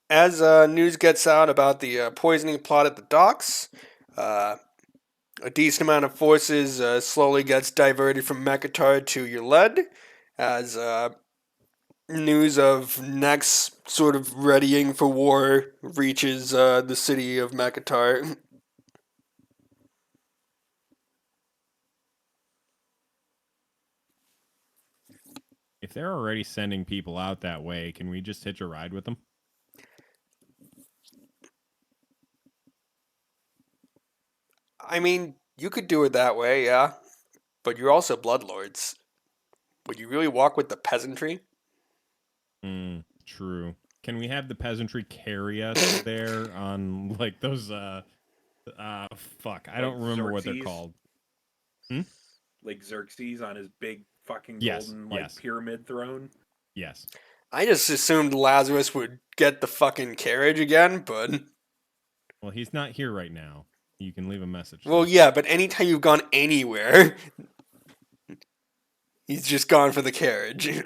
as news gets out about the poisoning plot at the docks, a decent amount of forces slowly gets diverted from Mekatar to Yled, as news of next sort of readying for war reaches the city of Mekatar. If they're already sending people out that way, can we just hitch a ride with them? I mean, you could do it that way, yeah. But you're also bloodlords. Would you really walk with the peasantry? True. Can we have the peasantry carry us there on like those fuck, I don't remember what they're Xerxes? called. Like Xerxes on his big fucking Yes, golden yes. pyramid throne. Yes. I just assumed Lazarus would get the fucking carriage again, but... Well, he's not here right now. You can leave a message. Well, yeah, but anytime you've gone anywhere, he's just gone for the carriage.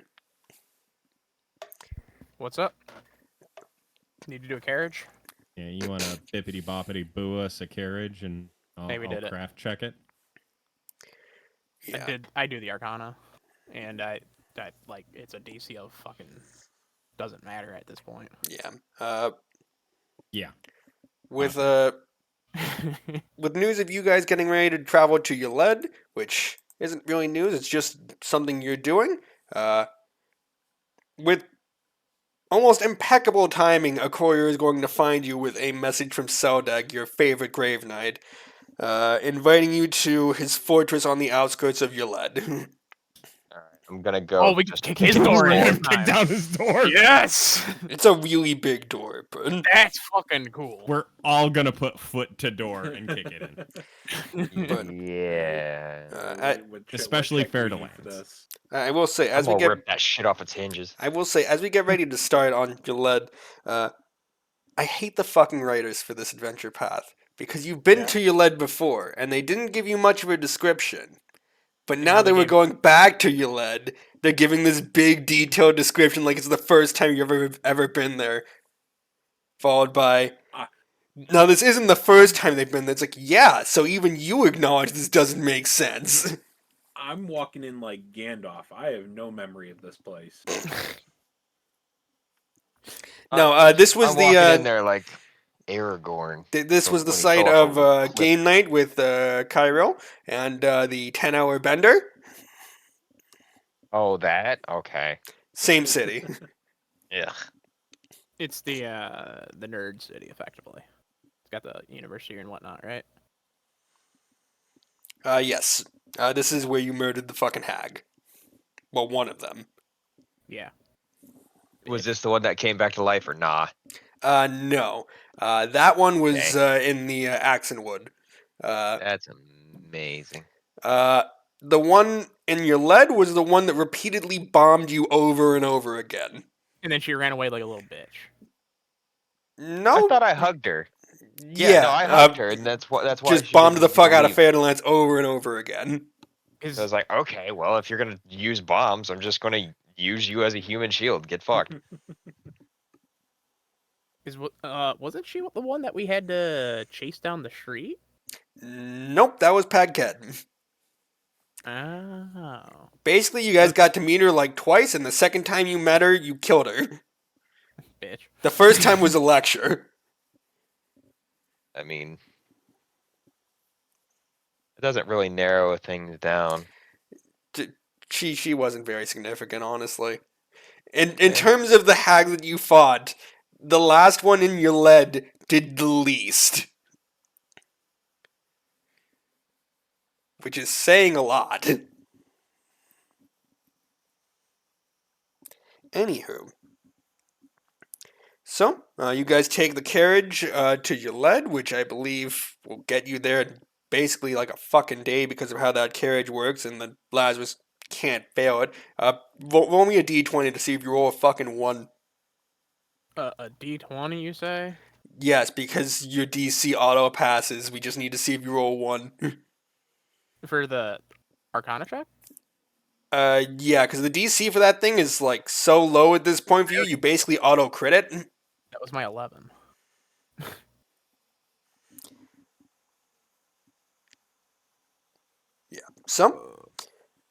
What's up? Need to do a carriage? Yeah, you want to bippity boppity boo us a carriage and I'll did it. craft check it. Yeah. I do the Arcana, and I like it's a DC of fucking doesn't matter at this point. Yeah. Yeah. With news of you guys getting ready to travel to Yled, which isn't really news, it's just something you're doing. With almost impeccable timing, a courier is going to find you with a message from Seldag, your favorite Grave Knight, inviting you to his fortress on the outskirts of Yled. I'm gonna go. Oh, we can kick his door in. Kick down his door. Yes, It's a really big door, but that's fucking cool. We're all gonna put foot to door and kick it in. but Yeah. Especially fair to for lands. this. I will say, I'm gonna rip that shit off its hinges. as we get ready to start on Yled, I hate the fucking writers for this adventure path. Because you've been Yeah. to Yled before, and they didn't give you much of a description. But And now now that they we're gave- going back to Yled, they're giving this big detailed description like it's the first time you've ever been there. Followed by, Ah. now this isn't the first time they've been there. It's like, yeah, so even you acknowledge this doesn't make sense. I'm walking in like Gandalf. I have no memory of this place. No, this was I'm walking in the there like Aragorn. this So was the when he site fell off of a cliff. game night with Cairo and the 10-hour bender. Oh, that? Okay. Same city. Yeah. It's the nerd city, effectively. It's got the university and whatnot, right? Yes. This is where you murdered the fucking hag. Well, one of them. Yeah. Was this the one that came back to life or nah? No. That one was in the Axonwood. That's amazing. The one in Yled was the one that repeatedly bombed you over and over again. And then she ran away like a little bitch. No. I thought I hugged her. Yeah. no, I hugged her, and that's why. Just she bombed the didn't fuck out of leave. Fairlands over and over again. So I was like, okay, well, if you're gonna use bombs, I'm just gonna use you as a human shield. Get fucked. Wasn't she the one that we had to chase down the street? Nope, that was Padcat. Oh, Basically, you guys got to meet her like twice, and the second time you met her, you killed her. bitch. The first time was a lecture. I mean, it doesn't really narrow things down. She wasn't very significant, honestly. In Okay. terms of the hag that you fought, the last one in Yled did the least. Which is saying a lot. Anywho. So, you guys take the carriage to Yled, which I believe will get you there in basically like a fucking day because of how that carriage works, and the Lazarus can't fail it. Roll me a d20 to see if you roll a fucking 1. A D20, you say? Yes, because your DC auto passes. We just need to see if you roll 1. For the Arcana check? Yeah, because the DC for that thing is like so low at this point for you, you basically auto crit it. That was my 11. So,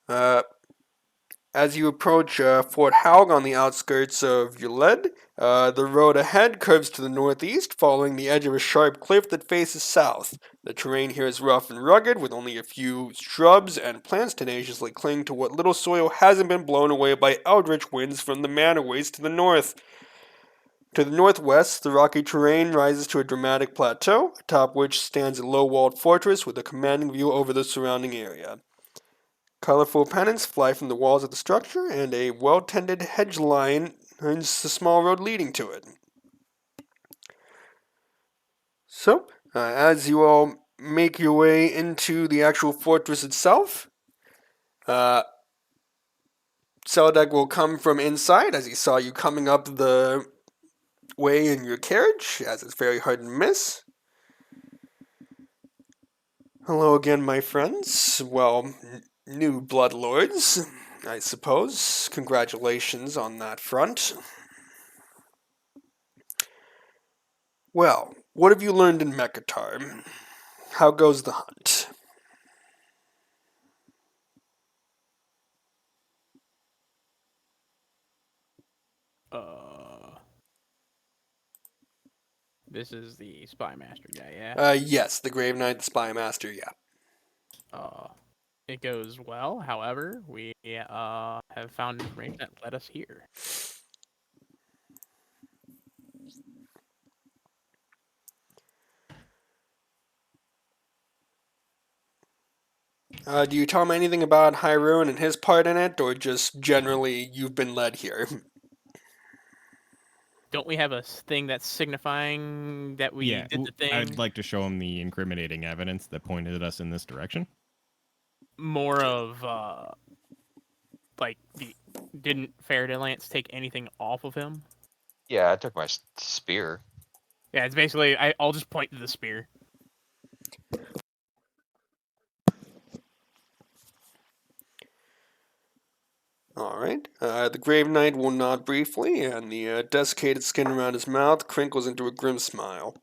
as you approach Fort Haug on the outskirts of Yled, the road ahead curves to the northeast, following the edge of a sharp cliff that faces south. The terrain here is rough and rugged, with only a few shrubs and plants tenaciously cling to what little soil hasn't been blown away by eldritch winds from the manor waste to the north. To the northwest, the rocky terrain rises to a dramatic plateau, atop which stands a low-walled fortress with a commanding view over the surrounding area. Colorful pennants fly from the walls of the structure, and a well-tended hedge line lines the small road leading to it. So, as you all make your way into the actual fortress itself, Seldeg will come from inside as he saw you coming up the way in your carriage, as it's very hard to miss. Hello again, my friends. Well, new bloodlords, I suppose. Congratulations on that front. Well, what have you learned in Mekatar? How goes the hunt? This is the Spy Master guy, yeah? Yes, the Grave Knight, the Spy Master, yeah. It goes well. However, we have found information that led us here. Do you tell him anything about Hyrule and his part in it, or just generally you've been led here? Don't we have a thing that's signifying that we Yeah, did the thing? I'd like to show him the incriminating evidence that pointed us in this direction. More of like didn't Lance take anything off of him? Yeah, I took my spear. Yeah, it's basically I'll just point to the spear. Alright. The Grave Knight will nod briefly, and the desiccated skin around his mouth crinkles into a grim smile.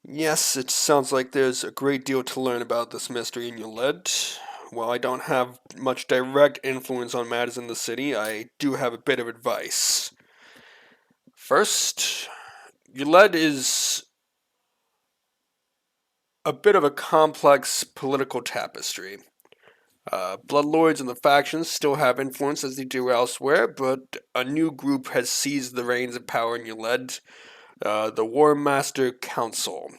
Yes, it sounds like there's a great deal to learn about this mystery in Yled. While I don't have much direct influence on matters in the city, I do have a bit of advice. First, Yled is a bit of a complex political tapestry. Bloodlords and the factions still have influence as they do elsewhere, but a new group has seized the reins of power in Yled, the War Master Council.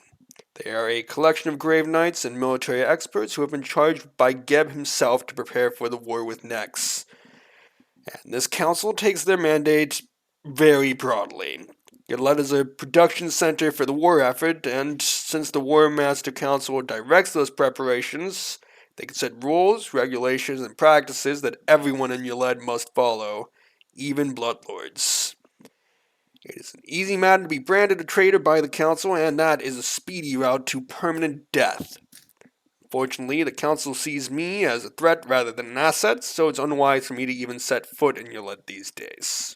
They are a collection of grave knights and military experts who have been charged by Geb himself to prepare for the war with Nex. And this council takes their mandate very broadly. Yled is a production center for the war effort, and since the War Master Council directs those preparations, they can set rules, regulations, and practices that everyone in Yled must follow, even bloodlords. It is an easy matter to be branded a traitor by the council, and that is a speedy route to permanent death. Fortunately, the council sees me as a threat rather than an asset, so it's unwise for me to even set foot in Yled these days.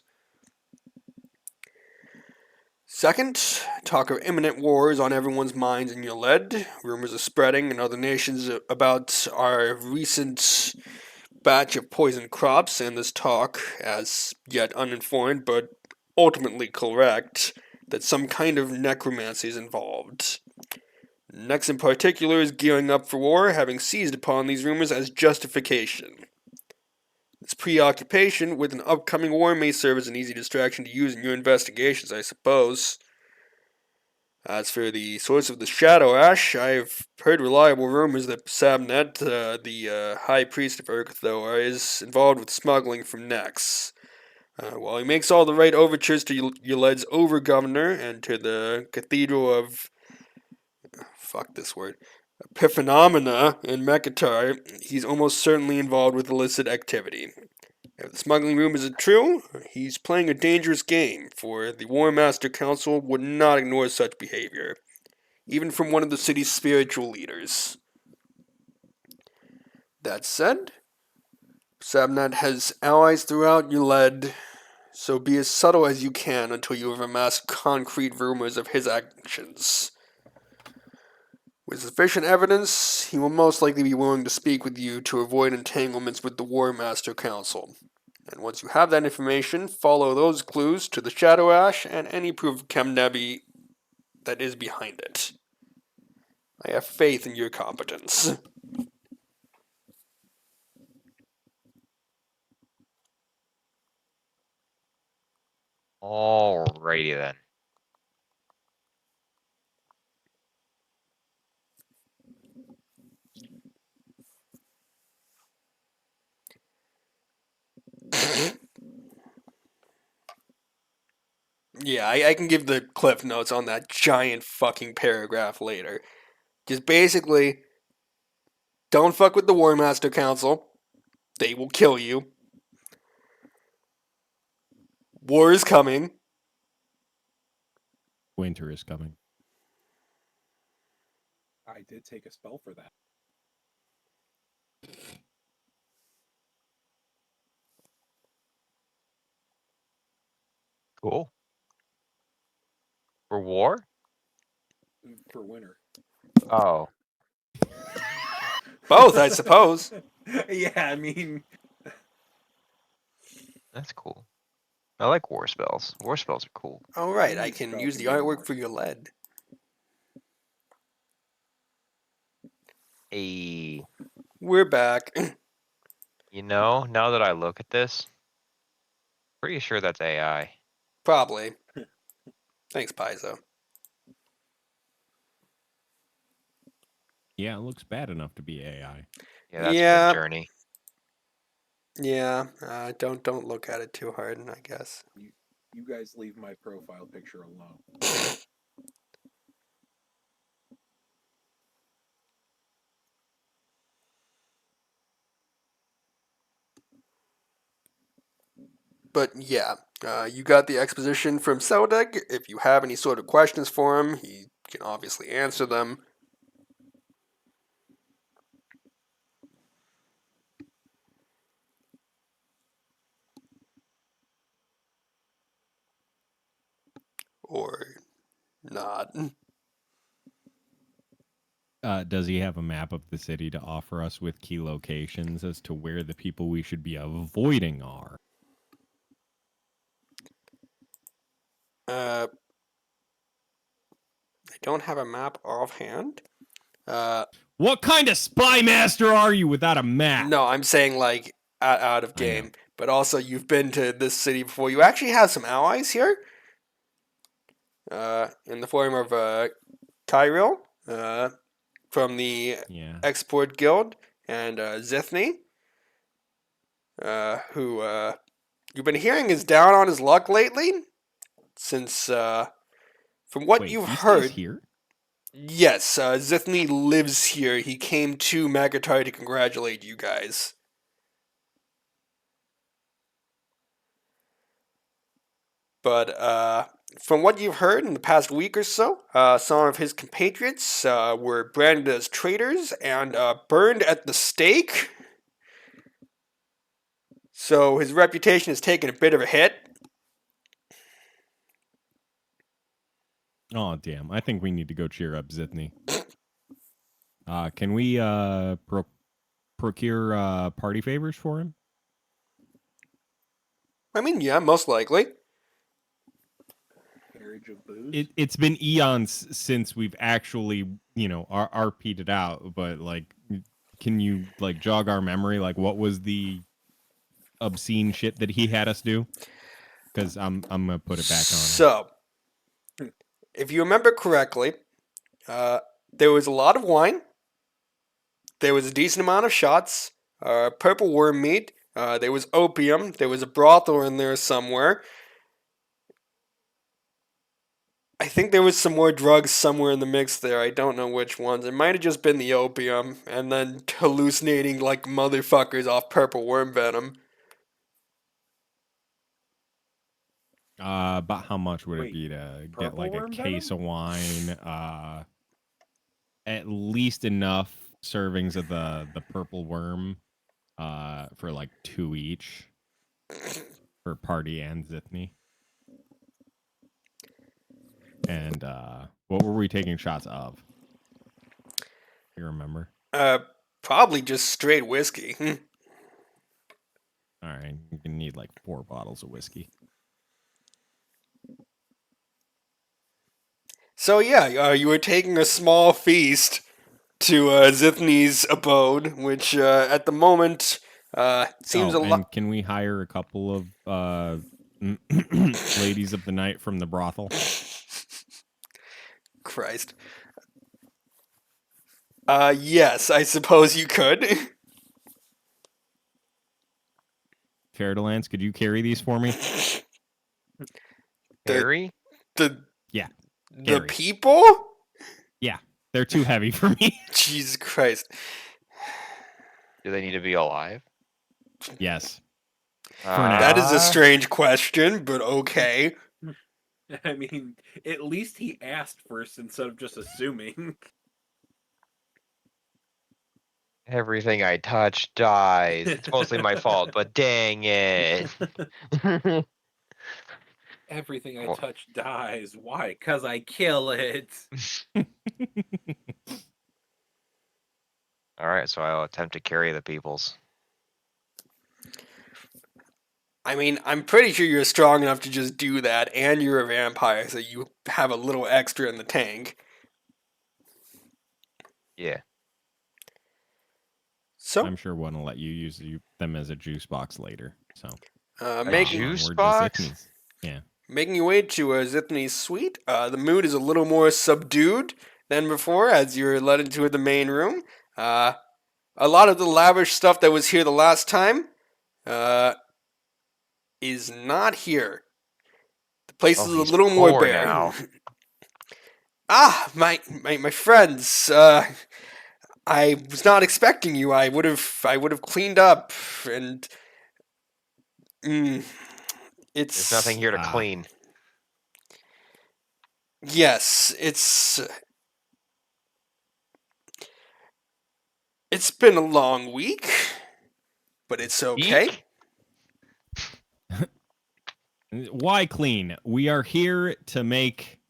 Second, talk of imminent war is on everyone's minds in Yled. Rumors are spreading in other nations about our recent batch of poisoned crops, and this talk, as yet uninformed but ultimately correct, that some kind of necromancy is involved. Nex in particular is gearing up for war, having seized upon these rumors as justification. This preoccupation with an upcoming war may serve as an easy distraction to use in your investigations, I suppose. As for the source of the Shadow Ash, I've heard reliable rumors that Sabnet, the High Priest of Urkthor, is involved with smuggling from Nex. While he makes all the right overtures to Yuled's Over-Governor and to the Cathedral of... fuck this word. Epiphenomena in Mekatar, he's almost certainly involved with illicit activity. If the smuggling rumors are true, he's playing a dangerous game, for the War Master Council would not ignore such behavior, even from one of the city's spiritual leaders. That said, Sabnat has allies throughout Yled, so be as subtle as you can until you have amassed concrete rumors of his actions. With sufficient evidence, he will most likely be willing to speak with you to avoid entanglements with the War Master Council. And once you have that information, follow those clues to the Shadow Ash and any proof of Chemnebi that is behind it. I have faith in your competence. Alrighty then. Yeah, I can give the cliff notes on that giant fucking paragraph later. Just basically, don't fuck with the War Master Council. They will kill you. War is coming. Winter is coming. I did take a spell for that. Cool. For war? For winter. Oh. Both, I suppose. Yeah, I mean, That's cool. I like war spells. War spells are cool. Alright, I Any can spell use the can be artwork more. for your lead. Hey, We're back. you know, now that I look at this, pretty sure that's AI. Probably. Thanks, Paizo. Yeah, it looks bad enough to be AI. Yeah, that's Yeah. Mid-Journey. Yeah, don't look at it too hard, I guess. You guys leave my profile picture alone. But yeah, you got the exposition from Seldeg. If you have any sort of questions for him, he can obviously answer them. Or not. Does he have a map of the city to offer us with key locations as to where the people we should be avoiding are? I don't have a map offhand. What kind of spy master are you without a map? No, I'm saying like out of I know. game. But also, you've been to this city before. You actually have some allies here. In the form of Kyril, from the Yeah. Export Guild, and Zithny, who you've been hearing is down on his luck lately. Since, from what Wait, you've he stays heard, here? yes, Zithny lives here. He came to Magatar to congratulate you guys. But from what you've heard in the past week or so, some of his compatriots were branded as traitors and burned at the stake. So his reputation has taken a bit of a hit. Oh damn! I think we need to go cheer up Zithny. Can we procure party favors for him? I mean, yeah, most likely. Carriage of booze. It's been eons since we've actually, RP'd it out. But like, can you like jog our memory? Like, what was the obscene shit that he had us do? Because I'm gonna put it back on him. So, if you remember correctly, there was a lot of wine. There was a decent amount of shots. Purple worm meat. There was opium. There was a brothel in there somewhere. I think there was some more drugs somewhere in the mix there. I don't know which ones. It might have just been the opium, and then hallucinating like motherfuckers off purple worm venom. About how much would it Wait, be to get purple like a worm case venom? of wine? At least enough servings of the purple worm, for like 2 each for Party and Zithny. And what were we taking shots of? You remember? Probably just straight whiskey. All right, you can need like 4 bottles of whiskey. So yeah, you were taking a small feast to Zithny's abode, which at the moment seems a and lot. can we hire a couple of ladies of the night from the brothel? Christ. Yes, I suppose you could. Fairdalance, could you carry these for me? Harry? the Yeah, the Gary. people? Yeah, they're too heavy for me. Jesus Christ. Do they need to be alive? Yes. Uh, That is a strange question, but okay. I mean, at least he asked first instead of just assuming. Everything I touch dies. It's mostly my fault, but dang it. Everything I Well- touch dies. Why? 'Cause I kill it. Alright, so I'll attempt to carry the peoples. I mean, I'm pretty sure you're strong enough to just do that, and you're a vampire, so you have a little extra in the tank. Yeah. So, I'm sure one will let you use them as a juice box later. So A make, juice onward to box? Zithny's. Yeah. making your way to Zithny's suite, the mood is a little more subdued than before as you're led into the main room. A lot of the lavish stuff that was here the last time is not here. The place is a he's little more poor bare. now. My friends. I was not expecting you. I would have cleaned up, and it's There's nothing here to clean. Yes, it's been a long week, but it's okay. Eek? Why clean? We are here to make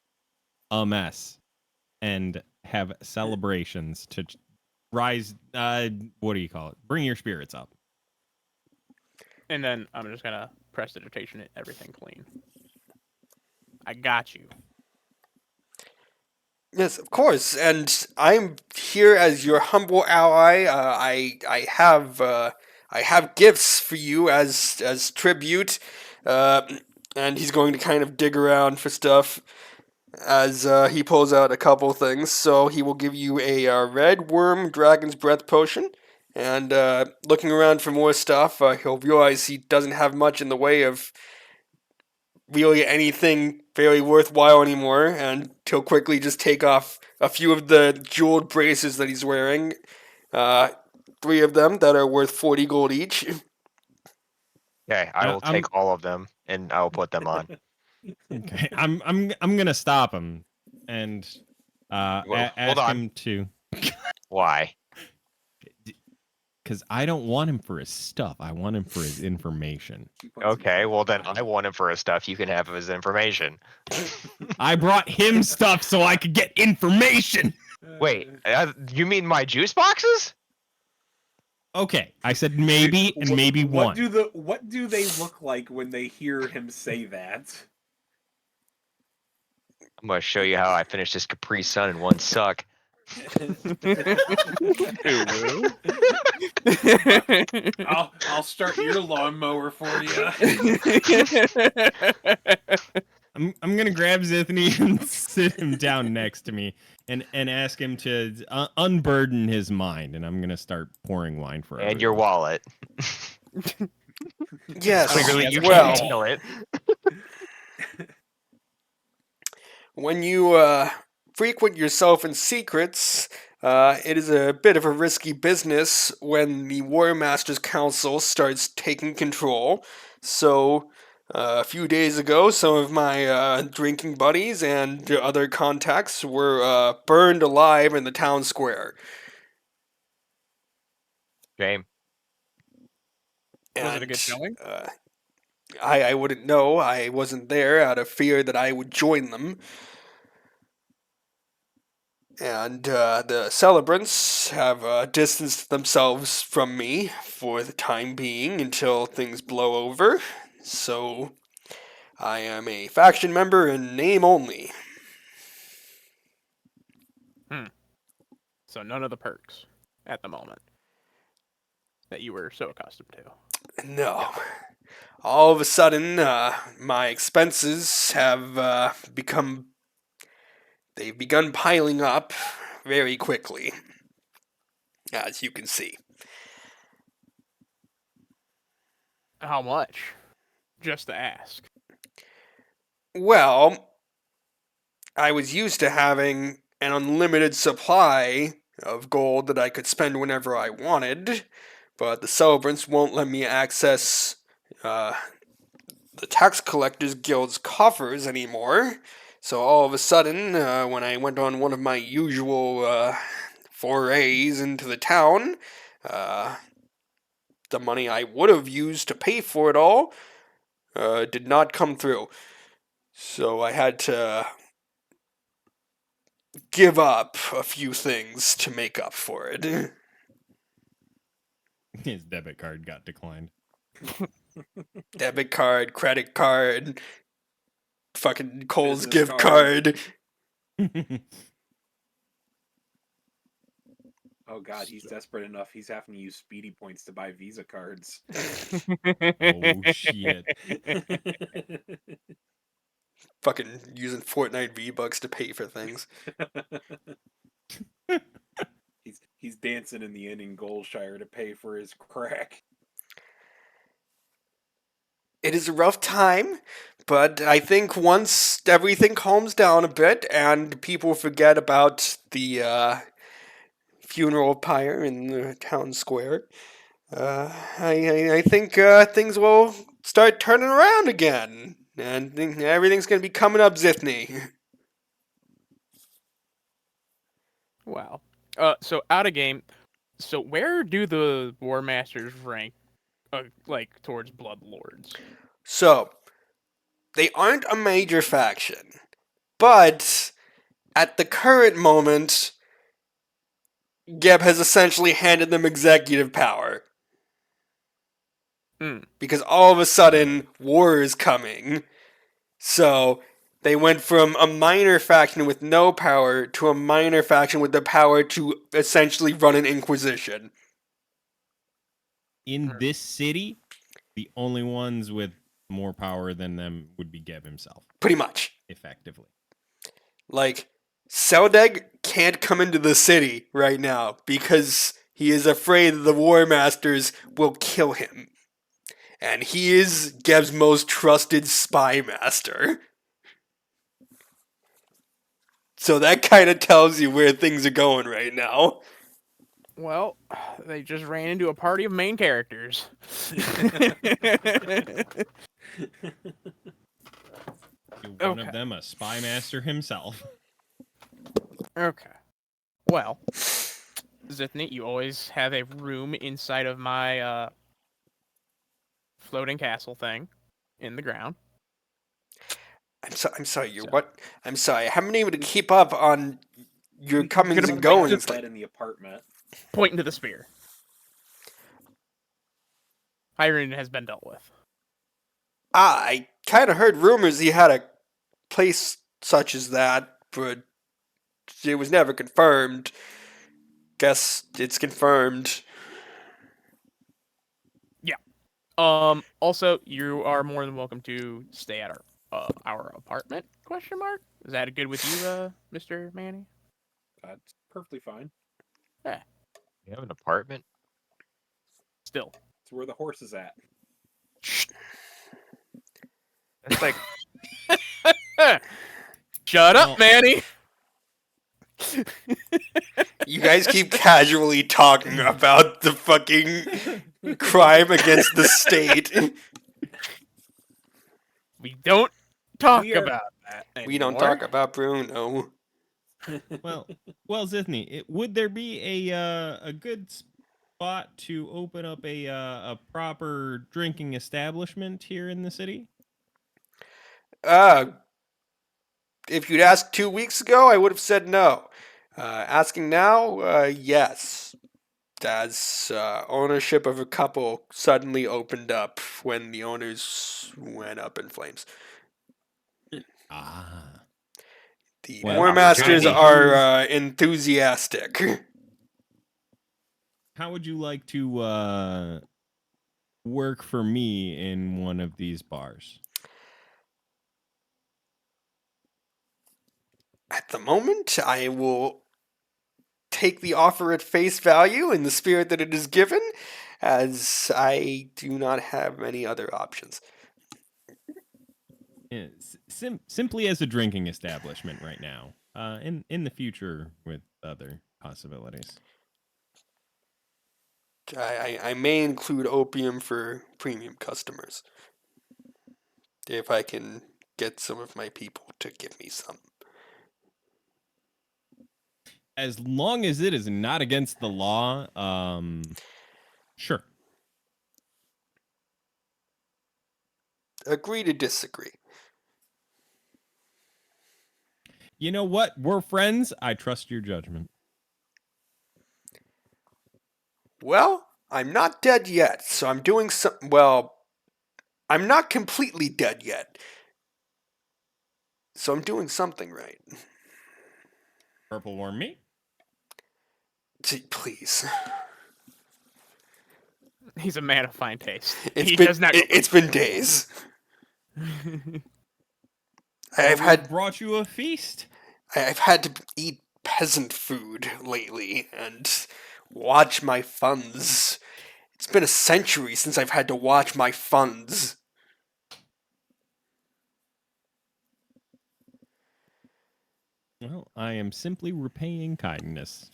a mess and have celebrations to rise. What do you call it? Bring your spirits up. And then I'm just gonna prestidigitation it, everything clean. I got you. Yes, of course, and I'm here as your humble ally. I have gifts for you as tribute, and he's going to kind of dig around for stuff as he pulls out a couple things. So he will give you a red worm dragon's breath potion, and looking around for more stuff, he'll realize he doesn't have much in the way of really anything very worthwhile anymore, and he'll quickly just take off a few of the jeweled braces that he's wearing. 3 of them that are worth 40 gold each. Okay, I Yeah, will take all of them and I will put them on. Okay, I'm gonna stop him and Well, hold ask on. him to, Why? because I don't want him for his stuff. I want him for his information. Okay, well then I want him for his stuff. You can have his information. I brought him stuff so I could get information. Wait, you mean my juice boxes? Okay, I said maybe and maybe what one. What do they look like when they hear him say that? I'm gonna show you how I finished this Capri Sun in one suck. I'll start your lawnmower for you. I'm gonna grab Zithny and sit him down next to me and ask him to unburden his mind, and I'm gonna start pouring wine for And your everyone. wallet. Yes. Clearly you Well, can't handle it. when you frequent yourself in secrets, it is a bit of a risky business when the War Masters Council starts taking control. So, a few days ago, some of my drinking buddies and other contacts were burned alive in the town square. Shame. Was it a good showing? I wouldn't know. I wasn't there out of fear that I would join them. And the celebrants have distanced themselves from me for the time being until things blow over. So I am a faction member in name only. So none of the perks at the moment that you were so accustomed to. No. All of a sudden, my expenses have they've begun piling up very quickly, as you can see. How much? Just to ask. Well, I was used to having an unlimited supply of gold that I could spend whenever I wanted, but the celebrants won't let me access the tax collectors guild's coffers anymore. So all of a sudden, when I went on one of my usual forays into the town, uh, the money I would have used to pay for it all did not come through. So I had to give up a few things to make up for it. His debit card got declined. Debit card, credit card, fucking Kohl's Business gift card. card. Oh god, he's desperate enough. He's having to use speedy points to buy Visa cards. Oh shit! Fucking using Fortnite V-Bucks to pay for things. He's dancing in the inn in Goldshire to pay for his crack. It is a rough time, but I think once everything calms down a bit and people forget about the funeral pyre in the town square, I think things will start turning around again, and everything's gonna be coming up, Zithny. Wow. So out of game. So where do the War Masters rank, like towards Blood Lords? So, they aren't a major faction, but at the current moment, Geb has essentially handed them executive power. Because all of a sudden, war is coming. So, they went from a minor faction with no power to a minor faction with the power to essentially run an inquisition. In this city, the only ones with more power than them would be Geb himself, Pretty much. effectively. Like, Seldeg can't come into the city right now because he is afraid that the War Masters will kill him. And he is Geb's most trusted spy master. So that kind of tells you where things are going right now. Well, they just ran into a party of main characters. One Okay. of them a spy master himself. Okay. Well, Zithny, you always have a room inside of my floating castle thing in the ground. I'm sorry. You're So- what? I'm sorry. I haven't been able to keep up on your He's comings gonna and point to- goings. Bed in the apartment. Pointing to the spear. Hyrule has been dealt with. I kind of heard rumors he had a place such as that, but it was never confirmed. Guess it's confirmed. Also, you are more than welcome to stay at our apartment? Question mark. Is that good with you, Mr. Manny? That's perfectly fine. Yeah. You have an apartment? Still. It's where the horse is at. That's like Shut Well- up, Manny. You guys keep casually talking about the fucking crime against the state. We don't talk We are- about that anymore. We don't talk about Bruno. Well, Zithny, would there be a good spot to open up a proper drinking establishment here in the city? If you'd asked 2 weeks ago, I would have said no. Asking now, yes. As ownership of a couple suddenly opened up when the owners went up in flames. Ah. The Well, War Masters opportunity. are enthusiastic. How would you like to work for me in one of these bars? At the moment, I will take the offer at face value in the spirit that it is given, as I do not have many other options. Yeah, simply as a drinking establishment right now. In the future with other possibilities. I may include opium for premium customers. If I can get some of my people to give me some. As long as it is not against the law, sure. Agree to disagree. You know what? We're friends. I trust your judgment. Well, I'm not dead yet, so I'm doing some. Well, I'm not completely dead yet. So I'm doing something right. Purple warm me. Please. He's a man of fine taste. It's He been does not. it's been days. I've We had brought you a feast. I've had to eat peasant food lately and watch my funds. It's been a century since I've had to watch my funds. Well, I am simply repaying kindness.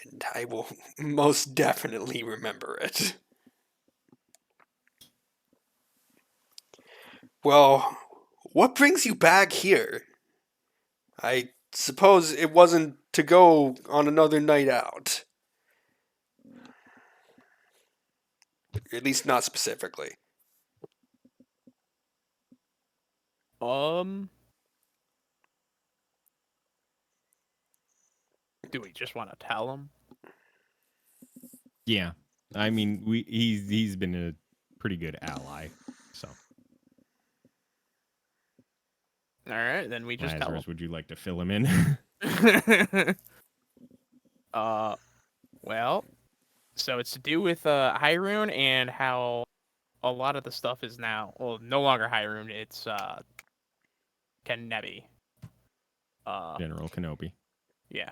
And I will most definitely remember it. Well, what brings you back here? I suppose it wasn't to go on another night out. At least not specifically. Do we just want to tell him? Yeah, I mean, he's been a pretty good ally. So, All right, then we just Lazarus, tell would you like to fill him in? him. Well, so it's to do with Hyrule and how a lot of the stuff is now, well, no longer Hyrule. It's Kenebi. General Kenobi. Yeah.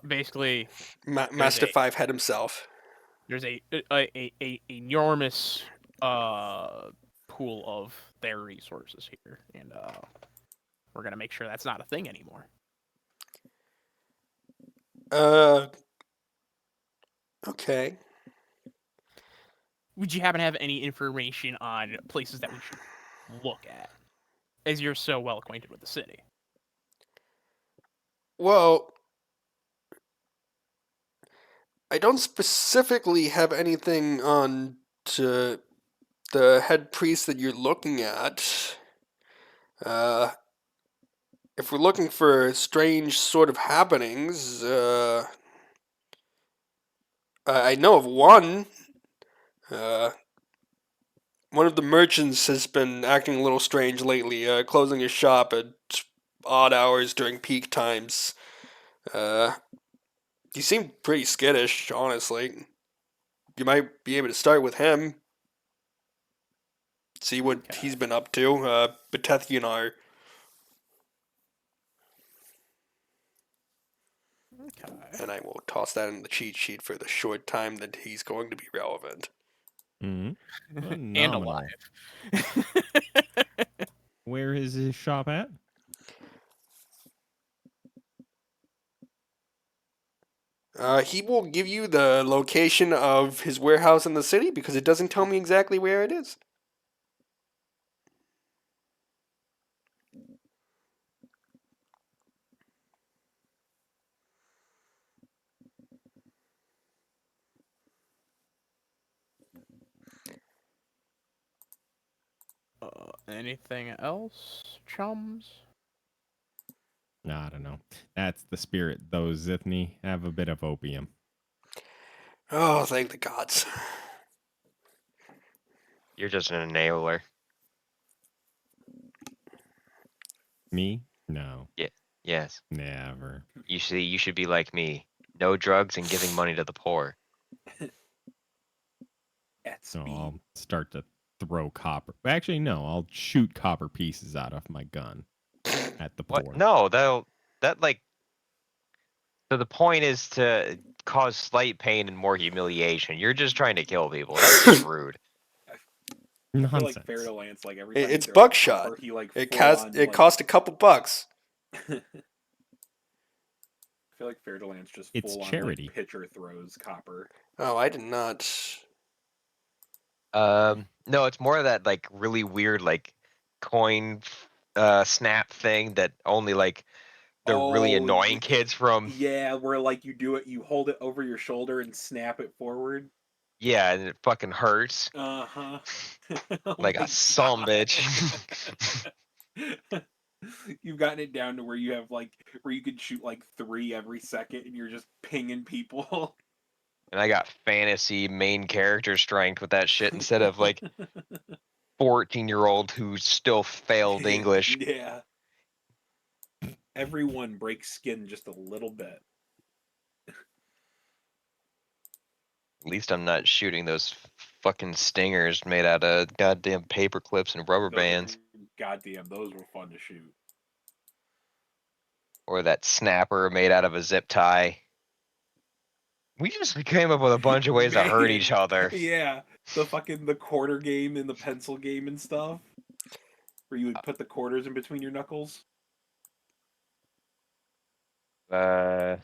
Basically, Master a- 5 had himself. there's a enormous pool of their resources here, and we're gonna make sure that's not a thing anymore. Okay. Would you happen to have any information on places that we should look at? as you're so well acquainted with the city. Well, I don't specifically have anything on to the head priest that you're looking at. If we're looking for strange sort of happenings, I know of one. Uh, one of the merchants has been acting a little strange lately, closing his shop at odd hours during peak times. Uh, he seemed pretty skittish, honestly. You might be able to start with him. See what Okay. he's been up to. Bethethian are. Okay. And I will toss that in the cheat sheet for the short time that he's going to be relevant. Mm-hmm. And Phenomenal. alive. Where is his shop at? He will give you the location of his warehouse in the city because it doesn't tell me exactly where it is. Anything else, chums? No, I don't know. That's the spirit. Those Zithni have a bit of opium. Oh, thank the gods. You're just an enabler. Me? No, Yes. never. You see, you should be like me. No drugs and giving money to the poor. At So speed. I'll start to throw copper. Actually, no, I'll shoot copper pieces out of my gun at the What? poor. No, that like. So the point is to cause slight pain and more humiliation. You're just trying to kill people. That's just rude. I feel like Nonsense. Fair to Lance, like every time It's he throws buckshot. copper, he like It full on. it cost a couple bucks. I feel like Fair to Lance just It's full on charity. like pitcher throws copper. Oh, I did not. No, it's more of that like really weird like coin snap thing that only like the really Oh, annoying kids from yeah, where like you do it, you hold it over your shoulder and snap it forward. yeah, and it fucking hurts Uh huh. Oh like my a some bitch. God. You've gotten it down to where you have like where you could shoot like 3 every second, and you're just pinging people. And I got fantasy main character strength with that shit instead of like 14-year-old who still failed English. Yeah. Everyone breaks skin just a little bit. At least I'm not shooting those fucking stingers made out of goddamn paper clips and rubber bands. Goddamn, those were fun to shoot. Or that snapper made out of a zip tie. We just came up with a bunch of ways to hurt each Man, other. Yeah, the quarter game and the pencil game and stuff, where you would put the quarters in between your knuckles. Something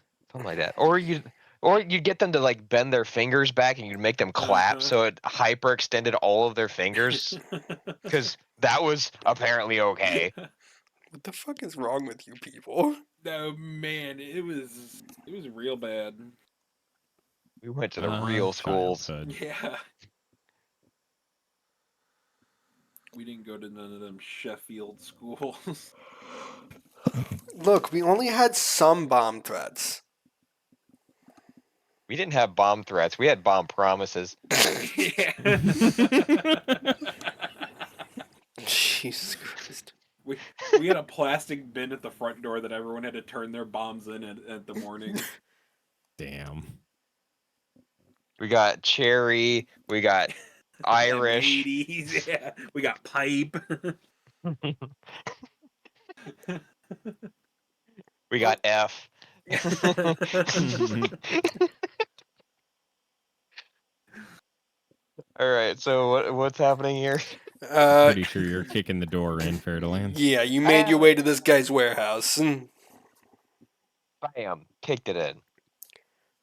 like that. Or you get them to like bend their fingers back and you'd make them clap Uh-huh. so it hyper extended all of their fingers. Because that was apparently okay. What the fuck is wrong with you people? No man, it was real bad. We went to the real schools. Childhood. Yeah. We didn't go to none of them Sheffield schools. Look, we only had some bomb threats. We didn't have bomb threats. We had bomb promises. Yeah. Jesus Christ. We had a plastic bin at the front door that everyone had to turn their bombs in at the morning. Damn. We got cherry. We got Irish. M80s, yeah. We got pipe. We got F. All right. So what's happening here? Pretty sure you're kicking the door in, Fair to Lance. Yeah, you made your way to this guy's warehouse. Bam! Kicked it in.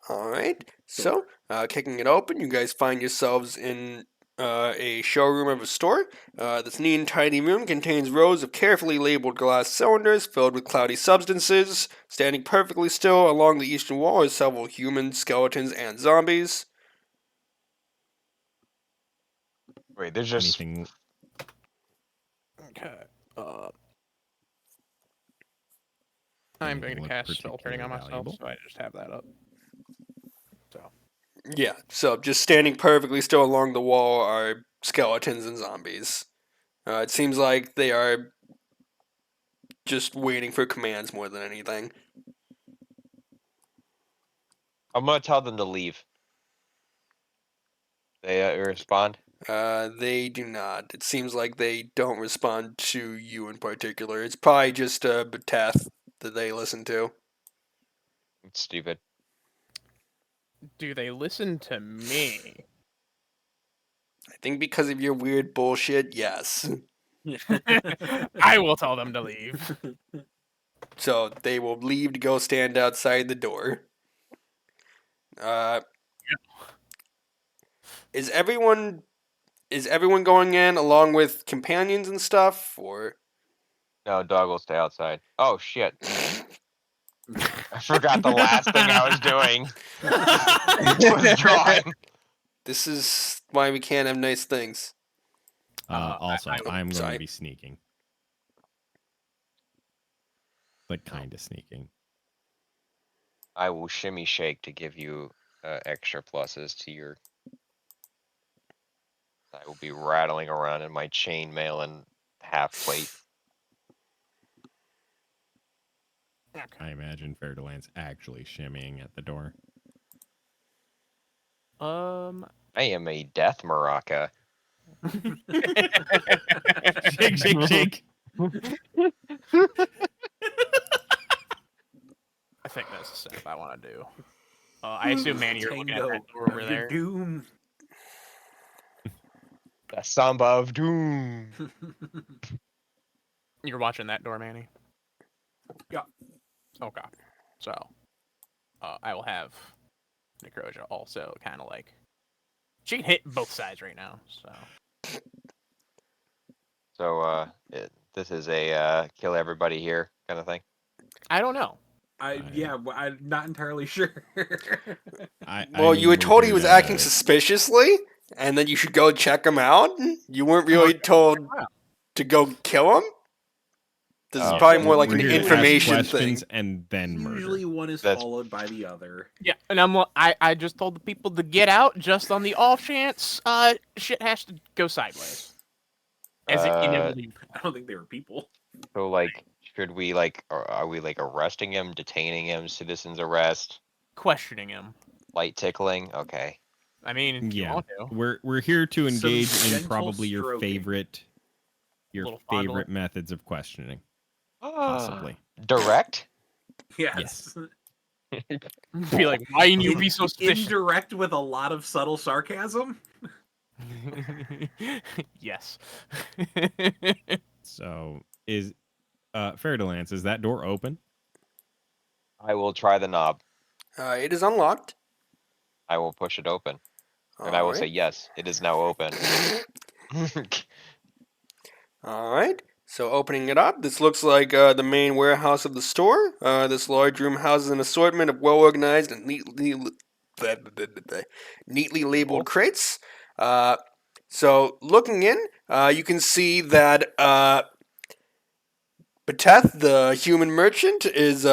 All right. So, kicking it open, you guys find yourselves in a showroom of a store. This neat and tidy room contains rows of carefully labeled glass cylinders filled with cloudy substances. Standing perfectly still along the eastern wall are several humans, skeletons, and zombies. Wait, there's just Anything? Okay. I'm going to Anything look cast spell turning on particularly myself, valuable? so I just have that up. So Yeah, so just standing perfectly still along the wall are skeletons and zombies. It seems like they are just waiting for commands more than anything. I'm gonna tell them to leave. They respond. They do not. It seems like they don't respond to you in particular. It's probably just Betheth that they listen to. It's stupid. do they listen to me? I think because of your weird bullshit, yes. I will tell them to leave. So they will leave to go stand outside the door. Uh, is everyone going in along with companions and stuff, or? No, dog will stay outside. Oh shit! I forgot the last thing I was doing. Was drawing. This is why we can't have nice things. Also, I'm going sorry. to be sneaking. Like, kind of sneaking. I will shimmy shake to give you extra pluses to your. I will be rattling around in my chainmail and half plate. I imagine Fairdelance actually shimmying at the door. I am a death maraca. Shake, shake, shake. I think that's the step I want to do. I assume, Manny, you're looking at Tango that door over of there. Doom. The Samba of Doom. You're watching that door, Manny. Yeah. Okay. So, I will have Necrosia also kind of like she can hit both sides right now. So So this is a kill everybody here kind of thing. I don't know. I'm not entirely sure. Well, you were we're told he here was to- acting suspiciously, and then you should go check him out. You weren't really told to go kill him. This is Oh, probably shit. more like we're an here to ask information thing. questions and then murder. Usually one is That's- followed by the other. Yeah, and I just told the people to get out just on the off chance shit has to go sideways. As it inevitably. I don't think they were people. So like, should we like, are we like arresting him, detaining him, citizen's arrest, Questioning him. light tickling? Okay. I mean, if you Yeah, want to. we're here to Some engage in gentle probably your stroking. favorite Little fondling. favorite methods of questioning, possibly. Direct. Yes. Be like, why you be so suspicious? Indirect with a lot of subtle sarcasm. Yes. So is Fairdelance, is that door open? I will try the knob. It is unlocked. I will push it open, and I will say yes. It is now open. All right. So opening it up, this looks like the main warehouse of the store. This large room houses an assortment of well-organized and neatly labeled crates. So looking in, you can see that Beteth, the human merchant, is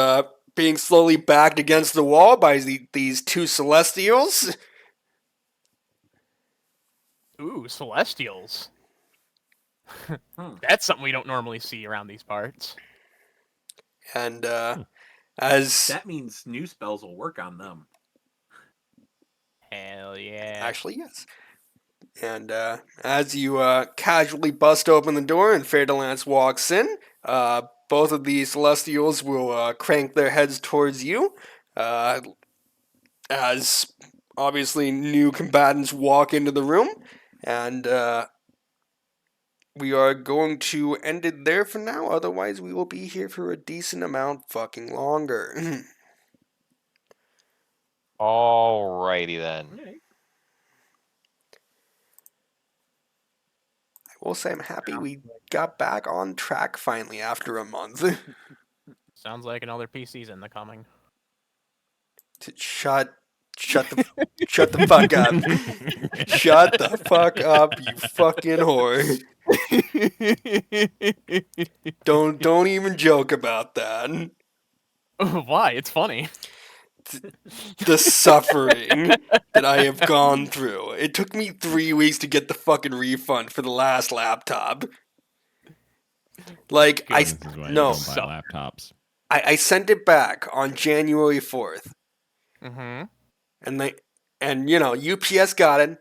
being slowly backed against the wall by these two celestials. Ooh, celestials. That's something we don't normally see around these parts. And as That means new spells will work on them. Hell yeah. actually, yes. And as you casually bust open the door and Fairdelance walks in, both of the Celestials will crank their heads towards you. As obviously new combatants walk into the room. And we are going to end it there for now. Otherwise, we will be here for a decent amount fucking longer. Alrighty then. will say I'm happy we got back on track finally after a month. Sounds like another PC's in the coming. Shut the fuck up. Shut the fuck up, you fucking whore. Don't even joke about that. Why? It's funny. The suffering that I have gone through. It took me 3 weeks to get the fucking refund for the last laptop. Like This is why you no, don't buy laptops. I sent it back on January 4th. Mm-hmm. And you know, UPS got it.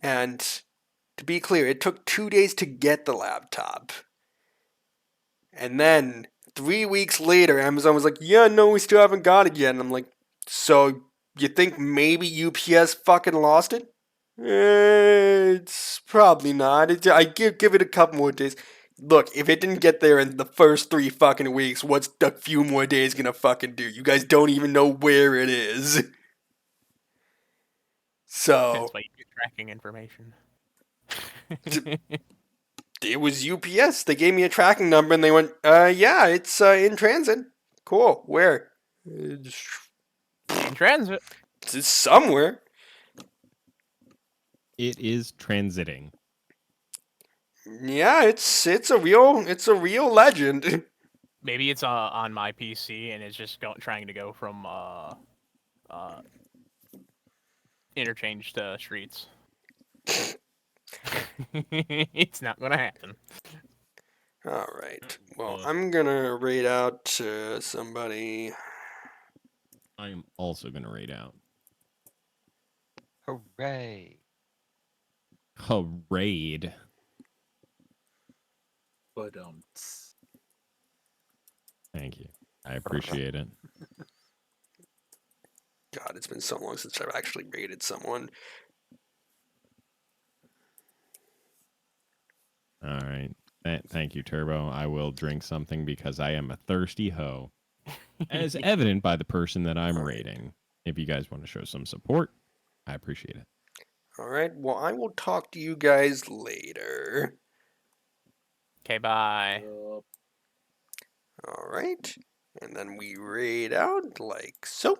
And to be clear, it took 2 days to get the laptop. And then 3 weeks later, Amazon was like, "Yeah, no, we still haven't got it yet." And I'm like, "So you think maybe UPS fucking lost it?" It's probably not. I give it a couple more days. Look, if it didn't get there in the first 3 fucking weeks, what's a few more days gonna fucking do? You guys don't even know where it is. So That's why you get tracking information. it was UPS. They gave me a tracking number and they went, yeah, it's in transit. Cool. Where? It's In transit. somewhere. It is transiting. Yeah, it's a real legend. Maybe it's on my PC and it's just trying to go from interchange to streets. It's not gonna happen. All right. Well, Well, I'm gonna raid out to somebody. I am also going to raid out. Hooray! Raid. But Thank you. I appreciate it. God, it's been so long since I've actually raided someone. All right. Thank you, Turbo. I will drink something because I am a thirsty hoe, as evident by the person that I'm raiding. If you guys want to show some support, I appreciate it. All right. Well, I will talk to you guys later. Okay, bye. All right. And then we raid out like so.